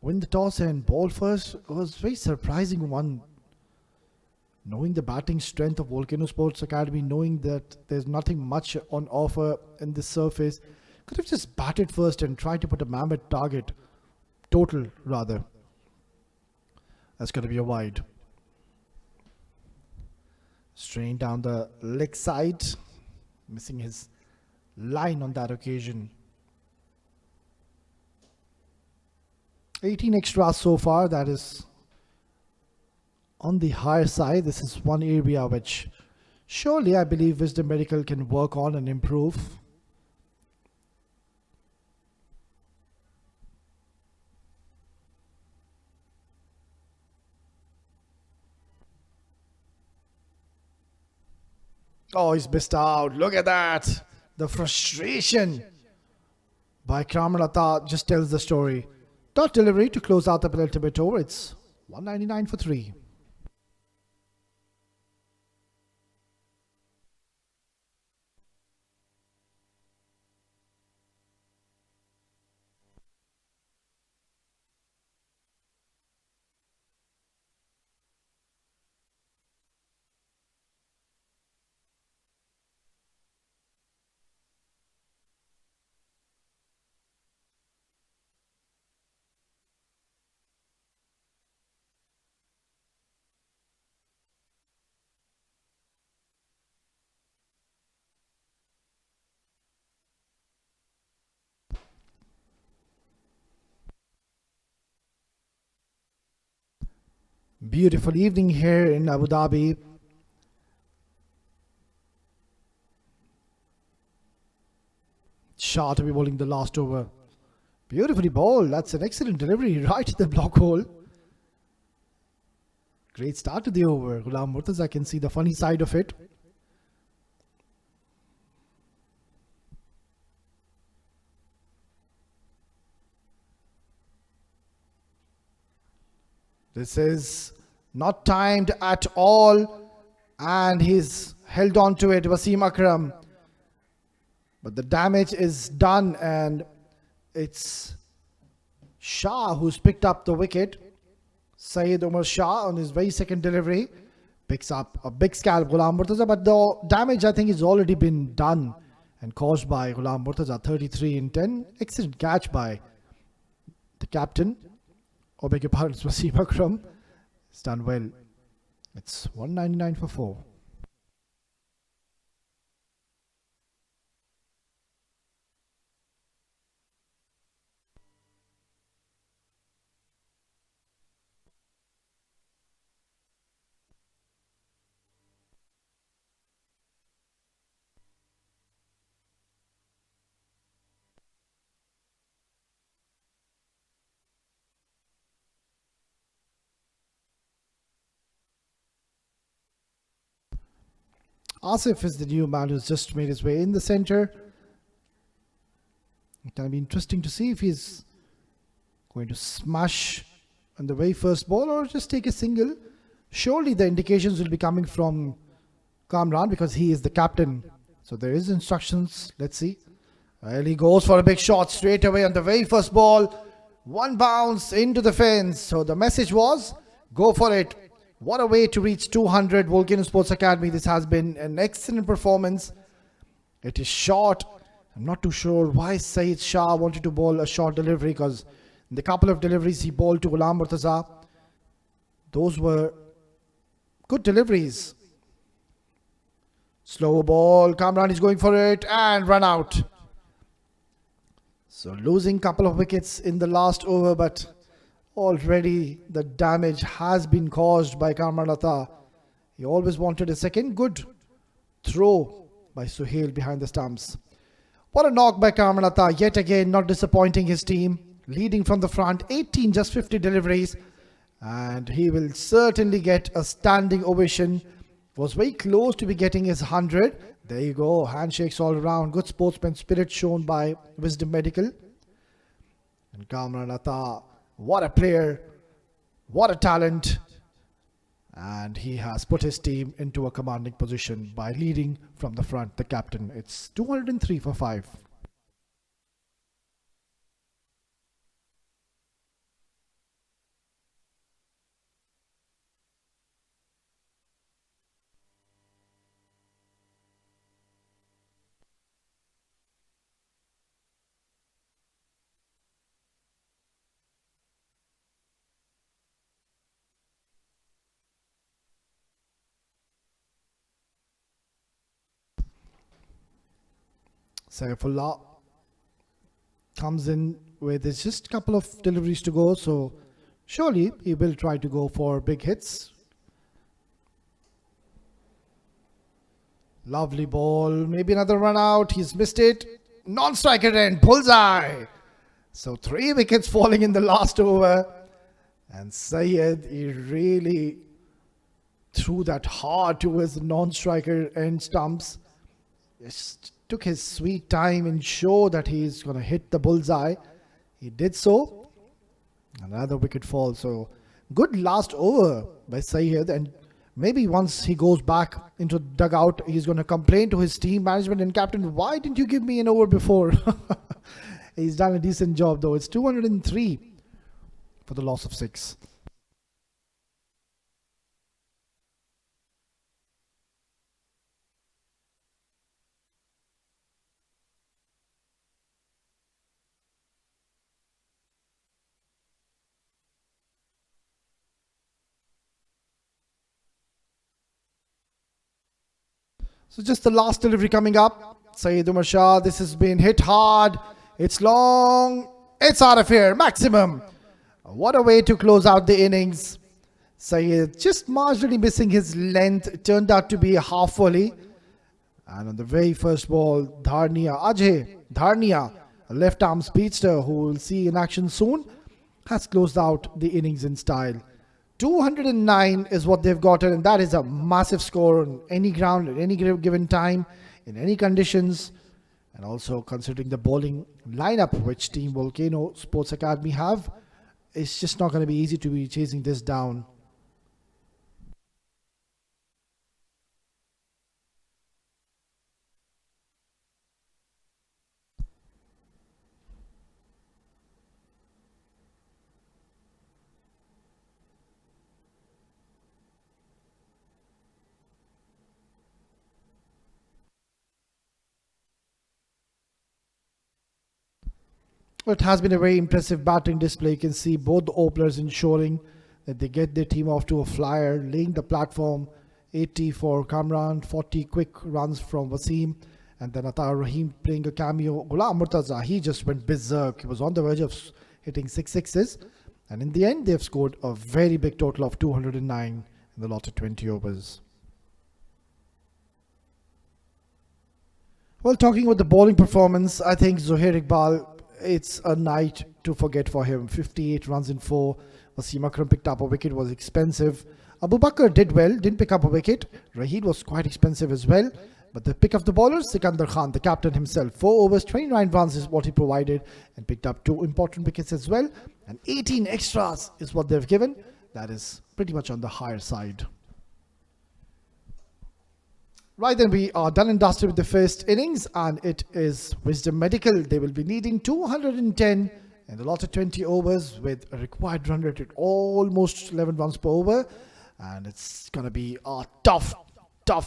win the toss and bowl first was a very surprising one. Knowing the batting strength of Volcano Sports Academy, knowing that there's nothing much on offer in this surface, could have just batted first and tried to put a mammoth target, total rather. That's going to be a wide. Strain down the leg side, missing his line on that occasion. 18 extras so far, that is on the higher side. This is one area which surely I believe Wisdom Medical can work on and improve. Oh, he's missed out. Look at that. The frustration by Kramalata just tells the story. Dot delivery to close out the penultimate over. It's 199 for 3. Beautiful evening here in Abu Dhabi. Shah to be bowling the last over. Beautifully bowled. That's an excellent delivery right to the block hole. Great start to the over. Ghulam Murtaza can see the funny side of it. This is not timed at all, and he's held on to it, Wasim Akram. But the damage is done, and it's Shah who's picked up the wicket. Syed Umar Shah on his very second delivery picks up a big scalp, Ghulam Murtaza, but the damage I think has already been done and caused by Ghulam Murtaza. 33 in 10. Excellent catch by the captain. Oh, beg your pardon, it's Wasim Akram. It's done well. It's 199 for 4. Asif is the new man who's just made his way in the center. It's going to be interesting to see if he's going to smash on the very first ball or just take a single. Surely the indications will be coming from Kamran because he is the captain. So there is instructions. Let's see. Well, he goes for a big shot straight away on the very first ball. One bounce into the fence. So the message was, go for it. What a way to reach 200, Volcano Sports Academy. This has been an excellent performance. It is short. I'm not too sure why Saeed Shah wanted to bowl a short delivery, because in the couple of deliveries he bowled to Ghulam Murtaza, those were good deliveries. Slow ball. Kamran is going for it and run out. So losing couple of wickets in the last over, but already the damage has been caused by Kamran Atta. He always wanted a second. Good throw by Suhail behind the stumps. What a knock by Kamran Atta. Yet again, not disappointing his team. Leading from the front, 18, just 50 deliveries. And he will certainly get a standing ovation. Was very close to be getting his 100. There you go. Handshakes all around. Good sportsman spirit shown by Wisdom Medical. And Kamran Atta, what a player. What a talent. And he has put his team into a commanding position by leading from the front, the captain. It's 203 for 5. Saifullah comes in with there's just a couple of deliveries to go, so surely he will try to go for big hits. Lovely ball, maybe another run out. He's missed it. Non-striker end, bullseye. So 3 wickets falling in the last over, and Syed, he really threw that hard towards the non-striker end stumps. Just took his sweet time and showed that he's going to hit the bullseye. He did so. Another wicket fall. So good last over by Syed, and maybe once he goes back into the dugout, he's going to complain to his team management and captain, why didn't you give me an over before? He's done a decent job though. It's 203 for the loss of 6. So just the last delivery coming up. Syed Umar Shah, this has been hit hard. It's long. It's out of here. Maximum. What a way to close out the innings. Syed just marginally missing his length. It turned out to be a half volley. And on the very first ball, Dharnia, a left arm speedster who we'll see in action soon, has closed out the innings in style. 209 is what they've gotten, and that is a massive score on any ground at any given time, in any conditions. And also considering the bowling lineup which Team Volcano Sports Academy have, it's just not going to be easy to be chasing this down. It has been a very impressive batting display. You can see both the openers ensuring that they get their team off to a flyer, laying the platform. 80 for Kamran, 40 quick runs from Wasim, and then Atar Rahim playing a cameo. Ghulam Murtaza, he just went berserk. He was on the verge of hitting 6 sixes, and in the end they've scored a very big total of 209 in the lot of 20 overs. Well, talking about the bowling performance, I think Zohair Iqbal, it's a night to forget for him. 58 runs in 4. Wasim Akram picked up a wicket, was expensive. Abu Bakr did well, didn't pick up a wicket. Rahid was quite expensive as well. But the pick of the bowlers, Sikandar Khan, the captain himself, 4 overs, 29 runs is what he provided and picked up 2 important wickets as well. And 18 extras is what they've given. That is pretty much on the higher side. Right, then we are done and dusted with the first innings, and it is Wisdom Medical. They will be needing 210 and a lot of 20 overs with a required run rate at almost 11 runs per over. And it's going to be a tough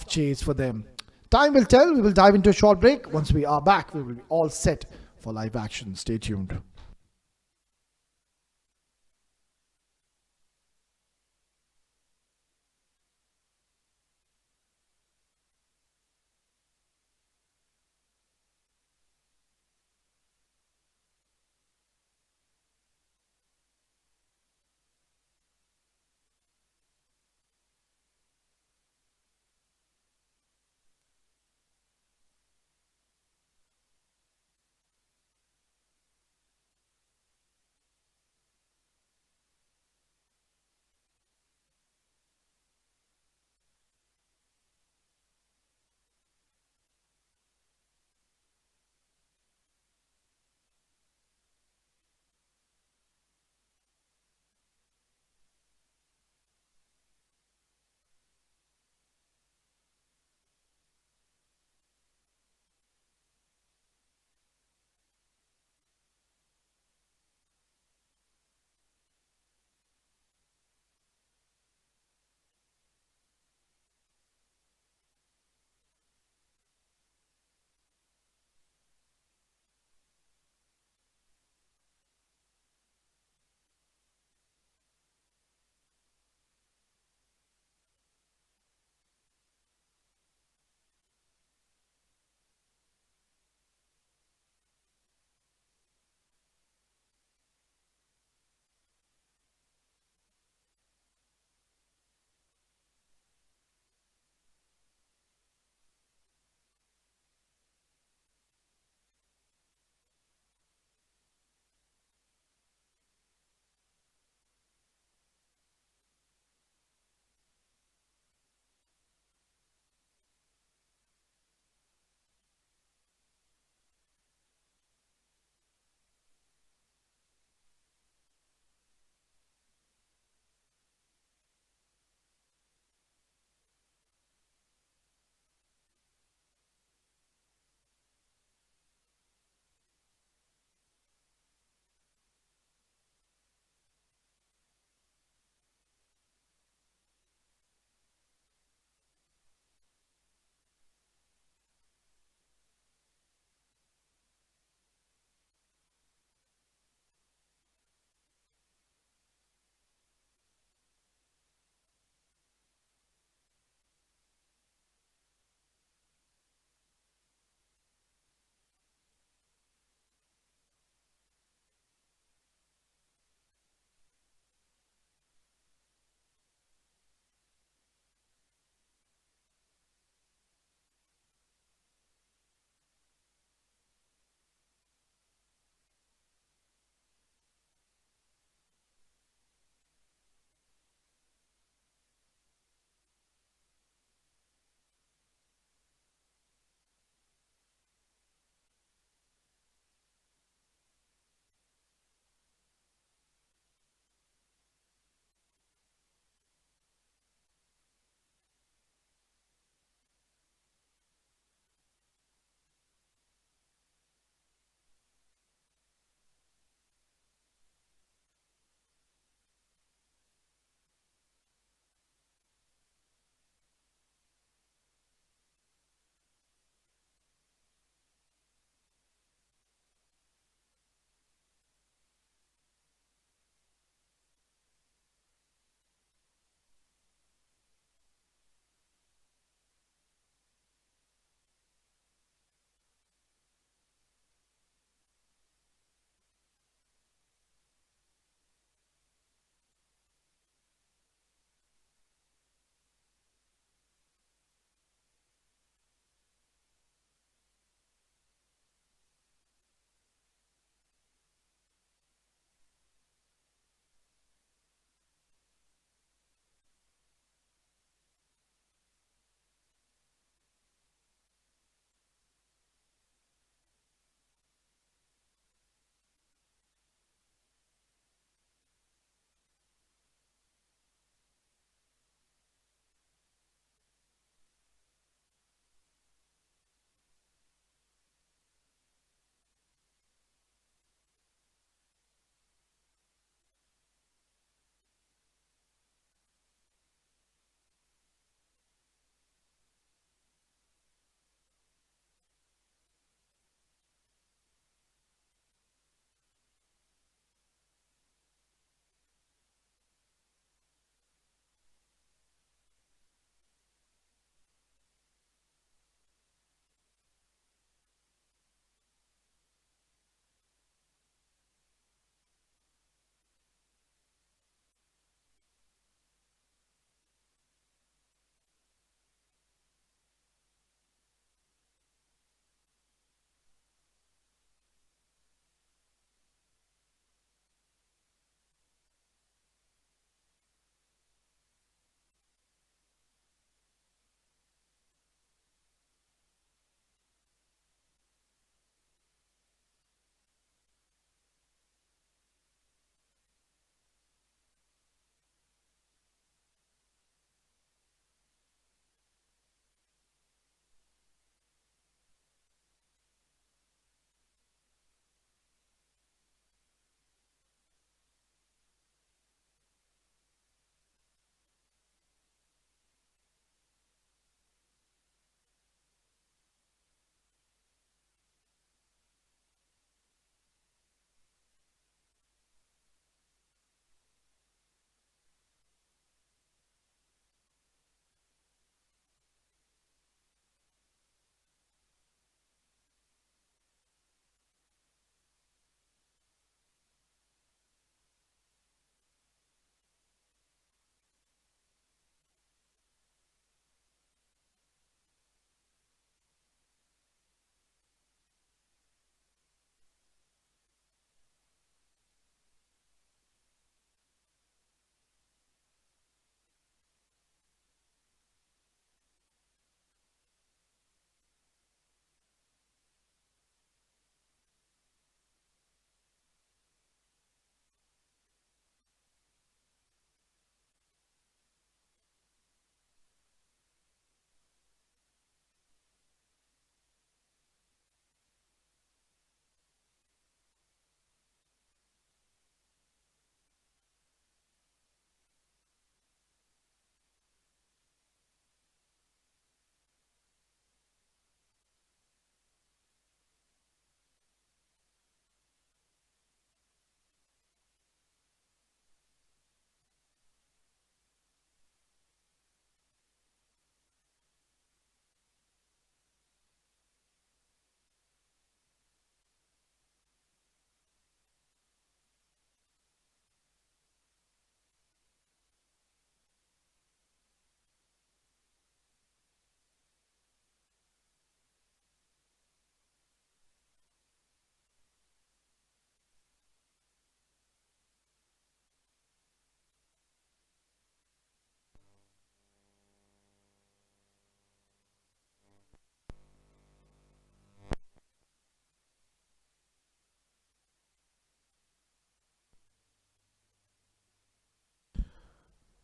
chase for them. Time will tell. We will dive into a short break. Once we are back, we will be all set for live action. Stay tuned.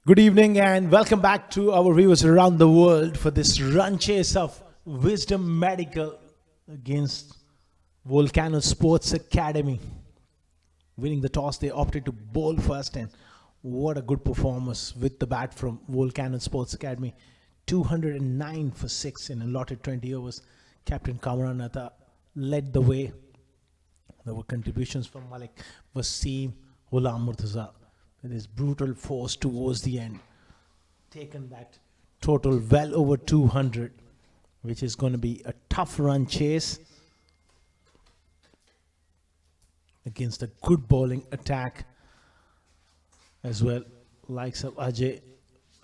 Good evening and welcome back to our viewers around the world for this run chase of Wisdom Medical against Volcano Sports Academy. Winning the toss, they opted to bowl first, and what a good performance with the bat from Volcano Sports Academy. 209 for 6 in allotted 20 overs. Captain Kamran Atta led the way. There were contributions from Malik Wasim, Ghulam Murtaza with his brutal force towards the end. Taken that total well over 200, which is going to be a tough run chase against a good bowling attack as well. Likes of Ajay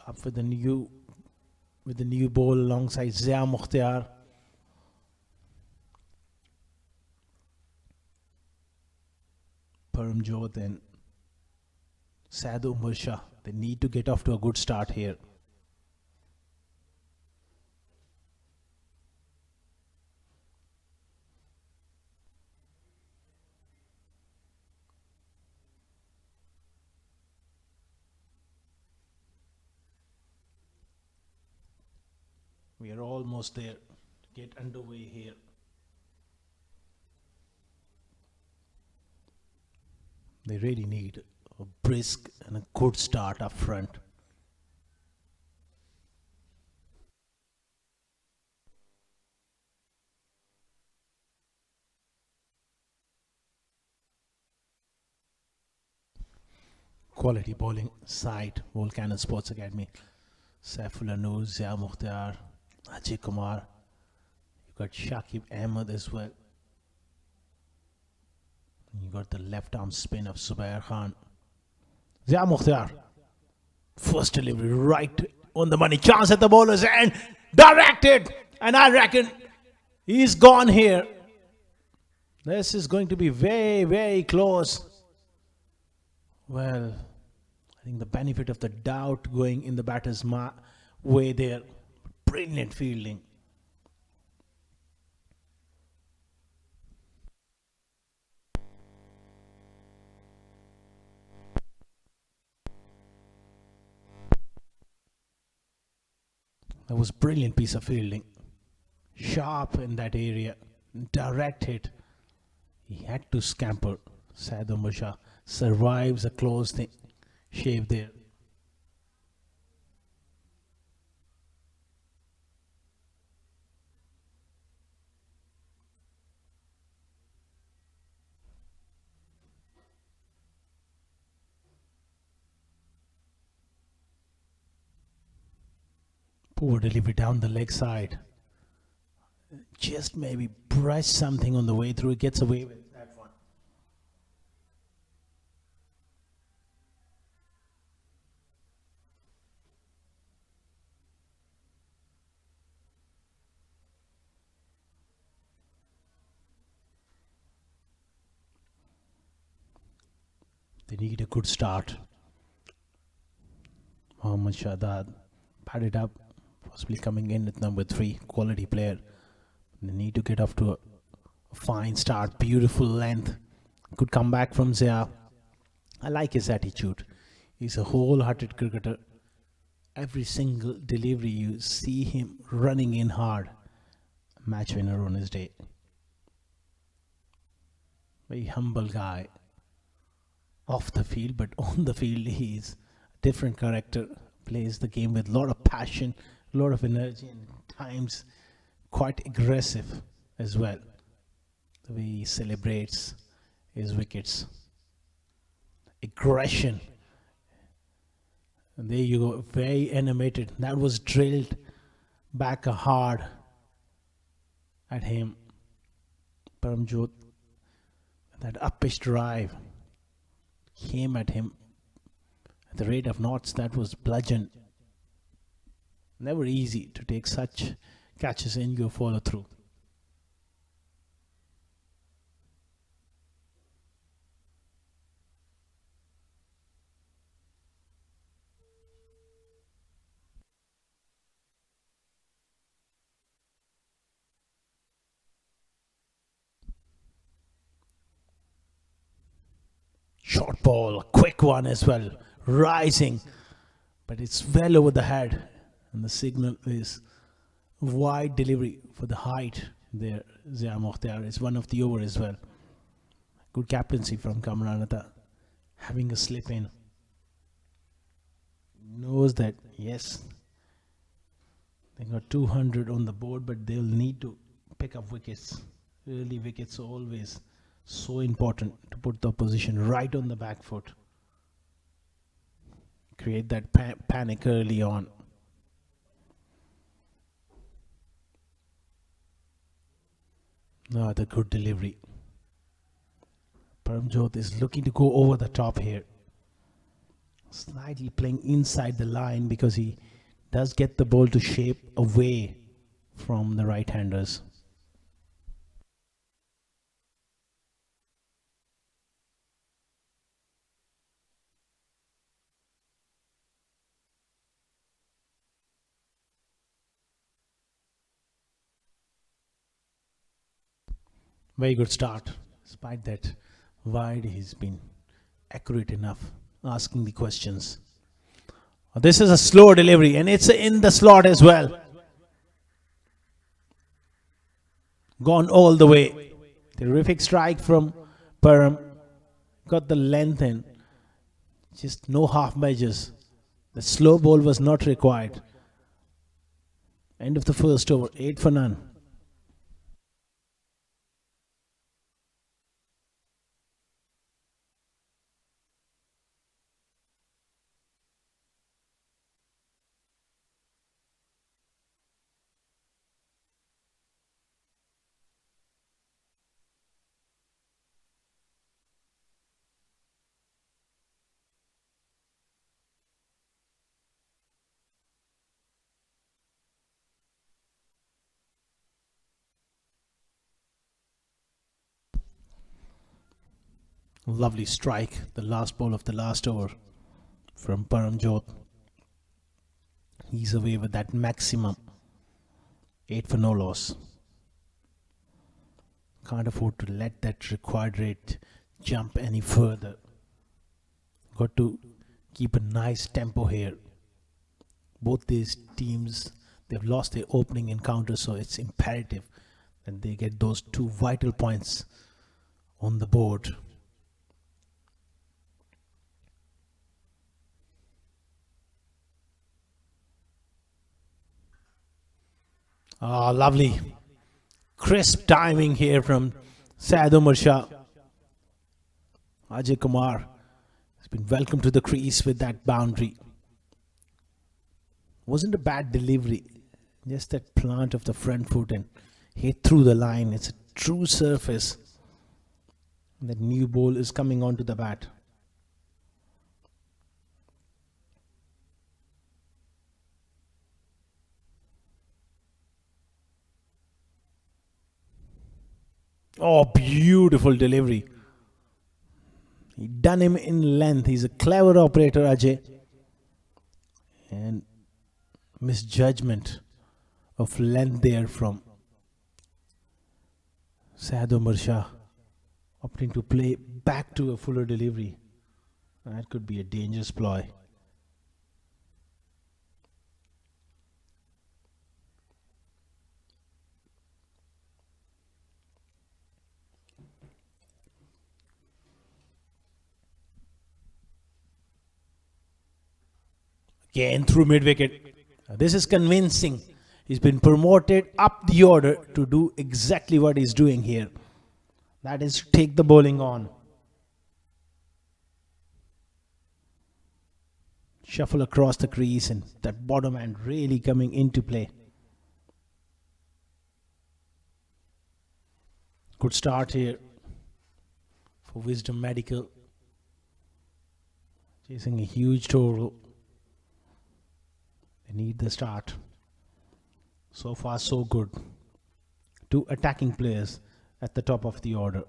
up with the new ball alongside Zia Mukhtar. Paramjot and Sadhu Mursha. They need to get off to a good start here. We are almost there. Get underway here. They really need a brisk and a good start up front. Quality bowling side, Volcano Sports Academy. Saifullah Noor, Zia Mukhtar, Ajay Kumar. You got Shakib Ahmed as well. You got the left arm spin of Zubair Khan. Zia Mukhtar. First delivery right on the money. Chance at the bowler's end. Directed. And I reckon he's gone here. This is going to be very, very close. Well, I think the benefit of the doubt going in the batter's way there. Brilliant fielding. That was brilliant piece of fielding. Sharp in that area. Direct hit. He had to scamper. Sadhu Mursha survives a close shave there. Poor delivery down the leg side. Just maybe brush something on the way through. It gets away with that one. They need a good start. Mohammad Shahzad padded up, possibly coming in at number 3, quality player. They need to get off to a fine start, beautiful length. Good comeback from Zia. I like his attitude. He's a wholehearted cricketer. Every single delivery you see him running in hard. Match winner on his day. Very humble guy. Off the field, but on the field he's a different character. Plays the game with a lot of passion, a lot of energy, and at times quite aggressive as well. The way he celebrates his wickets. Aggression. And there you go, very animated. That was drilled back hard at him. Paramjot, that up-pitch drive came at him at the rate of knots. That was bludgeon. Never easy to take such catches in your follow through. Short ball, a quick one as well, rising, but but it's well over the head, and the signal is wide delivery for the height there. Zia Mokhtar is one of the over as well. Good captaincy from Kamranata, having a slip in. Knows that, yes, they got 200 on the board, but they'll need to pick up wickets. Early wickets are always so important to put the opposition right on the back foot. Create that panic early on. The good delivery. Paramjot is looking to go over the top here. Slightly playing inside the line because he does get the ball to shape away from the right-handers. Very good start. Despite that wide, he's been accurate enough asking the questions. This is a slow delivery and it's in the slot as well. Gone all the way. Terrific strike from Param. Got the length in. Just no half measures. The slow ball was not required. End of the first over. 8 for none. Lovely strike, the last ball of the last over from Paramjot. He's away with that maximum. 8 for no loss. Can't afford to let that required rate jump any further. Got to keep a nice tempo here. Both these teams, they've lost their opening encounter, so it's imperative that they get those 2 vital points on the board. Lovely. Crisp timing here from Syed Umar Shah. Ajay Kumar has been welcomed to the crease with that boundary. Wasn't a bad delivery. Just that plant of the front foot and hit through the line. It's a true surface. That new ball is coming onto the bat. Oh, beautiful delivery. He done him in length. He's a clever operator, Ajay. And misjudgment of length there from Syed Umar Shah, opting to play back to a fuller delivery. That could be a dangerous ploy. Again through mid-wicket. This is convincing. He's been promoted up the order to do exactly what he's doing here. That is to take the bowling on. Shuffle across the crease and that bottom end really coming into play. Good start here for Wisdom Medical. Chasing a huge total. They need the start. So far, so good. 2 attacking players at the top of the order.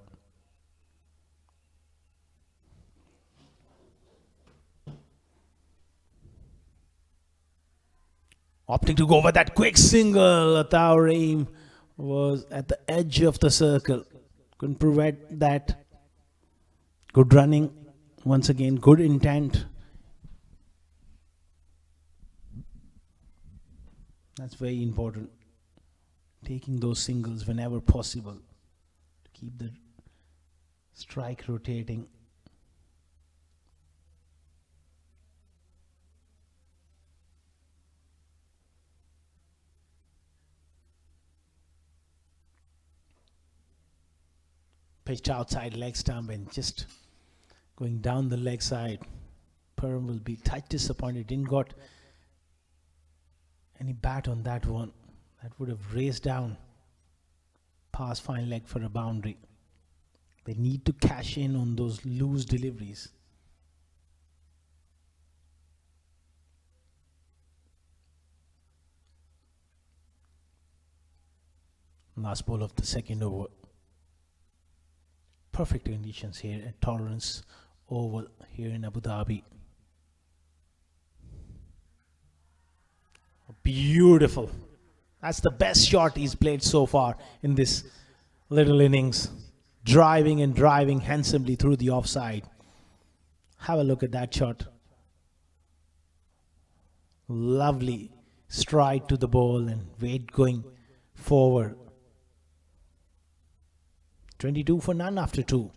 Opting to go for that quick single. Ataur Rahim was at the edge of the circle. Couldn't prevent that. Good running. Once again, good intent. That's very important. Taking those singles whenever possible to keep the strike rotating. Pitched outside leg stump and just going down the leg side. Param will be touch disappointed. Didn't got any bat on that one. That would have raced down past fine leg for a boundary. They need to cash in on those loose deliveries. Last ball of the second over. Perfect conditions here at Torrance Oval here in Abu Dhabi. Beautiful. That's the best shot he's played so far in this little innings. Driving and driving handsomely through the offside. Have a look at that shot. Lovely stride to the ball and weight going forward. 22 for none after 2.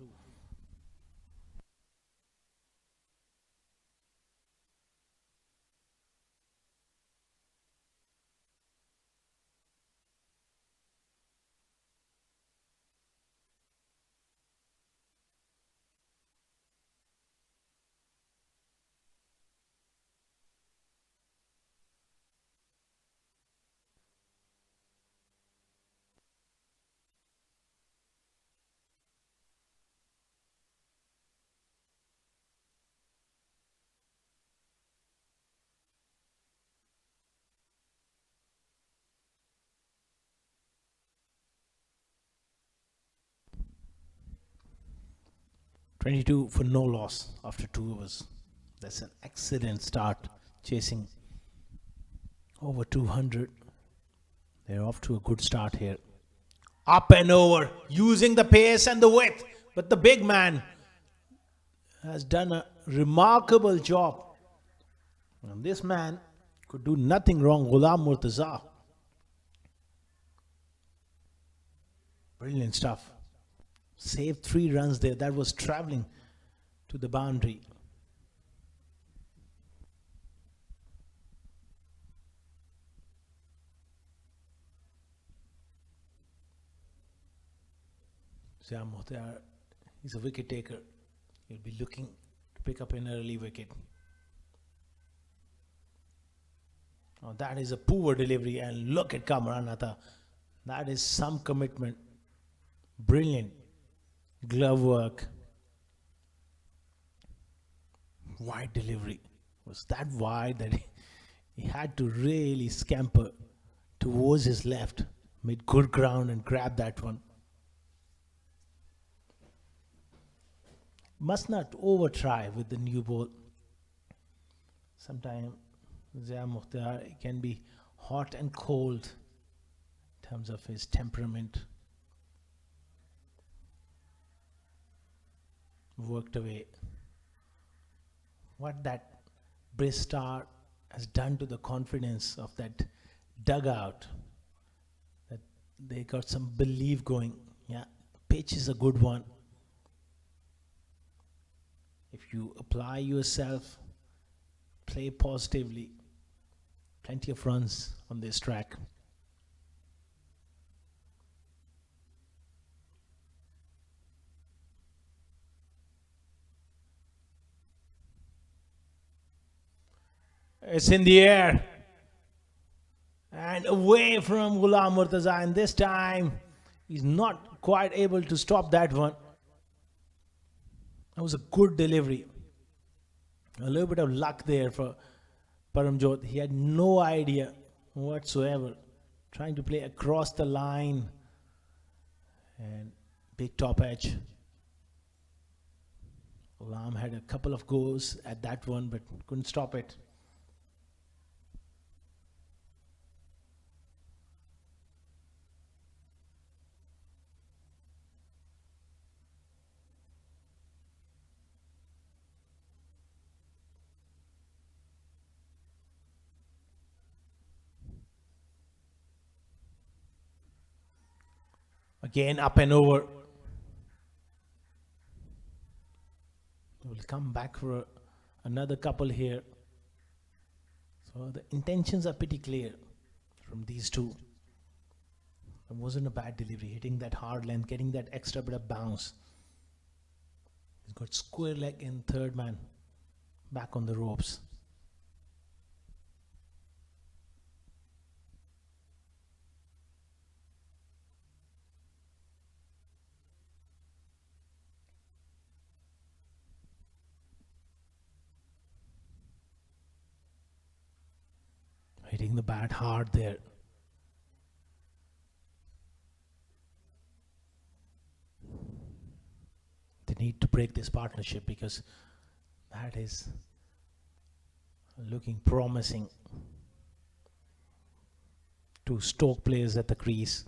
$22 for no loss after 2 overs. That's an excellent start, chasing over 200. They're off to a good start here. Up and over, using the pace and the width. But the big man has done a remarkable job. And this man could do nothing wrong, Ghulam Murtaza. Brilliant stuff. Saved 3 runs there. That was traveling to the boundary. Ziam Mukhtar is a wicket taker. He'll be looking to pick up an early wicket. Oh, that is a poor delivery, and look at Kamran Atta. That is some commitment. Brilliant glove work. Wide delivery. Was that wide that he had to really scamper towards his left, made good ground and grabbed that one. Must not over try with the new ball. Sometimes Ziam Mukhtar can be hot and cold in terms of his temperament. Worked away. What that Bristol has done to the confidence of that dugout, that they got some belief going. Yeah, pitch is a good one. If you apply yourself, play positively, plenty of runs on this track. It's in the air and away from Ghulam Murtaza, and this time he's not quite able to stop that one. That was a good delivery. A little bit of luck there for Paramjot. He had no idea whatsoever. Trying to play across the line and big top edge. Ghulam had a couple of goes at that one but couldn't stop it. Again, up and over. We'll come back for another couple here. So the intentions are pretty clear from these two. It wasn't a bad delivery, hitting that hard length, getting that extra bit of bounce. He's got square leg in third man, back on the ropes. Hitting the bat hard there. They need to break this partnership because that is looking promising. Two Stoke players at the crease.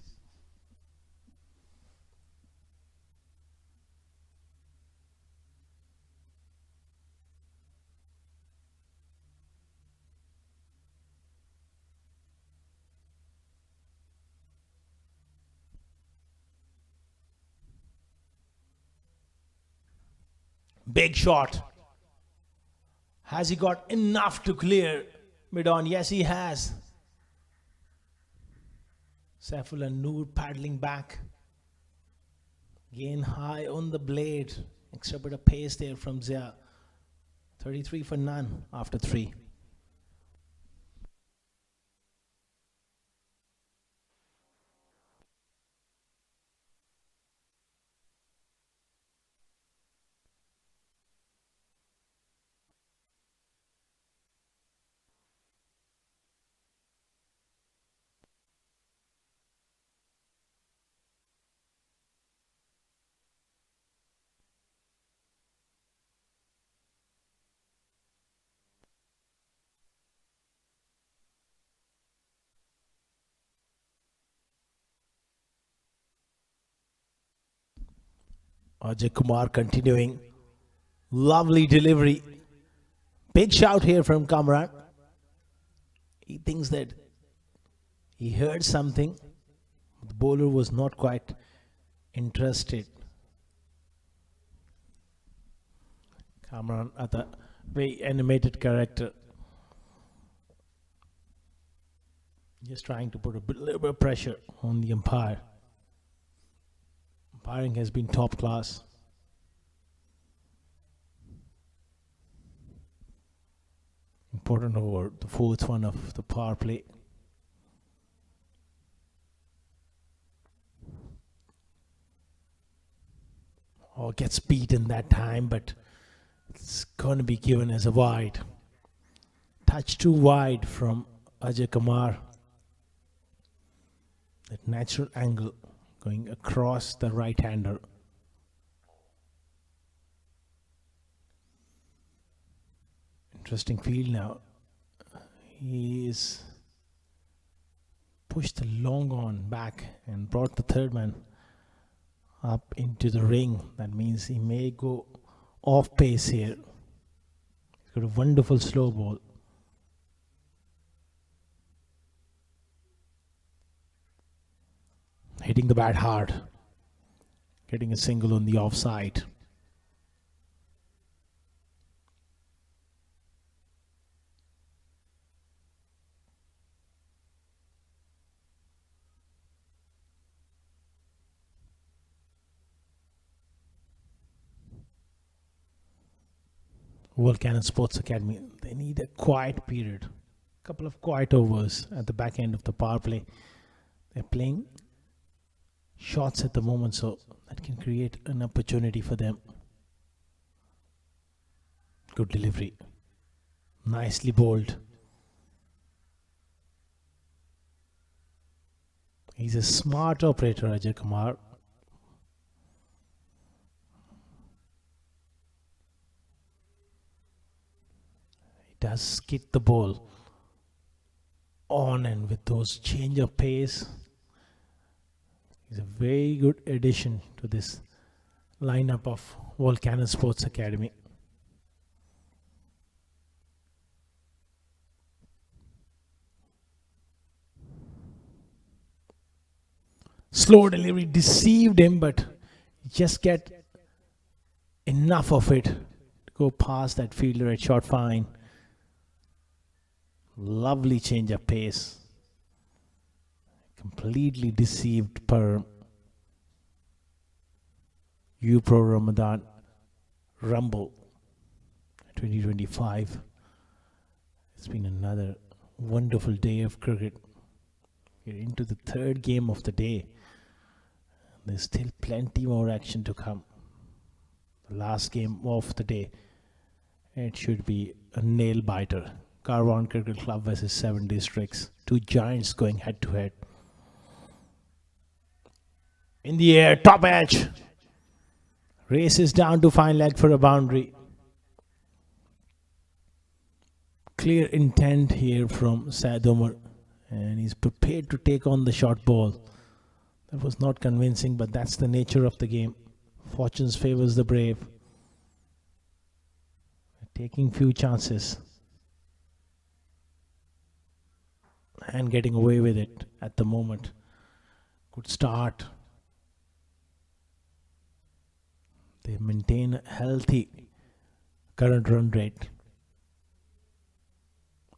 Big shot. Has he got enough to clear mid-on? Yes, he has. Saifullah Noor paddling back. Again high on the blade. Extra bit of pace there from Zia. 33 for none after 3. Ajay Kumar continuing. Lovely delivery. Big shout here from Kamran. He thinks that he heard something. The bowler was not quite interested. Kamran at a very animated character. Just trying to put a little bit of pressure on the umpire. Umpiring has been top class. Important over, the fourth one of the power play. Oh, gets beaten that time, but it's going to be given as a wide. Touch too wide from Ajay Kumar. That natural angle going across the right-hander. Interesting field now. He is pushed the long on back and brought the third man up into the ring. That means he may go off pace here. He's got a wonderful slow ball. Hitting the bat hard. Getting a single on the offside. Volcano Sports Academy, they need a quiet period. A couple of quiet overs at the back end of the power play. They're playing shots at the moment, so that can create an opportunity for them. Good delivery. Nicely bowled. He's a smart operator, Ajay Kumar. He does skid the ball on, and with those change of pace, he's a very good addition to this lineup of Volcano Sports Academy. Slow delivery deceived him, but just get enough of it to go past that fielder at short fine. Lovely change of pace. Completely deceived per UPro Ramadan Rumble 2025. It's been another wonderful day of cricket. We're into the third game of the day. There's still plenty more action to come. The last game of the day, it should be a nail biter. Carwan Cricket Club versus 7 Districts. Two giants going head to head. In the air, top edge. Races down to fine leg for a boundary. Clear intent here from Saad Umar, and he's prepared to take on the short ball. That was not convincing, but that's the nature of the game. Fortunes favors the brave. Taking few chances and getting away with it at the moment. Good start. They maintain a healthy current run rate.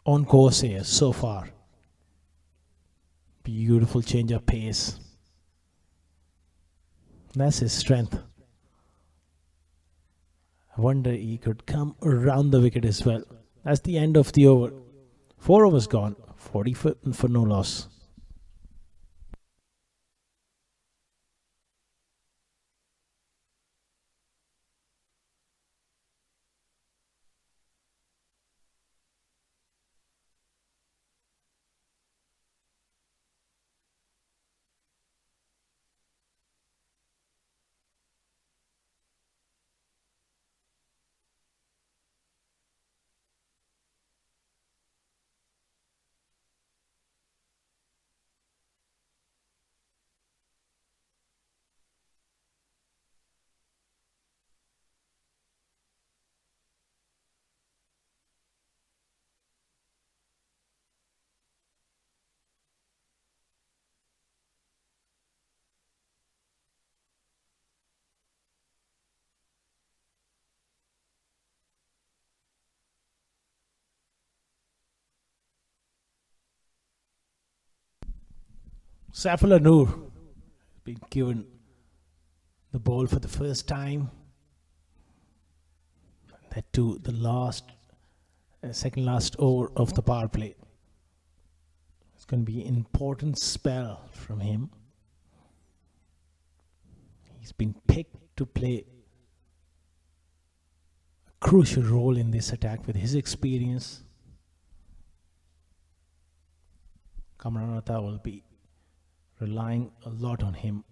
On course here so far. Beautiful change of pace. That's his strength. I wonder he could come around the wicket as well. That's the end of the over. 4 overs gone. 40 for no loss. Saifullah Noor been given the ball for the first time. That to the second last over of the power play. It's going to be an important spell from him. He's been picked to play a crucial role in this attack with his experience. Kamran Atta will be relying a lot on him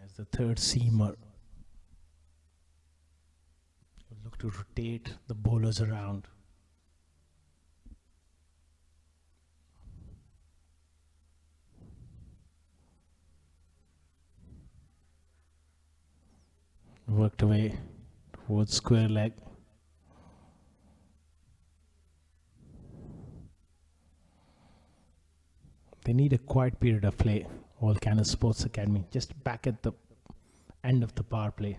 as the third seamer. He'll look to rotate the bowlers around. Worked away towards square leg. They need a quiet period of play. Volcano Sports Academy, just back at the end of the power play.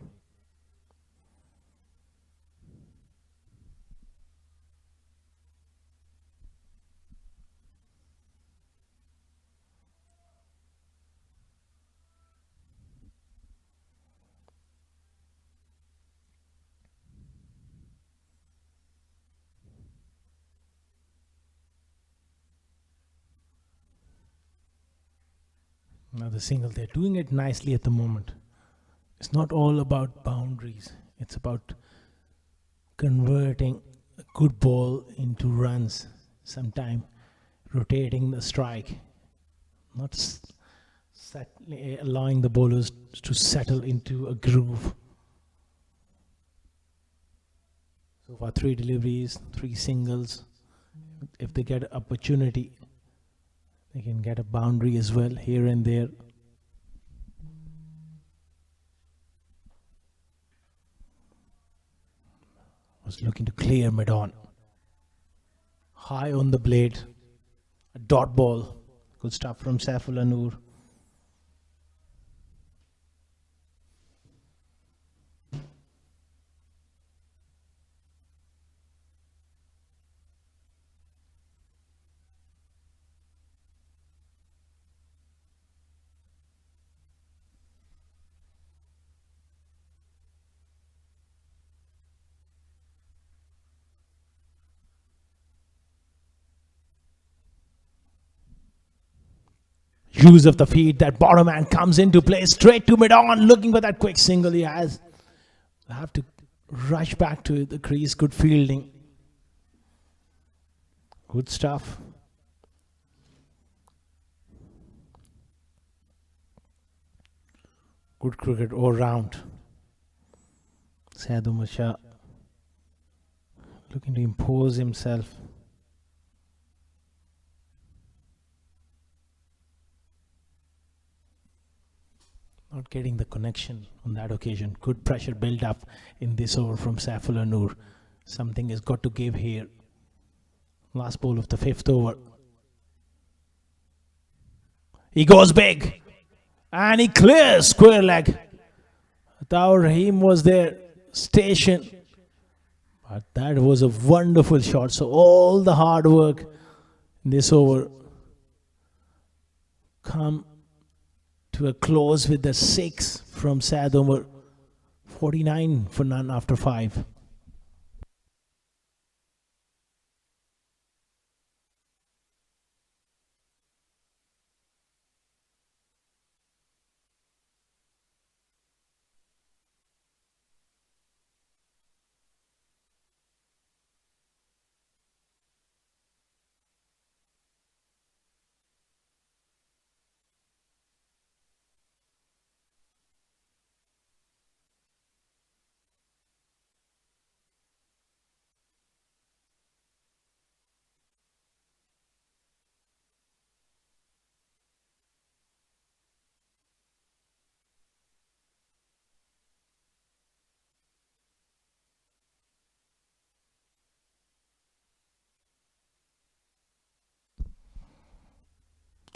Another single. They're doing it nicely at the moment. It's not all about boundaries. It's about converting a good ball into runs. Sometime rotating the strike. Not allowing the bowlers to settle into a groove. So far 3 deliveries, 3 singles. If they get an opportunity, they can get a boundary as well here and there. Was looking to clear mid-on. High on the blade. A dot ball. Good stuff from Saifullah Noor. juice of the feet. That bottom hand comes into play straight to mid-on, looking for that quick single. He has. I have to rush back to the crease. Good fielding. Good stuff. Good cricket all round. Saad Umar Shah looking to impose himself. Not getting the connection on that occasion. Good pressure build up in this over from Saifullah Noor. Something has got to give here. Last ball of the 5th over. He goes big. And he clears square leg. Ataur Rahim was there, stationed. But that was a wonderful shot. So all the hard work in this over come to a close with the 6 from Saad Umar. 49 for none after 5.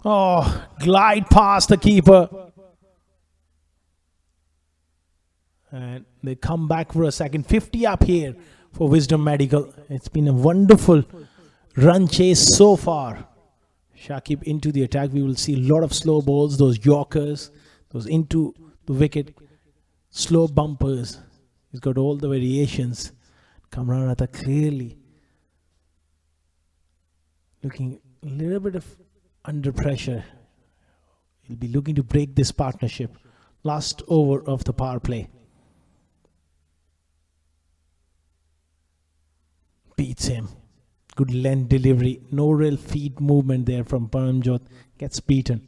Oh, glide past the keeper. And they come back for a second. 50 up here for Wisdom Medical. It's been a wonderful run chase so far. Shakib into the attack. We will see a lot of slow balls, those yorkers, those into the wicket, slow bumpers. He's got all the variations. Kamran Atta clearly looking a little bit of under pressure. He'll be looking to break this partnership. Last over of the power play. Beats him. Good length delivery. No real feet movement there from Paramjot. Gets beaten.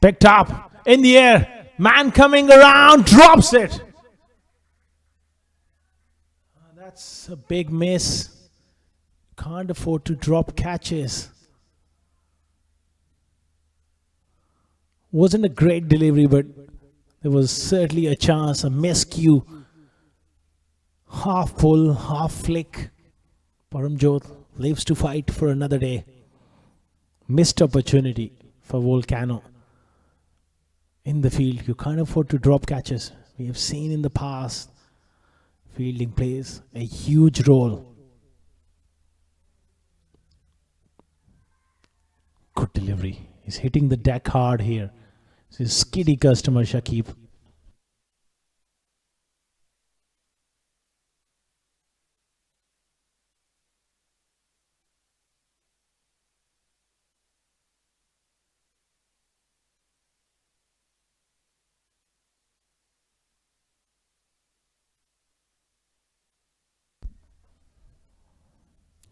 Picked up in the air. Man coming around, drops it. That's a big miss. Can't afford to drop catches. Wasn't a great delivery, but there was certainly a chance, a miscue. Half pull, half flick. Paramjot lives to fight for another day. Missed opportunity for Volcano. In the field, you can't afford to drop catches. We have seen in the past, fielding plays a huge role. Good delivery. He's hitting the deck hard here. This is skiddy customer, Shakib.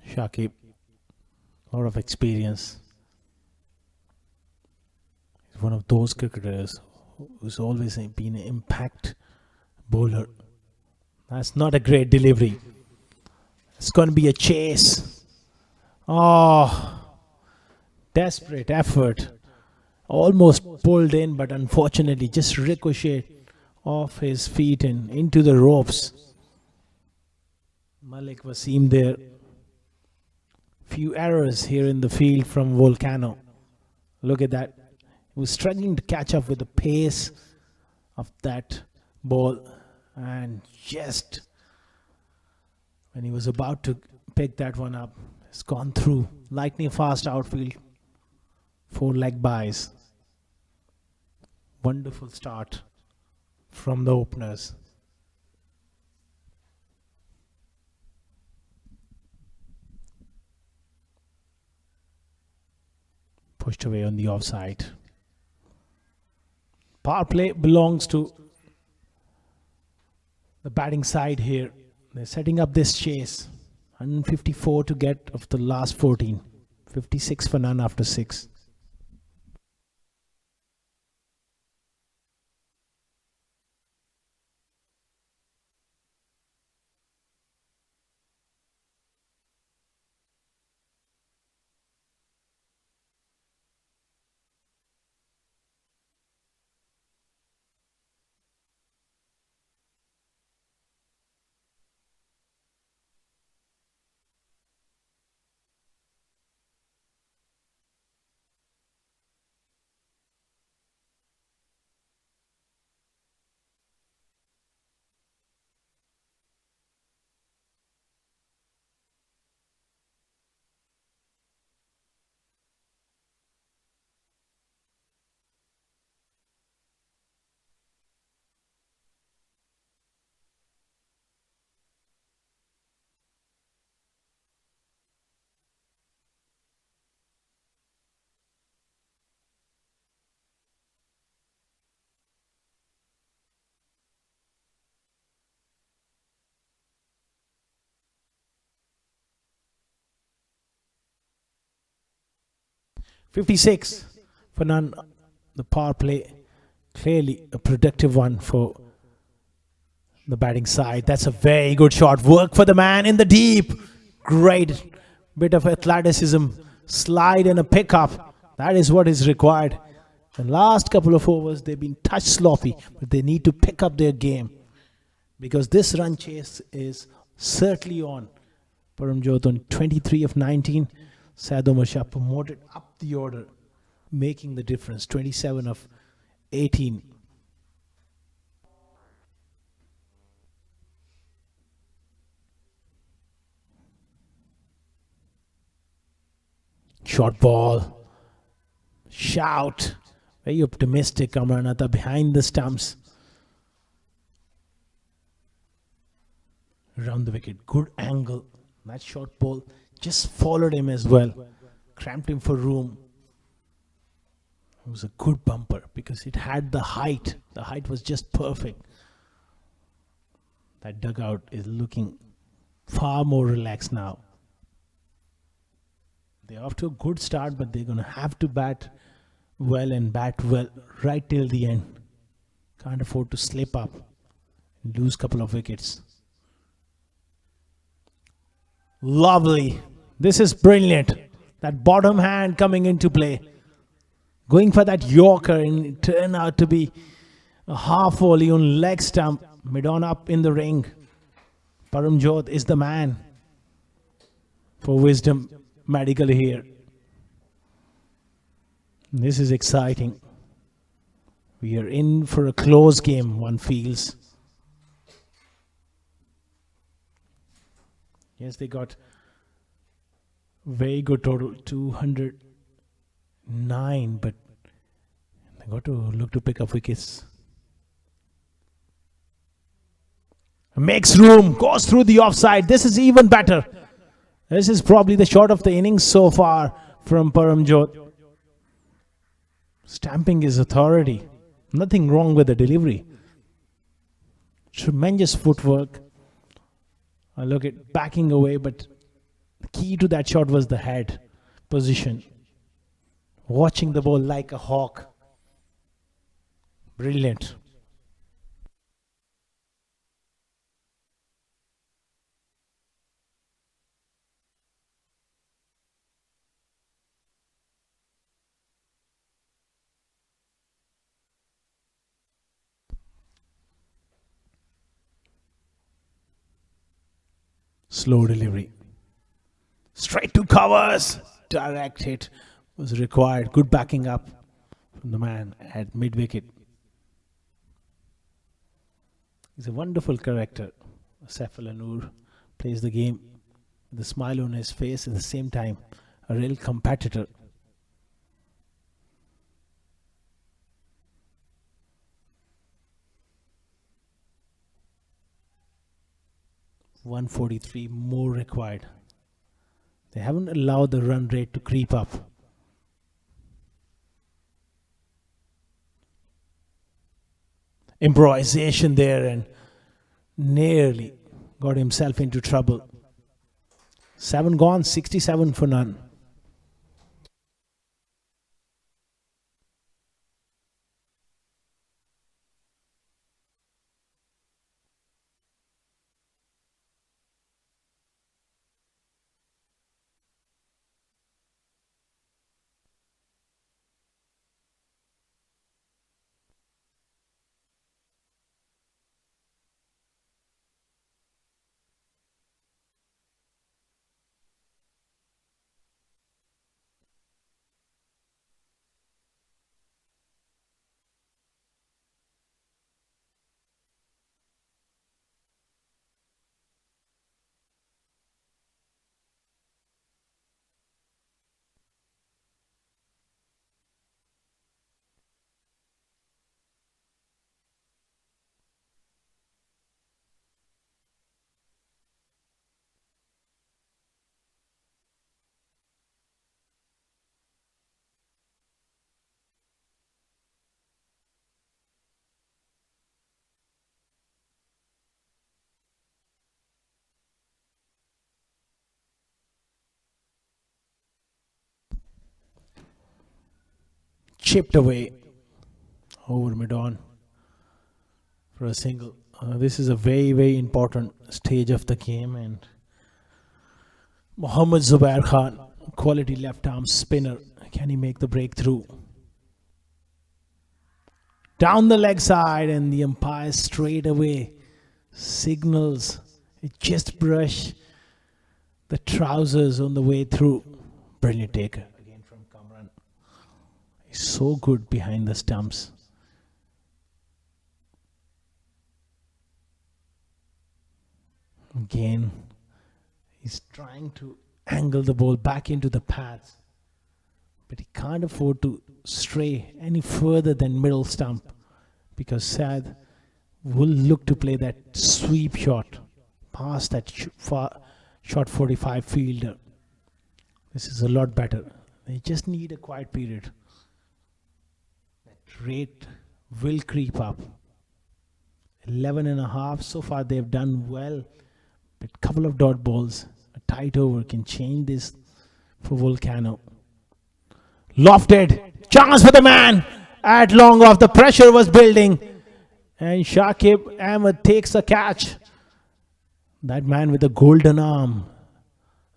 Shakib, a lot of experience. He's one of those cricketers who's always been an impact bowler. That's not a great delivery. It's going to be a chase. Oh, desperate effort. Almost pulled in, but unfortunately just ricocheted off his feet and into the ropes. Malik Wasim there. Few errors here in the field from Volcano. Look at that. He was struggling to catch up with the pace of that ball, and just when he was about to pick that one up, it's gone through. Lightning fast outfield, 4 leg buys. Wonderful start from the openers. Pushed away on the offside. Power play belongs to the batting side here. They're setting up this chase. 154 to get of the last 14. 56 for none after 6. $56 for none. The power play, clearly a productive one for the batting side. That's a very good shot. Work for the man in the deep. Great bit of athleticism. Slide and a pickup. That is what is required. The last couple of overs, they've been touch sloppy, but they need to pick up their game, because this run chase is certainly on. Paramjot on 23 of 19. Saad Omar Shah promoted up the order, making the difference. 27 of 18. Short ball. Shout. Very optimistic Amranatha behind the stumps. Around the wicket. Good angle. That short ball just followed him as well. Cramped him for room. It was a good bumper because it had the height. The height was just perfect. That dugout is looking far more relaxed now. They're off to a good start, but they're going to have to bat well and bat well right till the end. Can't afford to slip up and lose a couple of wickets. Lovely. This is brilliant. That bottom hand coming into play. Going for that Yorker, and it turned out to be a half volley on leg stump. Mid-on up in the ring. Paramjot is the man for Wisdom Medical here. This is exciting. We are in for a close game, one feels. Yes, they got very good total, 209, but they got to look to pick up wickets. Makes room, goes through the offside. This is even better. This is probably the shot of the innings so far from Paramjot. Stamping his authority. Nothing wrong with the delivery. Tremendous footwork. I look at backing away, but the key to that shot was the head position. Watching the ball like a hawk. Brilliant. Slow delivery. Straight to covers. Direct hit. was required. Good backing up from the man at mid wicket. He's a wonderful character. Saif Al Noor plays the game with a smile on his face at the same time. A real competitor. .143 more required. They haven't allowed the run rate to creep up. Improvisation there and nearly got himself into trouble. 7 gone, 67 for none. Chipped away over mid on for a single. This is a very, very important stage of the game, and Mohammad Zubair Khan, quality left arm spinner. Can he make the breakthrough? Down the leg side, and the umpire straight away signals it just brush the trousers on the way through. Brilliant taker again from Kamran. He's so good behind the stumps. Again, he's trying to angle the ball back into the pads, but he can't afford to stray any further than middle stump, because Saad will look to play that sweep shot past that shot 45 fielder. This is a lot better. They just need a quiet period. That rate will creep up. 11 and a half. So far they've done well. But a couple of dot balls, a tight over can change this for Volcano. Lofted. Chance for the man. At long off. The pressure was building. And Shakib Ahmed takes a catch. That man with the golden arm,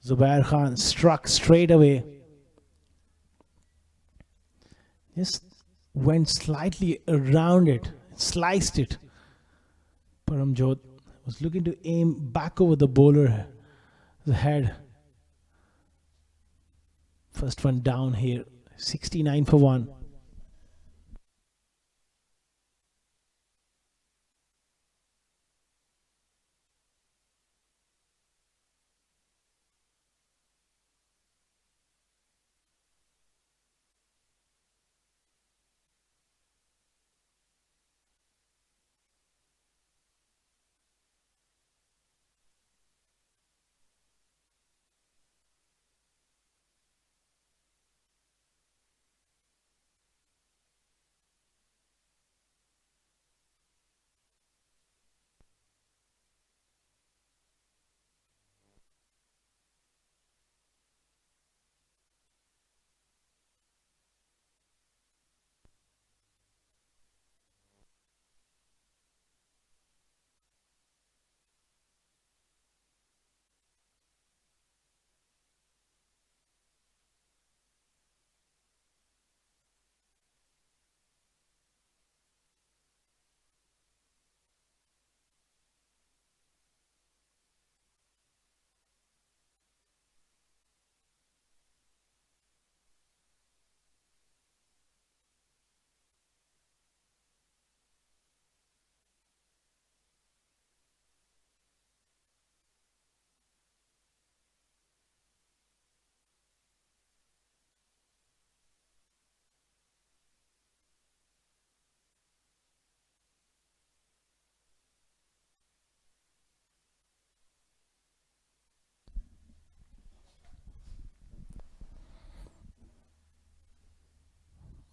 Zubair Khan, struck straight away. Just went slightly around it, sliced it. Paramjot was looking to aim back over the bowler, the head. First one down here, 69 for 1.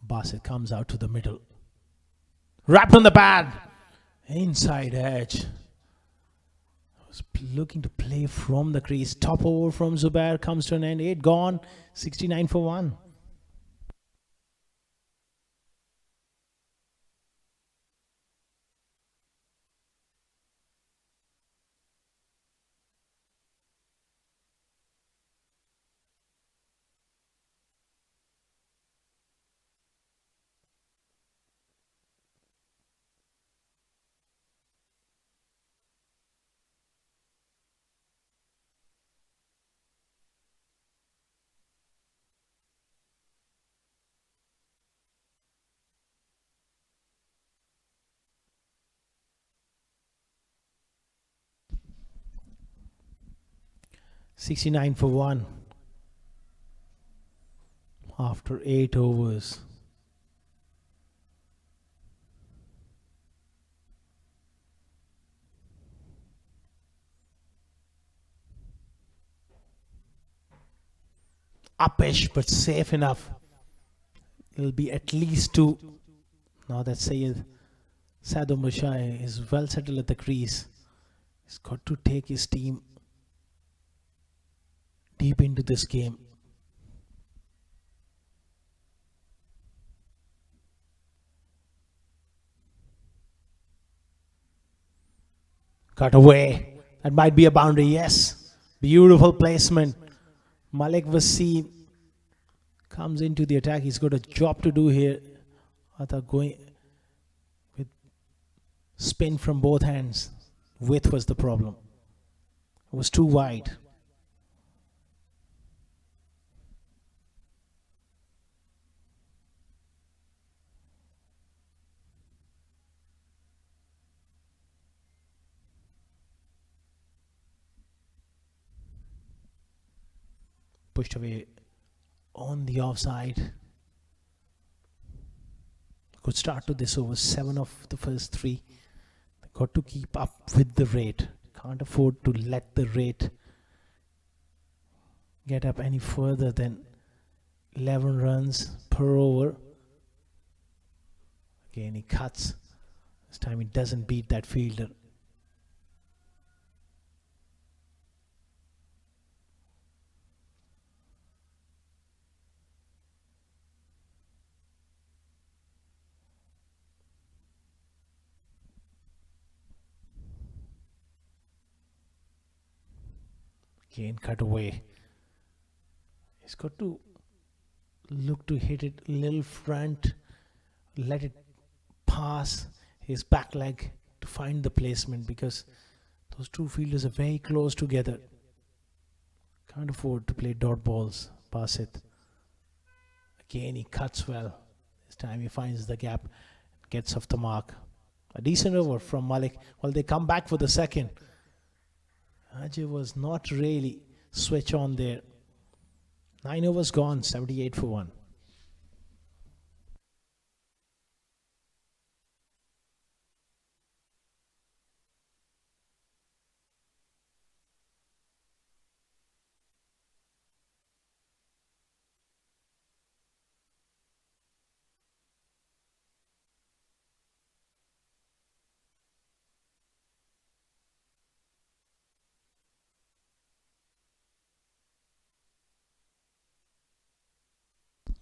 Basit comes out to the middle. Wrapped on the pad. Inside edge. Was looking to play from the crease. Top over from Zubair comes to an end. 8 gone. 69 for 1. $69 for 1 after 8 overs. Uppish, but safe enough. It'll be at least 2. Now that Saeed Sado Mushai is well settled at the crease. He's got to take his team deep into this game. Cut away. That might be a boundary. Yes. Beautiful placement. Malik Wasim comes into the attack. He's got a job to do here. Ata going with spin from both hands. Width was the problem. It was too wide. Pushed away on the offside. Good start to this over. 7 of the first 3. They got to keep up with the rate. Can't afford to let the rate get up any further than 11 runs per over. Again, he cuts. This time he doesn't beat that fielder. Again, cut away. He's got to look to hit it a little front, let it pass his back leg to find the placement, because those two fielders are very close together. Can't afford to play dot balls. Basit. Again, he cuts well. This time he finds the gap, gets off the mark. A decent over from Malik. Well, they come back for the second. Ajay was not really switch on there. 9 overs gone, 78 for 1.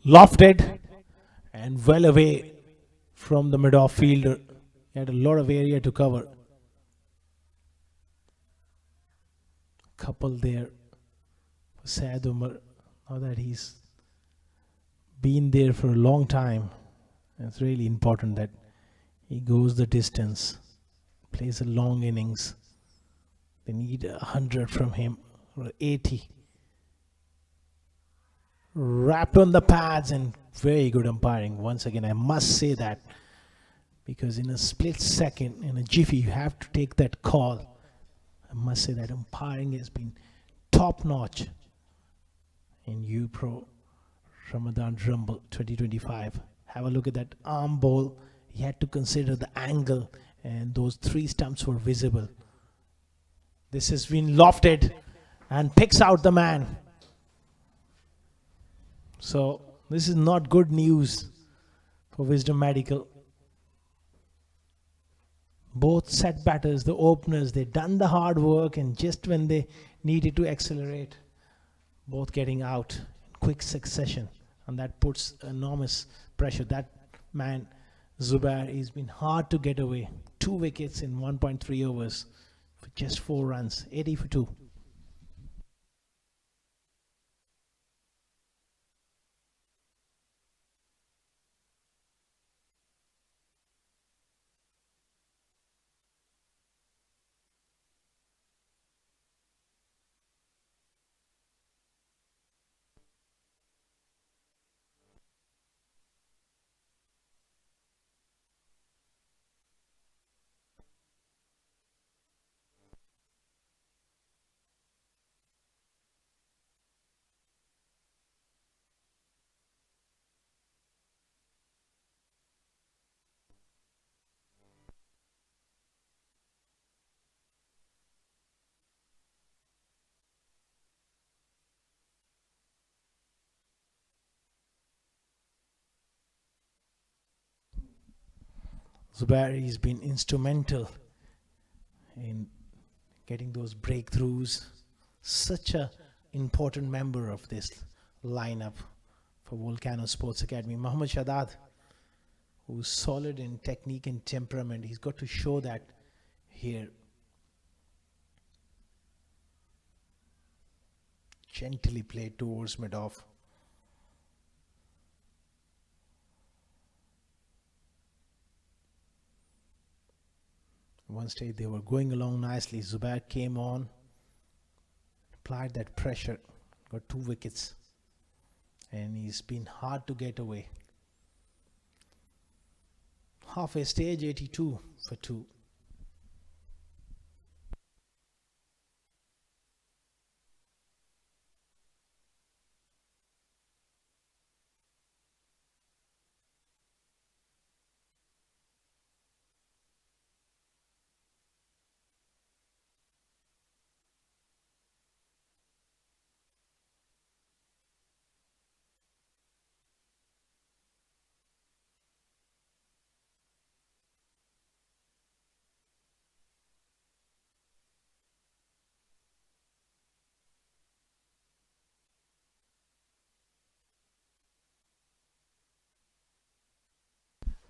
Lofted and well away from the mid-off fielder. He had a lot of area to cover. Couple there for Syed Umar. Now that he's been there for a long time, it's really important that he goes the distance, plays a long innings. They need 100 from him, or 80. Wrapped on the pads, and very good umpiring. Once again, I must say that, because in a split second, in a jiffy, you have to take that call. I must say that umpiring has been top notch in UPro Ramadan Rumble 2025. Have a look at that arm ball. He had to consider the angle, and those 3 stumps were visible. This has been lofted and picks out the man. So this is not good news for Wisdom Medical. Both set batters, the openers, they done the hard work, and just when they needed to accelerate, both getting out in quick succession, and that puts enormous pressure. That man, Zubair, he's been hard to get away. 2 wickets in 1.3 overs for just 4 runs, 80 for 2. Zubair has been instrumental in getting those breakthroughs. Such a important member of this lineup for Volcano Sports Academy. Mohammad Shadad, who's solid in technique and temperament, he's got to show that here. Gently played towards mid-off. One stage they were going along nicely. Zubair came on, applied that pressure, got 2 wickets, and he's been hard to get away. Halfway stage, 82 for 2.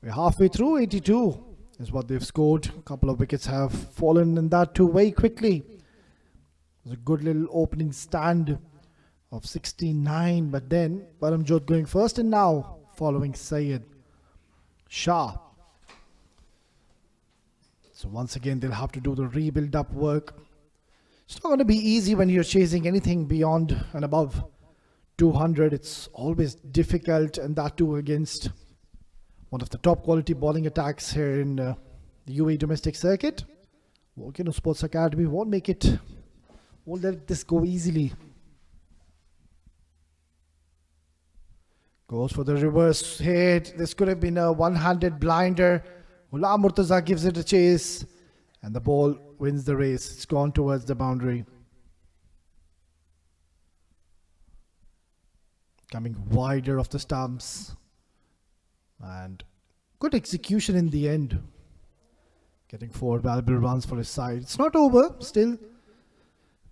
We're halfway through. 82 is what they've scored. A couple of wickets have fallen, and that too very quickly. It was a good little opening stand of 69, but then Paramjot going first, and now following Syed Shah. So once again they'll have to do the rebuild up work. It's not going to be easy when you're chasing anything beyond and above 200. It's always difficult, and that too against one of the top quality bowling attacks here in the UAE domestic circuit. Volcano Sports Academy won't let this go easily. Goes for the reverse hit. This could have been a one-handed blinder. Ghulam Murtaza gives it a chase, and the ball wins the race. It's gone towards the boundary. Coming wider of the stumps. And good execution in the end. Getting 4 valuable runs for his side. It's not over. Still,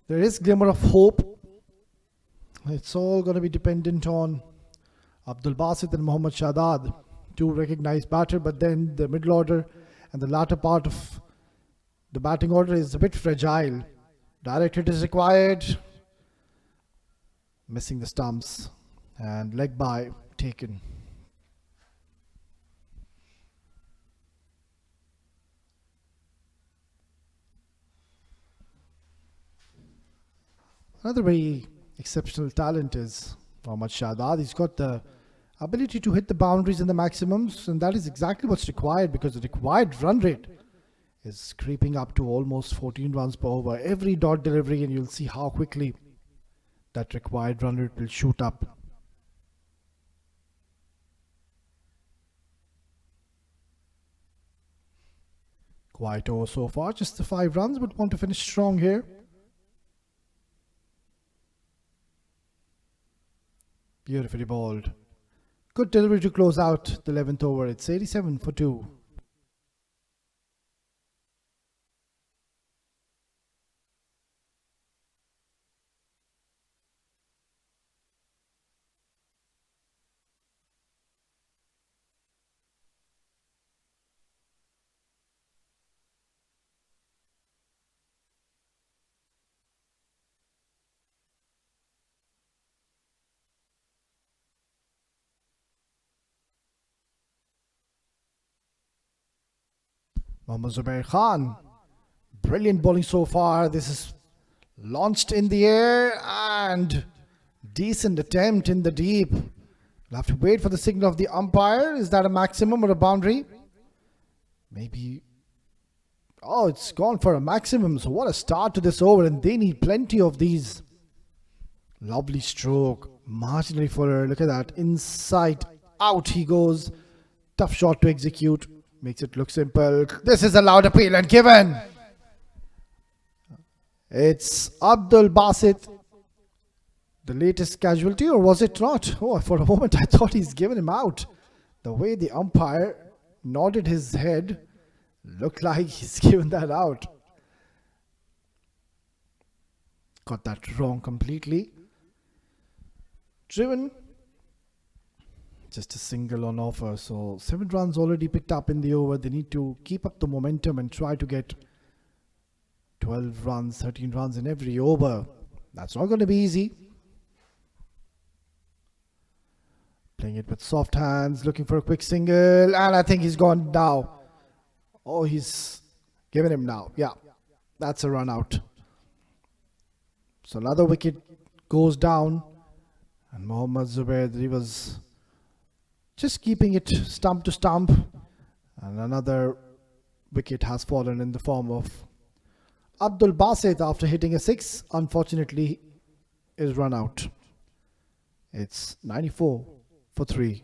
there is glimmer of hope. It's all going to be dependent on Abdul Basit and Mohammad Shadad, 2 recognized batter, but then the middle order and the latter part of the batting order is a bit fragile. Direct hit is required. Missing the stumps, and leg by taken. Another very exceptional talent is Mohammad Shadad. He's got the ability to hit the boundaries and the maximums, and that is exactly what's required, because the required run rate is creeping up to almost 14 runs per over. Every dot delivery, and you'll see how quickly that required run rate will shoot up. Quiet over so far, just the 5 runs, but want to finish strong here. Beautifully bowled. Good delivery to close out the 11th over. It's 87 for 2. Mohammad Zubair Khan. Brilliant bowling so far. This is launched in the air and decent attempt in the deep. We'll have to wait for the signal of the umpire. Is that a maximum or a boundary? Maybe. Oh, it's gone for a maximum. So what a start to this over, and they need plenty of these. Lovely stroke. Marginally fuller. Look at that. Inside out he goes. Tough shot to execute. Makes it look simple. This is a loud appeal and given. It's Abdul Basit, the latest casualty, or was it not? Oh, for a moment I thought he's given him out. The way the umpire nodded his head looked like he's given that out. Got that wrong completely. Driven. Just a single on offer. So 7 runs already picked up in the over. They need to keep up the momentum and try to get 12 runs, 13 runs in every over. That's not going to be easy. Playing it with soft hands, looking for a quick single, and I think he's gone now. Oh, he's given him now. Yeah, that's a run out. So another wicket goes down, and Mohammad Zubair, he was just keeping it stump to stump, and another wicket has fallen in the form of Abdul Basit after hitting a 6. Unfortunately, is run out. It's 94 for 3.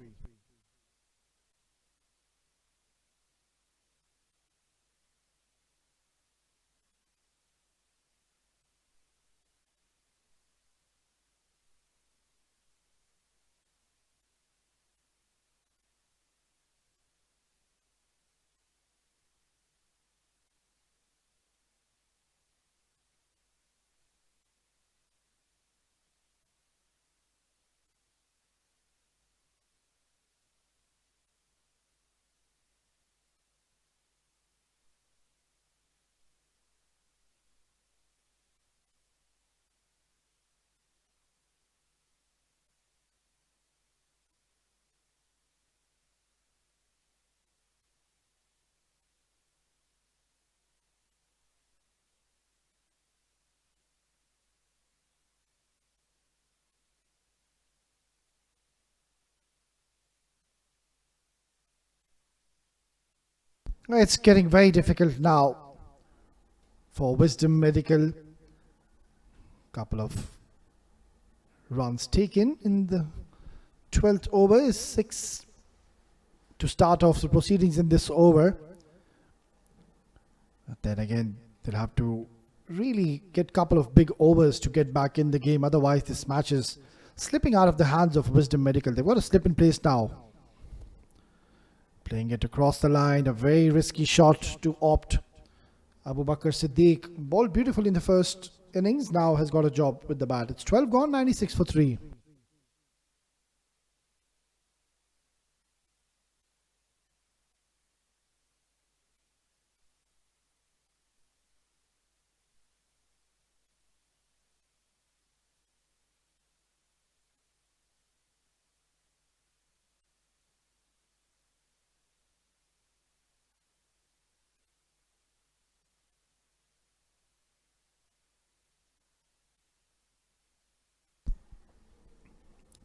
It's getting very difficult now for Wisdom Medical. Couple of runs taken in the 12th over is 6 to start off the proceedings in this over. But then again, they'll have to really get a couple of big overs to get back in the game. Otherwise, this match is slipping out of the hands of Wisdom Medical. They've got a slip in place now. Playing it across the line, a very risky shot to opt. Abu Bakr Siddiq bowled beautifully in the first innings, now has got a job with the bat. It's 12 gone, 96 for 3.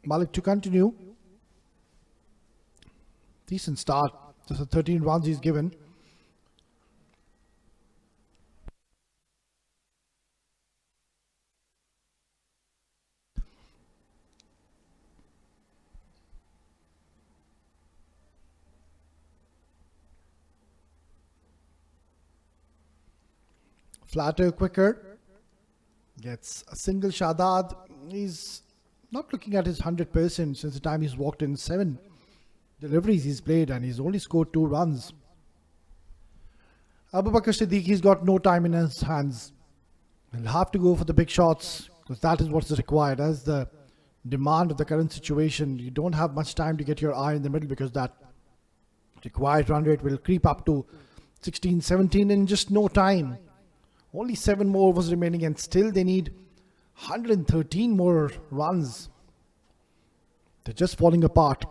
Malik to continue. Decent start. Just a 13 runs he's given. Flatter, quicker. Gets a single Shadad. He's not looking at his 100% since the time he's walked in 7 deliveries he's played, and he's only scored 2 runs. Abu Bakr Siddiq, he's got no time in his hands. He'll have to go for the big shots because that is what's required. As the demand of the current situation, you don't have much time to get your eye in the middle because that required run rate will creep up to 16, 17 in just no time. Only 7 more overs remaining, and still they need 113 more runs. They're just falling apart.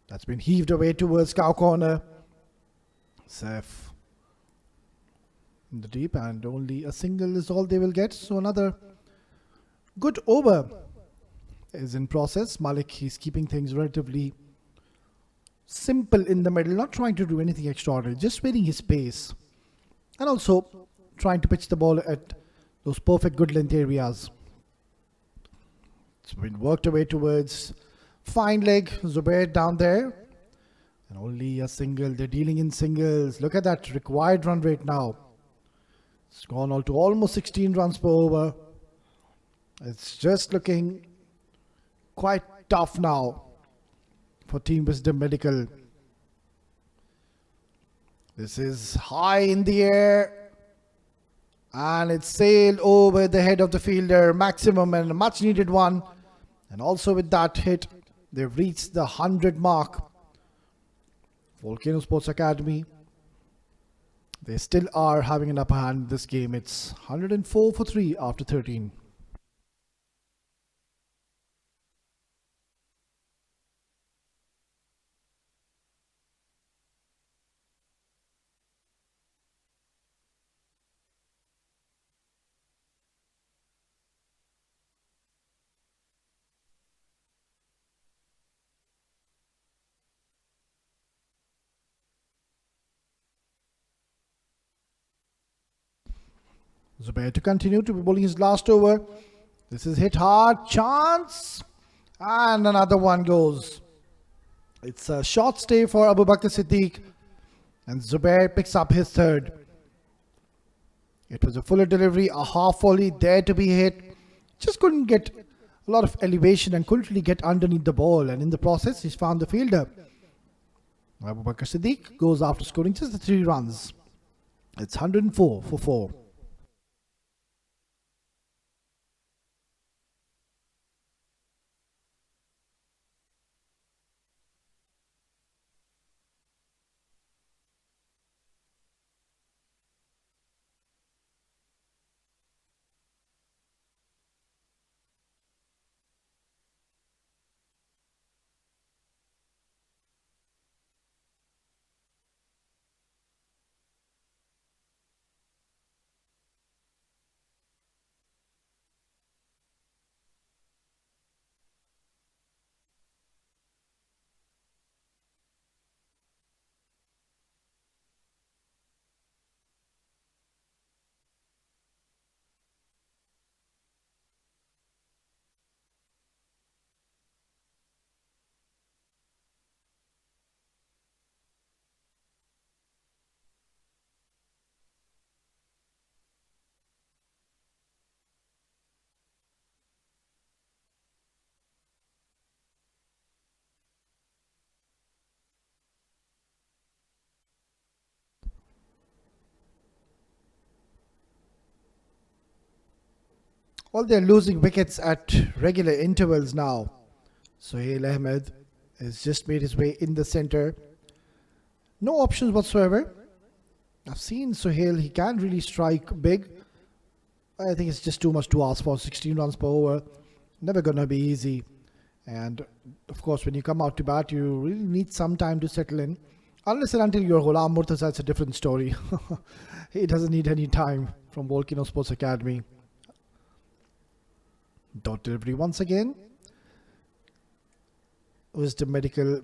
That's been heaved away towards cow corner. Safe in the deep, and only a single is all they will get. So another good over is in process. Malik, he's keeping things relatively simple in the middle, not trying to do anything extraordinary, just waiting his pace, and also trying to pitch the ball at those perfect good length areas. It's been worked away towards fine leg. Zubair down there, and only a single. They're dealing in singles. Look at that required run rate now. It's gone all to almost 16 runs per over. It's just looking quite tough now for Team Wisdom Medical. This is high in the air, and it's sailed over the head of the fielder. Maximum and a much needed one. And also with that hit, they've reached the 100 mark. Volcano Sports Academy, they still are having an upper hand in this game. It's 104 for 3 after 13. Zubair to continue to be bowling his last over. This is hit hard, chance, and another one goes. It's a short stay for Abu Bakr Siddiq, and Zubair picks up his third. It was a fuller delivery, a half volley there to be hit. Just couldn't get a lot of elevation and couldn't really get underneath the ball, and in the process he's found the fielder. Abu Bakr Siddiq goes after scoring just the 3 runs. It's 104 for 4. Well, they're losing wickets at regular intervals now. Sohail Ahmed has just made his way in the centre. No options whatsoever. I've seen Sohail, he can really strike big. I think it's just too much to ask for. 16 runs per over, never gonna be easy. And of course, when you come out to bat, you really need some time to settle in. Unless and until you're Ghulam Murtaza, it's a different story. He doesn't need any time from Volcano Sports Academy. Dot delivery once again. Wisdom Medical,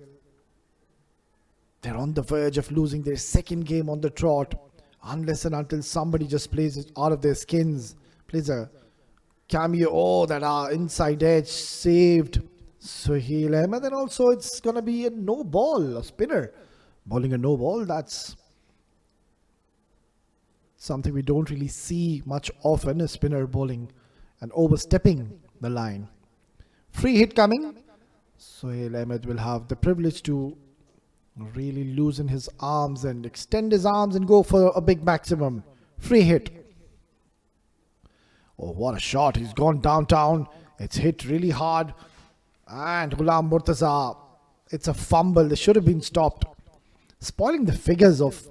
they're on the verge of losing their second game on the trot, unless and until somebody just plays it out of their skins, plays a cameo. Oh, that inside edge saved Sohail Ahmed. And also it's going to be a no ball, a spinner bowling a no ball. That's something we don't really see much often, a spinner bowling and overstepping the line. Free hit coming. Sohail Ahmed will have the privilege to really loosen his arms and extend his arms and go for a big maximum. Free hit. Oh, what a shot. He's gone downtown. It's hit really hard. And Ghulam Murtaza, it's a fumble. They should have been stopped. Spoiling the figures of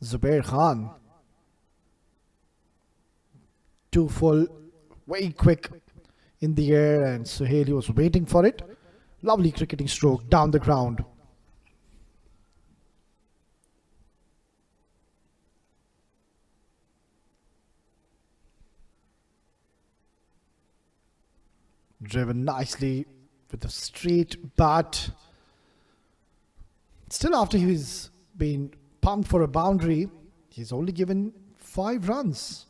Zubair Khan. Too full, very quick in the air, and Sohail, he was waiting for it. Lovely cricketing stroke down the ground. Driven nicely with a straight bat. Still, after he's been pumped for a boundary, he's only given 5 runs.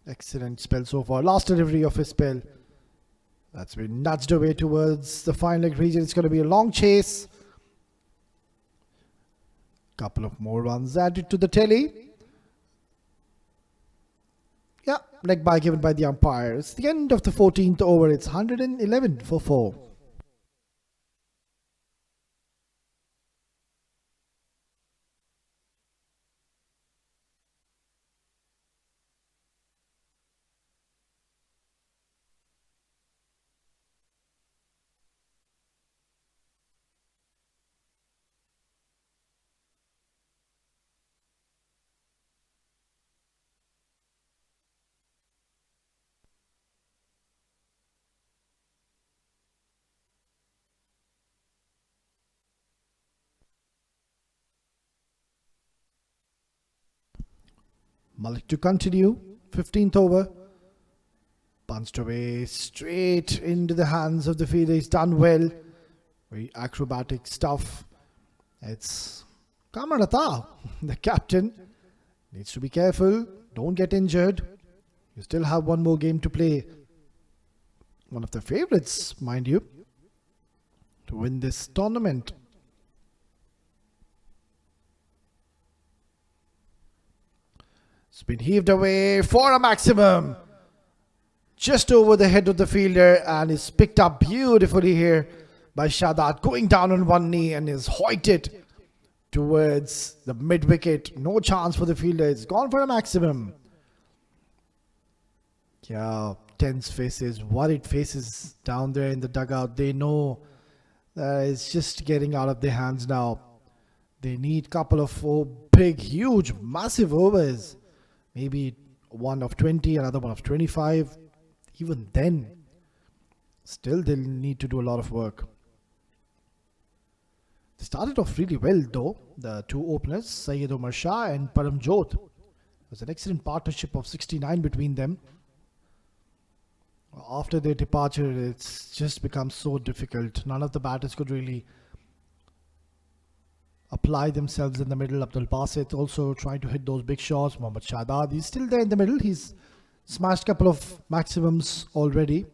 Excellent spell so far. Last delivery of his spell. That's been nudged away towards the final leg region. It's going to be a long chase. Couple of more runs added to the tally. Yeah, leg bye given by the umpire. It's the end of the 14th over. It's 111 for 4. Malik to continue. 15th over. Punched away straight into the hands of the fielder. He's done well. Very acrobatic stuff. It's Kamran Atta, the captain. Needs to be careful. Don't get injured. You still have one more game to play. One of the favourites, mind you, to win this tournament. It's been heaved away for a maximum. Just over the head of the fielder, and is picked up beautifully here by Shadat, going down on one knee and is hoited towards the mid wicket. No chance for the fielder. It's gone for a maximum. Yeah, tense faces, worried faces down there in the dugout. They know that it's just getting out of their hands now. They need a couple of big, huge, massive overs. Maybe one of 20, another one of 25. Even then, still they'll need to do a lot of work. They started off really well though, the two openers, Syed Omar Shah and Paramjot. It was an excellent partnership of 69 between them. After their departure, it's just become so difficult. None of the batters could really apply themselves in the middle. Abdul Basit also trying to hit those big shots. Mohammad Shadad, he's still there in the middle. He's smashed a couple of maximums already.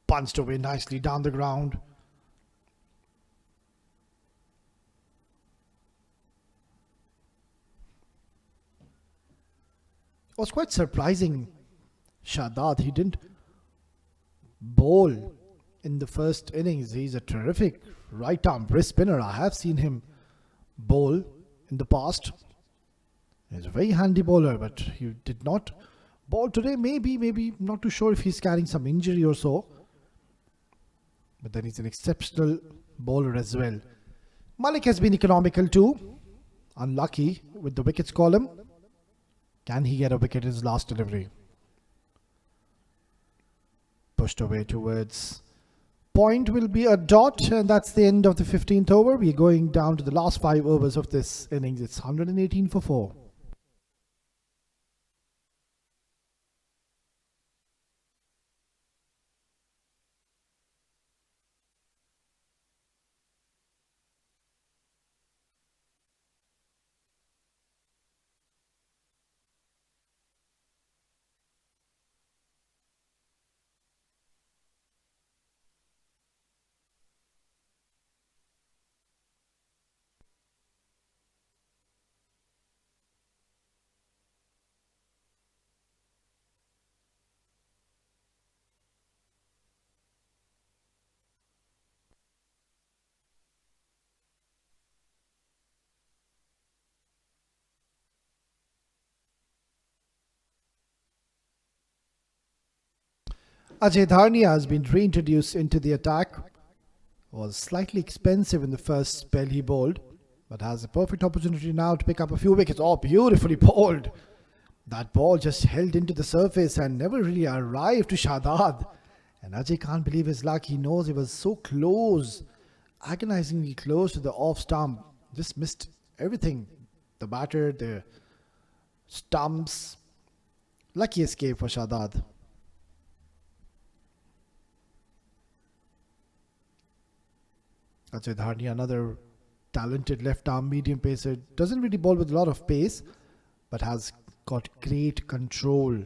Punched away nicely down the ground. It was quite surprising, Shadad. He didn't bowl in the first innings. He's a terrific right arm wrist spinner. I have seen him bowl in the past. He's a very handy bowler, but he did not bowl today. Maybe not too sure if he's carrying some injury or so. But then he's an exceptional bowler as well. Malik has been economical too. Unlucky with the wickets column. Can he get a wicket in his last delivery? Pushed away towards point will be a dot, and that's the end of the 15th over. We're going down to the last 5 overs of this innings. It's 118 for 4. Ajay Dharnia has been reintroduced into the attack. Was slightly expensive in the first spell he bowled, but has a perfect opportunity now to pick up a few wickets. Oh, beautifully bowled. That ball just held into the surface and never really arrived to Shadad. And Ajay can't believe his luck. He knows he was so close, agonizingly close to the off stump. Just missed everything. The batter, the stumps. Lucky escape for Shadad. Ajay Dharnia, another talented left arm medium pacer. Doesn't really bowl with a lot of pace, but has got great control.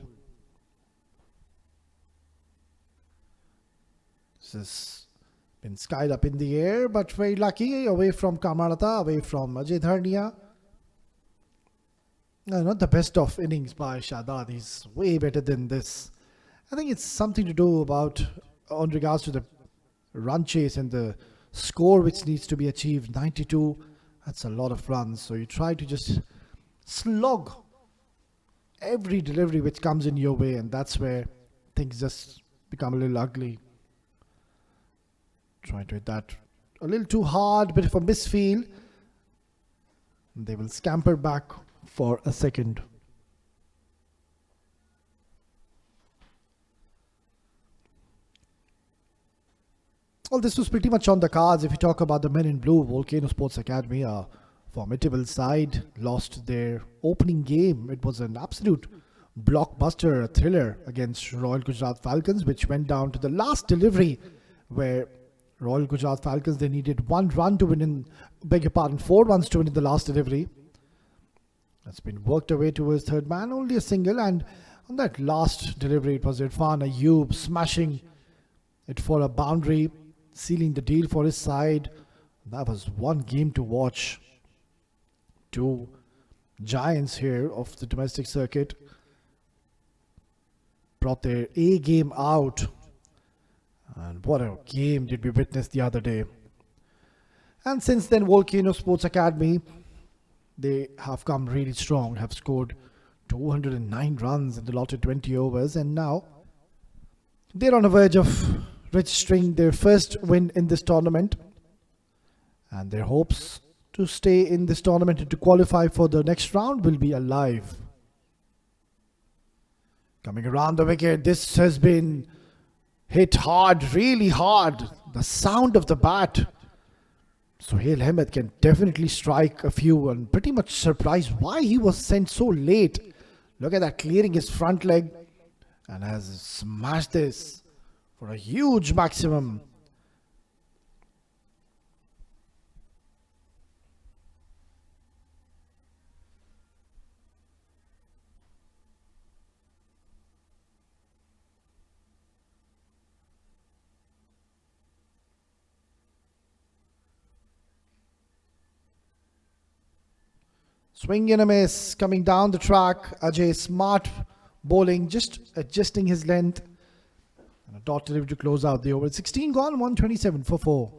This has been skied up in the air, but very lucky. Away from Kamarata, away from Ajay Dharnia. Not the best of innings by Shadad. He's way better than this. I think it's something to do about on regards to the run chase and the score which needs to be achieved. 92, that's a lot of runs. So you try to just slog every delivery which comes in your way, and that's where things just become a little ugly. Trying to hit that a little too hard, bit of a misfeel. They will scamper back for a second. Well, this was pretty much on the cards. If you talk about the men in blue, Volcano Sports Academy, a formidable side, lost their opening game. It was an absolute blockbuster, a thriller against Royal Gujarat Falcons, which went down to the last delivery, where Royal Gujarat Falcons, they needed 1 run to win in, 4 runs to win in the last delivery. That's been worked away towards third man, only a single, and on that last delivery, it was Irfan Ayub smashing it for a boundary, sealing the deal for his side. That was one game to watch. Two giants here of the domestic circuit brought their A game out. And what a game did we witness the other day. And since then, Volcano Sports Academy, they have come really strong, have scored 209 runs in the allotted 20 overs, and now they're on the verge of registering their first win in this tournament, and their hopes to stay in this tournament and to qualify for the next round will be alive. Coming around the wicket, this has been hit hard, really hard. The sound of the bat. Sohail Ahmed can definitely strike a few, and pretty much surprised why he was sent so late. Look at that, clearing his front leg, and has smashed this for a huge maximum. Swing and a miss coming down the track. Ajay smart bowling, just adjusting his length. And a dot delivery to close out the over. 16 gone, 127 for 4.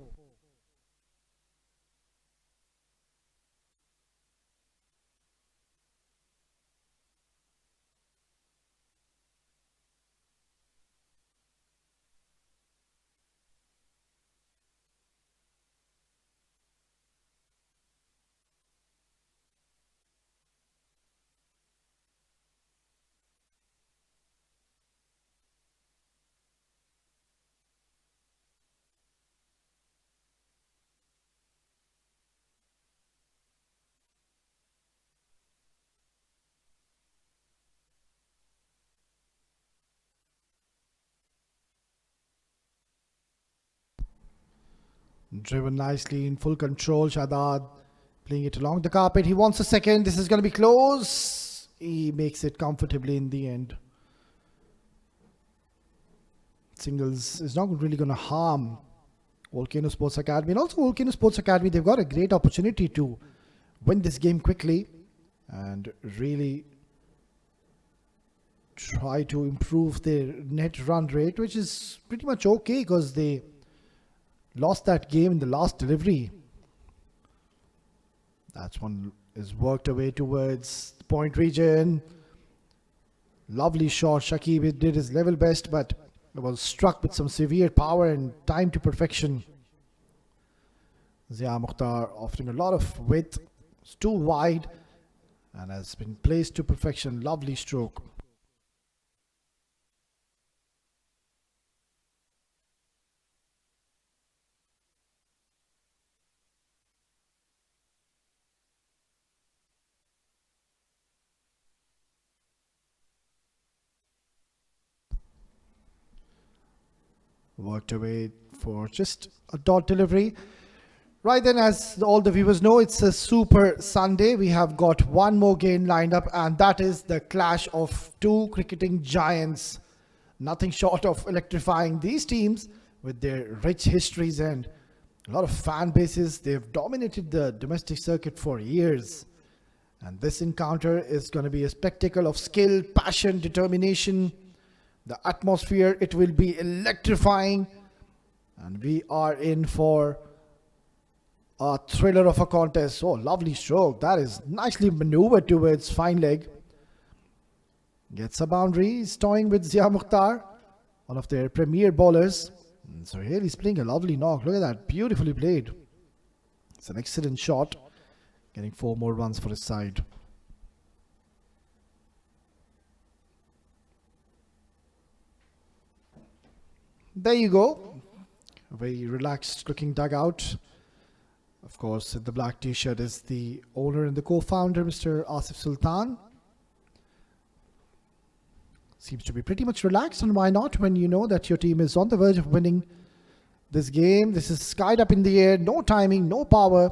Driven nicely, in full control. Shadad playing it along the carpet. He wants a second. This is going to be close. He makes it comfortably in the end. Singles is not really going to harm Volcano Sports Academy. And also Volcano Sports Academy, they've got a great opportunity to win this game quickly and really try to improve their net run rate, which is pretty much okay because they lost that game in the last delivery. That's one is worked away towards the point region. Lovely shot. Shakib did his level best, but It was struck with some severe power and time to perfection. Zia Mukhtar offering a lot of width. It's too wide and has been placed to perfection. Lovely stroke. Worked away for just a dot delivery. Right then, as all the viewers know, it's a Super Sunday. We have got one more game lined up, and that is the clash of two cricketing giants. Nothing short of electrifying these teams with their rich histories and a lot of fan bases. They've dominated the domestic circuit for years. And this encounter is going to be a spectacle of skill, passion, determination. The atmosphere, it will be electrifying. And we are in for a thriller of a contest. Oh, lovely stroke. That is nicely maneuvered towards fine leg. Gets a boundary. He's toying with Zia Mukhtar, one of their premier bowlers. And so here he's playing a lovely knock. Look at that. Beautifully played. It's an excellent shot. Getting 4 more runs for his side. There you go. A very relaxed looking dugout. Of course, in the black t-shirt is the owner and the co-founder, Mr. Asif Sultan. Seems to be pretty much relaxed, and why not when you know that your team is on the verge of winning this game. This is skied up in the air, no timing, no power.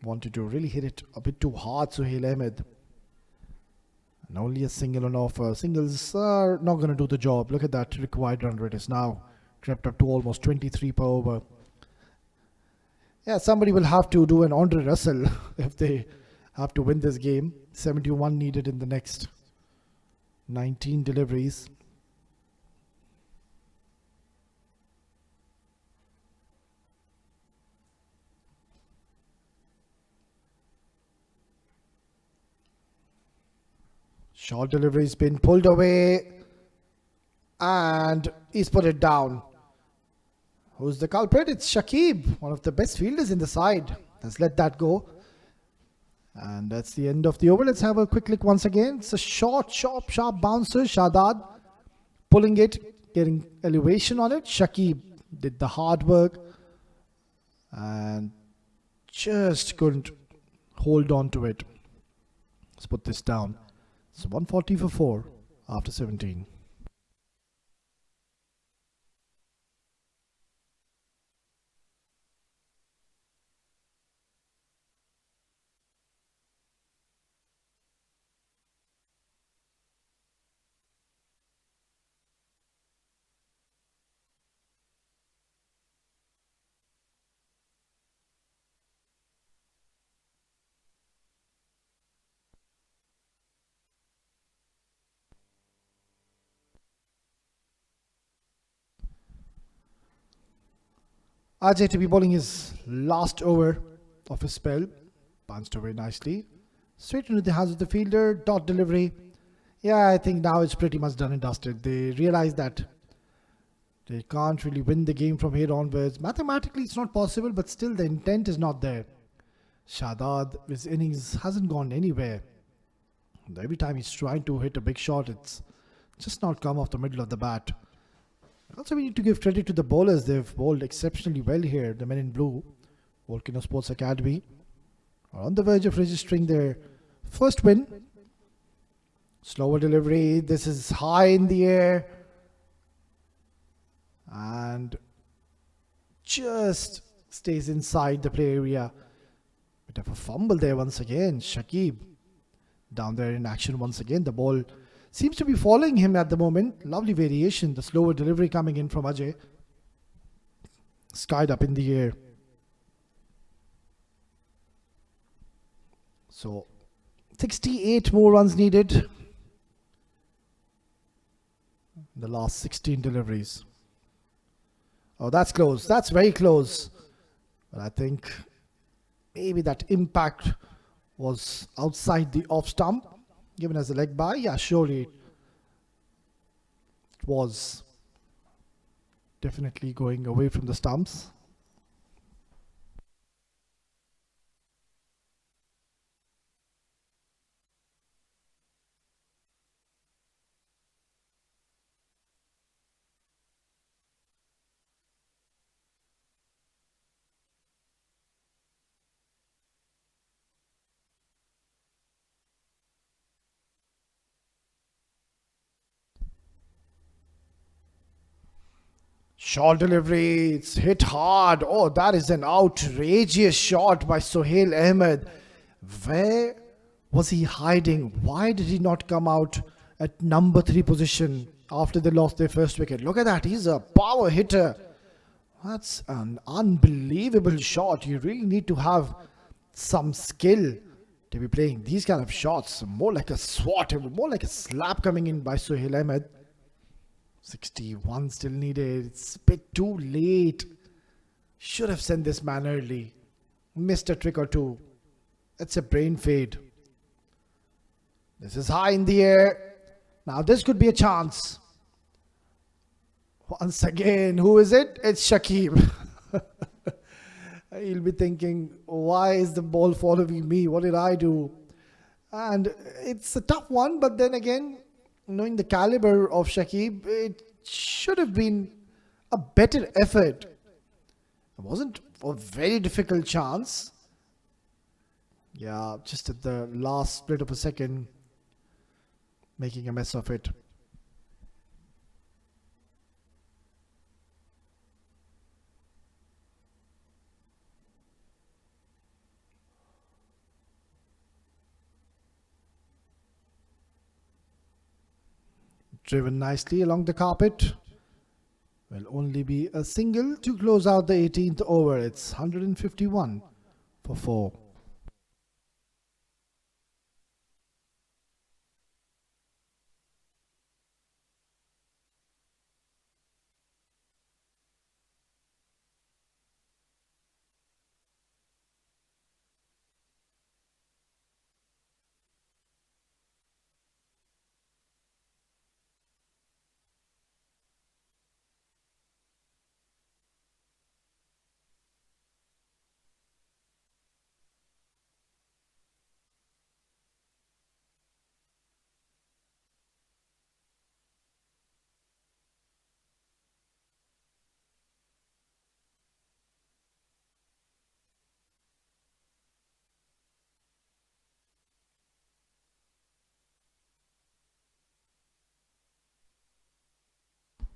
Wanted to really hit it a bit too hard, Suhail Ahmed. And only a single on offer. Singles are not going to do the job. Look at that required run rate is now crept up to almost 23 per over. Yeah, somebody will have to do an Andre Russell if they have to win this game. 71 needed in the next 19 deliveries. Short delivery has been pulled away and he's put it down. Who's the culprit? It's Shakib, one of the best fielders in the side. Let's let that go. And that's the end of the over. Let's have a quick look once again. It's a short, sharp bouncer. Shadad pulling it, getting elevation on it. Shakib did the hard work and just couldn't hold on to it. Let's put this down. So 140 for 4 after 17. Ajay to be bowling his last over of his spell. Punched away nicely. Straight into the hands of the fielder. Dot delivery. Yeah, I think now it's pretty much done and dusted. They realize that they can't really win the game from here onwards. Mathematically, it's not possible, but still the intent is not there. Shadad, his innings hasn't gone anywhere. And every time he's trying to hit a big shot, it's just not come off the middle of the bat. Also, we need to give credit to the bowlers. They've bowled exceptionally well here. The men in blue, Volcano Sports Academy, are on the verge of registering their first win. Slower delivery. This is high in the air. And just stays inside the play area. Bit of a fumble there once again. Shakib down there in action once again. The ball seems to be following him at the moment. Lovely variation. The slower delivery coming in from Ajay. Skied up in the air. So 68 more runs needed. The last 16 deliveries. Oh, that's close. That's very close. But I think maybe that impact was outside the off stump. Given as a leg by, yeah, surely it was. Definitely going away from the stumps. Short delivery, it's hit hard. Oh, that is an outrageous shot by Sohail Ahmed. Where was he hiding? Why did he not come out at number 3 position after they lost their first wicket? Look at that, he's a power hitter. That's an unbelievable shot. You really need to have some skill to be playing these kind of shots. More like a swat, more like a slap coming in by Sohail Ahmed. 61 still needed. It's a bit too late. Should have sent this man early. Missed a trick or two. It's a brain fade. This is high in the air. Now this could be a chance. Once again, who is it? It's Shakib. He'll be thinking, why is the ball following me? What did I do? And it's a tough one, but then again, knowing the caliber of Shakib, it should have been a better effort. It wasn't a very difficult chance. Yeah, just at the last split of a second, making a mess of it. Driven nicely along the carpet. Will only be a single to close out the 18th over. It's 151 for 4.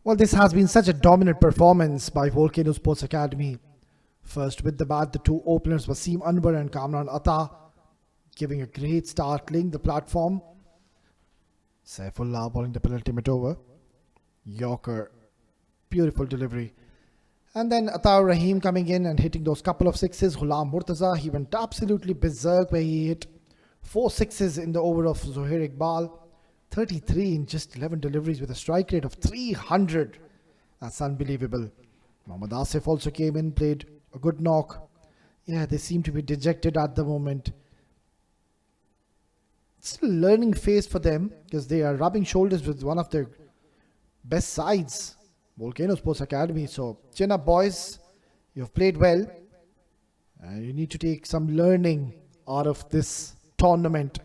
Well, this has been such a dominant performance by Volcano Sports Academy. First with the bat, the two openers Wasim Anwar and Kamran Atta giving a great start, laying the platform. Saifullah bowling the penultimate over. Yorker, beautiful delivery. And then Ataur Rahim coming in and hitting those couple of sixes. Ghulam Murtaza, he went absolutely berserk where he hit 4 sixes in the over of Zohair Iqbal. 33 in just 11 deliveries with a strike rate of 300. That's unbelievable. Mohammad Asif also came in, played a good knock. Yeah, they seem to be dejected at the moment. It's a learning phase for them because they are rubbing shoulders with one of their best sides, Volcano Sports Academy. So, chin up, boys. You've played well. You need to take some learning out of this tournament,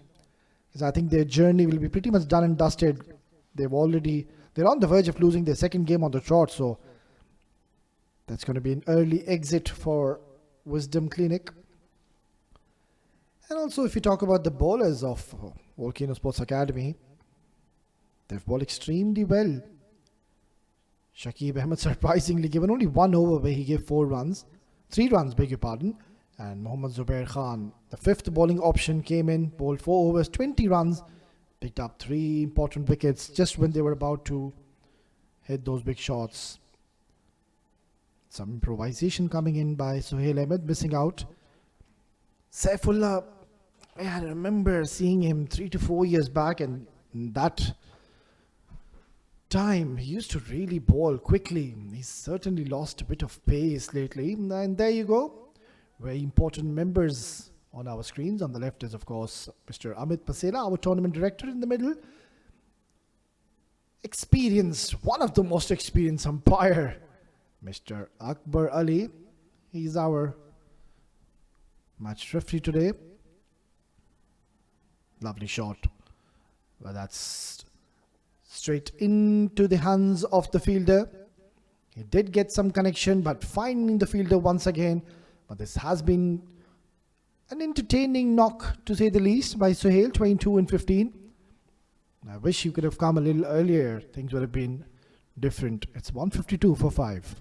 because I think their journey will be pretty much done and dusted. They're on the verge of losing their second game on the trot, so that's going to be an early exit for Wisdom Clinic. And also, if you talk about the bowlers of Volcano Sports Academy, they've bowled extremely well. Shakib Ahmed surprisingly given only 1 over where he gave 3 runs, beg your pardon. And Mohammad Zubair Khan, the 5th bowling option, came in, bowled 4 overs, 20 runs, picked up 3 important wickets just when they were about to hit those big shots. Some improvisation coming in by Sohail Ahmed, missing out. Saifullah, I remember seeing him 3 to 4 years back, and that time he used to really bowl quickly. He's certainly lost a bit of pace lately. And there you go. Very important members on our screens. On the left is, of course, Mr. Amit Pasela, our tournament director. In the middle, experienced, one of the most experienced umpire Mr. Akbar Ali. He's our match referee today. Lovely shot. Well, that's straight into the hands of the fielder. He did get some connection, but finding the fielder once again. But this has been an entertaining knock, to say the least, by Sohail, 22 and 15. I wish you could have come a little earlier. Things would have been different. It's 152 for 5.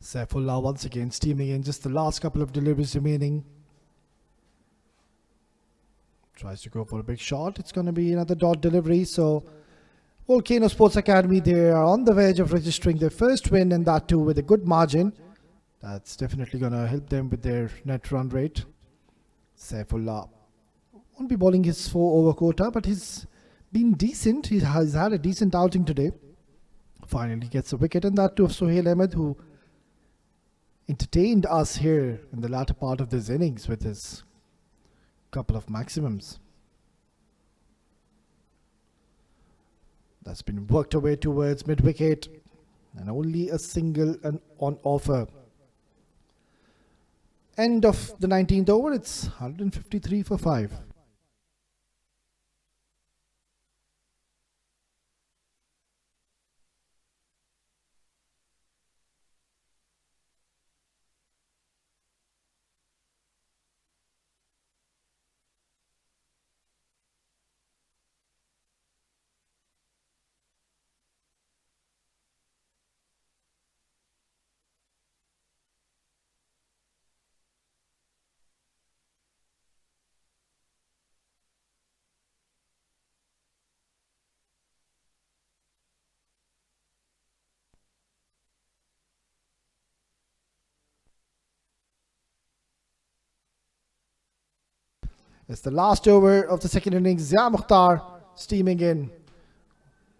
Saifullah once again steaming in, just the last couple of deliveries remaining. Tries to go for a big shot. It's going to be another dot delivery. So Volcano Sports Academy, they are on the verge of registering their first win, and that too with a good margin. That's definitely going to help them with their net run rate. Saifullah won't be bowling his 4-over quota, but he's been decent. He has had a decent outing today. Finally gets a wicket, and that too of Sohail Ahmed, who entertained us here in the latter part of this innings with his couple of maximums. That's been worked away towards mid-wicket, and only a single and on offer. End of the 19th over, it's 153 for 5. It's the last over of the second innings. Zia Mukhtar steaming in.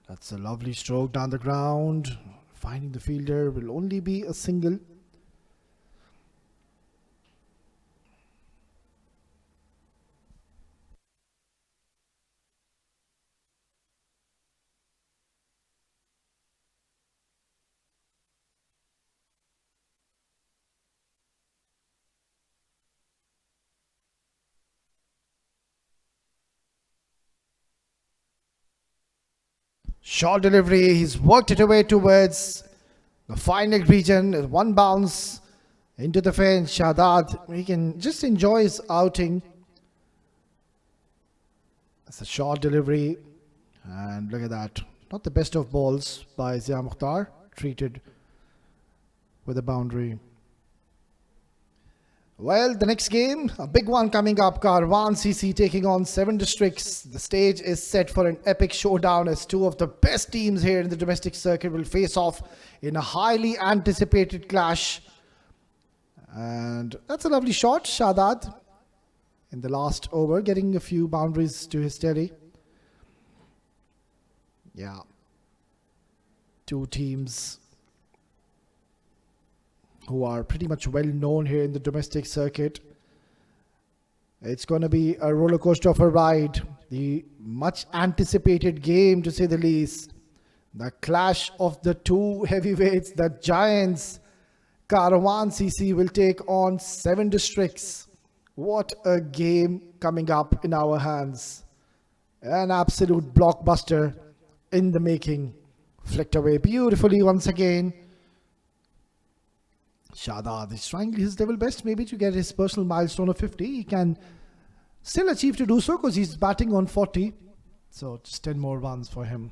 That's a lovely stroke down the ground. Finding the fielder will only be a single. Short delivery. He's worked it away towards the final region. One bounce into the fence. Shadad, he can just enjoy his outing. It's a short delivery. And look at that. Not the best of balls by Zia Mukhtar. Treated with a boundary. Well, the next game, a big one coming up. Karwan CC taking on 7 districts. The stage is set for an epic showdown as two of the best teams here in the domestic circuit will face off in a highly anticipated clash. And that's a lovely shot. Shadad in the last over, getting a few boundaries to his steady. Yeah. Two teams who are pretty much well known here in the domestic circuit. It's going to be a roller coaster of a ride. The much anticipated game, to say the least. The clash of the two heavyweights, the giants. Karwan CC will take on 7 districts. What a game coming up in our hands. An absolute blockbuster in the making. Flicked away beautifully once again. Shadad is trying his level best maybe to get his personal milestone of 50. He can still achieve to do so because he's batting on 40. So just 10 more runs for him.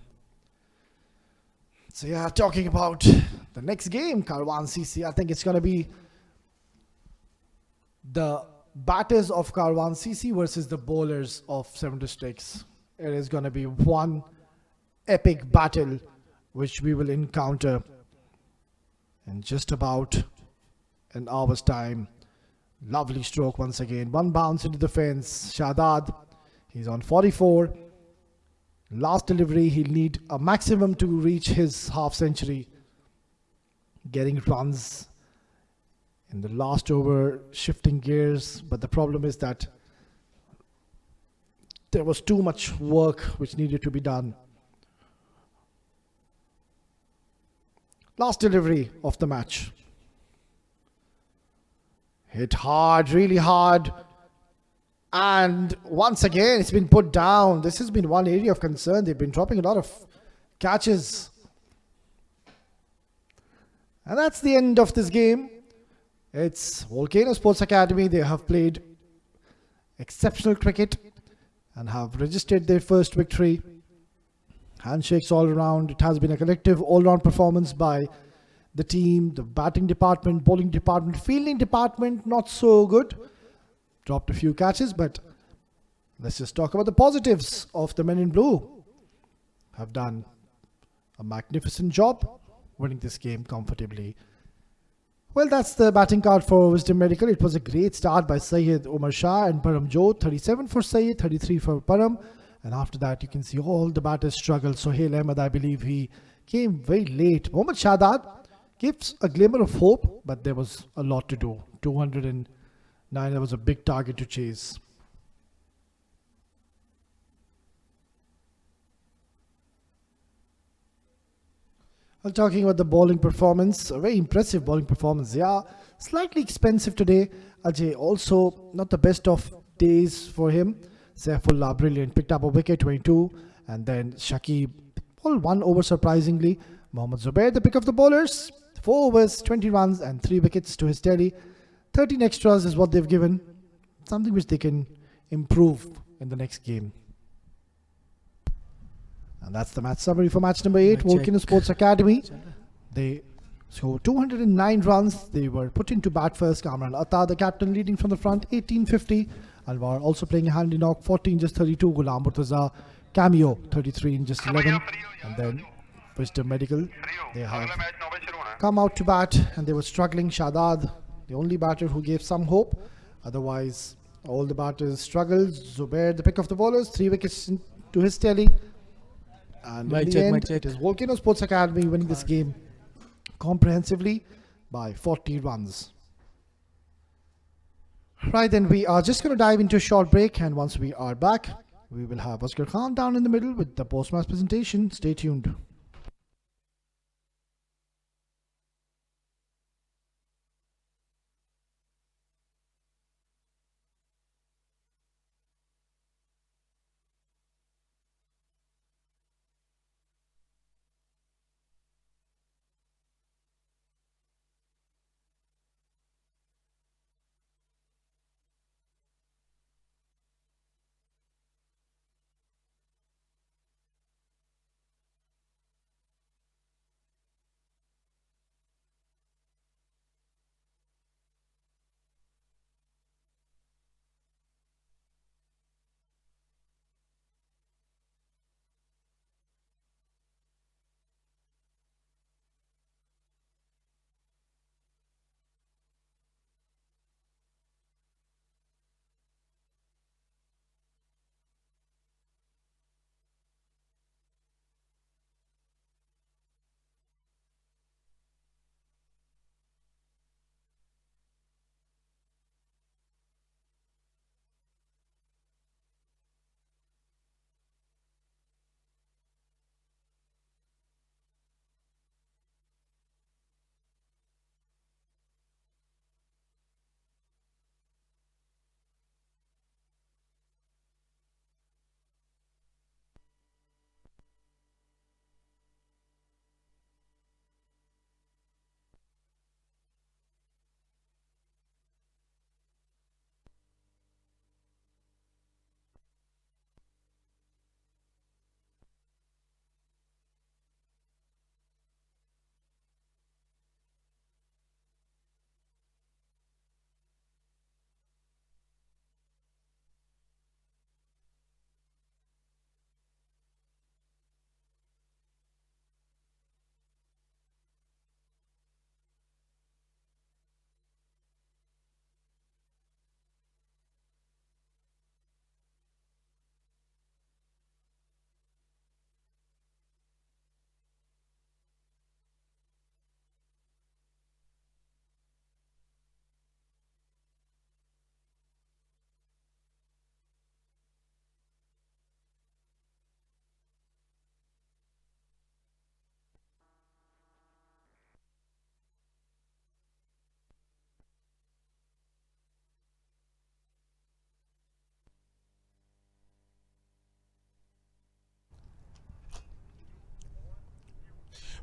So yeah, talking about the next game, Karwan CC, I think it's going to be the batters of Karwan CC versus the bowlers of Seven Districts. It is going to be one epic battle which we will encounter in just about an hour's time. Lovely stroke once again. One bounce into the fence. Shadad, he's on 44. Last delivery, he'll need a maximum to reach his half century. Getting runs in the last over, shifting gears. But the problem is that there was too much work which needed to be done. Last delivery of the match. Hit hard, really hard. And once again, it's been put down. This has been one area of concern. They've been dropping a lot of catches. And that's the end of this game. It's Volcano Sports Academy. They have played exceptional cricket and have registered their first victory. Handshakes all around. It has been a collective all-round performance by the team, the batting department, bowling department, fielding department, not so good. Dropped a few catches, but let's just talk about the positives of the men in blue. Have done a magnificent job winning this game comfortably. Well, that's the batting card for Wisdom Medical. It was a great start by Syed Umar Shah and Param Jodh. 37 for Syed, 33 for Param. And after that, you can see all the batters struggle. Sohail Ahmed, I believe he came very late. Mohammad Shadad gives a glimmer of hope, but there was a lot to do. 209, there was a big target to chase. Well, talking about the bowling performance, a very impressive bowling performance. Yeah, slightly expensive today. Ajay also not the best of days for him. Saifullah, brilliant, picked up a wicket, 22. And then Shakib, all 1 over surprisingly. Mohammad Zubair, the pick of the bowlers. 4 overs, 20 runs and 3 wickets to his tally. 13 extras is what they've given. Something which they can improve in the next game. And that's the match summary for match number 8, Volcano Sports Academy. They scored 209 runs. They were put into bat first. Kamran Atta, the captain, leading from the front, 1850. Alwar also playing a handy knock, 14, just 32. Ghulam Murtaza, cameo, 33 in just 11. And then Wisdom Medical, they have come out to bat and they were struggling. Shadad, the only batter who gave some hope. Otherwise, all the batters struggled. Zubair, the pick of the bowlers, 3 wickets to his tally. And in the end, it is Volcano Sports Academy winning this game comprehensively by 40 runs. Right, then we are just going to dive into a short break, and once we are back, we will have Oscar Khan down in the middle with the post-match presentation. Stay tuned.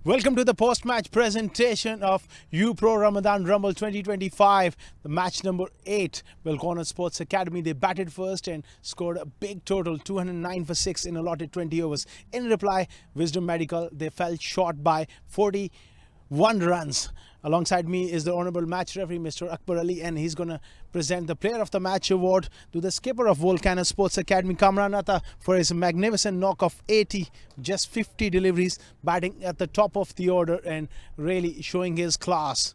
Welcome to the post-match presentation of UPro Ramadan Rumble 2025, the match number 8. Volcano Sports Academy, they batted first and scored a big total, 209 for 6 in allotted 20 overs. In reply, Wisdom Medical, they fell short by 41 runs. Alongside me is the honorable match referee, Mr. Akbar Ali, and he's going to present the Player of the Match award to the skipper of Volcano Sports Academy, Kamran Atta, for his magnificent knock of 80, just 50 deliveries, batting at the top of the order and really showing his class.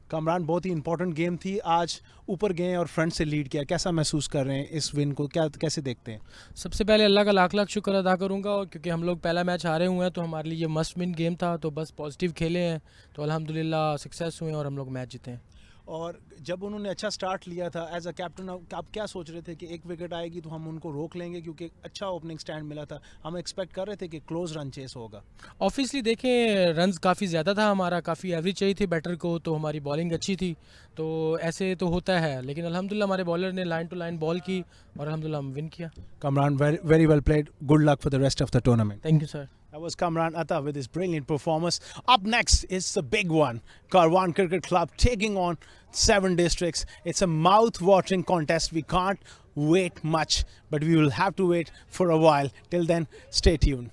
Kamran, बहुत ही important game थी आज. ऊपर गए और front से lead किया. कैसा महसूस कर रहे हैं इस विन को, कैसे देखते हैं? सबसे पहले अल्लाह का लाख लाख शुक्र अदा करूंगा, क्योंकि हम लोग पहला मैच हारे हुए हैं तो हमारे लिए मस्ट विन गेम था, तो बस पॉजिटिव खेले हैं तो अल्हम्दुलिल्लाह सक्सेस हुए हैं और हम लोग मैच जीते हैं. और जब उन्होंने अच्छा स्टार्ट लिया था एज अ कैप्टन, आप क्या सोच रहे थे कि एक विकेट आएगी तो हम उनको रोक लेंगे, क्योंकि अच्छा ओपनिंग स्टैंड मिला था, हम एक्सपेक्ट कर रहे थे कि क्लोज रन चेस होगा? ऑब्वियसली देखें, रन्स काफ़ी ज़्यादा था, हमारा काफ़ी एवरेज चाहिए थी बैटर को, तो हमारी बॉलिंग अच्छी थी, तो ऐसे तो होता है, लेकिन अल्हम्दुलिल्लाह हमारे बॉलर ने लाइन टू लाइन बॉल की और अल्हम्दुलिल्लाह हम विन किया. Kamran, very well played. Good luck for the rest of the tournament. Thank you sir. That was Kamran Atta with his brilliant performance. Up next is the big one. Karwan Cricket Club taking on 7 districts. It's a mouth-watering contest. We can't wait much, but we will have to wait for a while. Till then, stay tuned.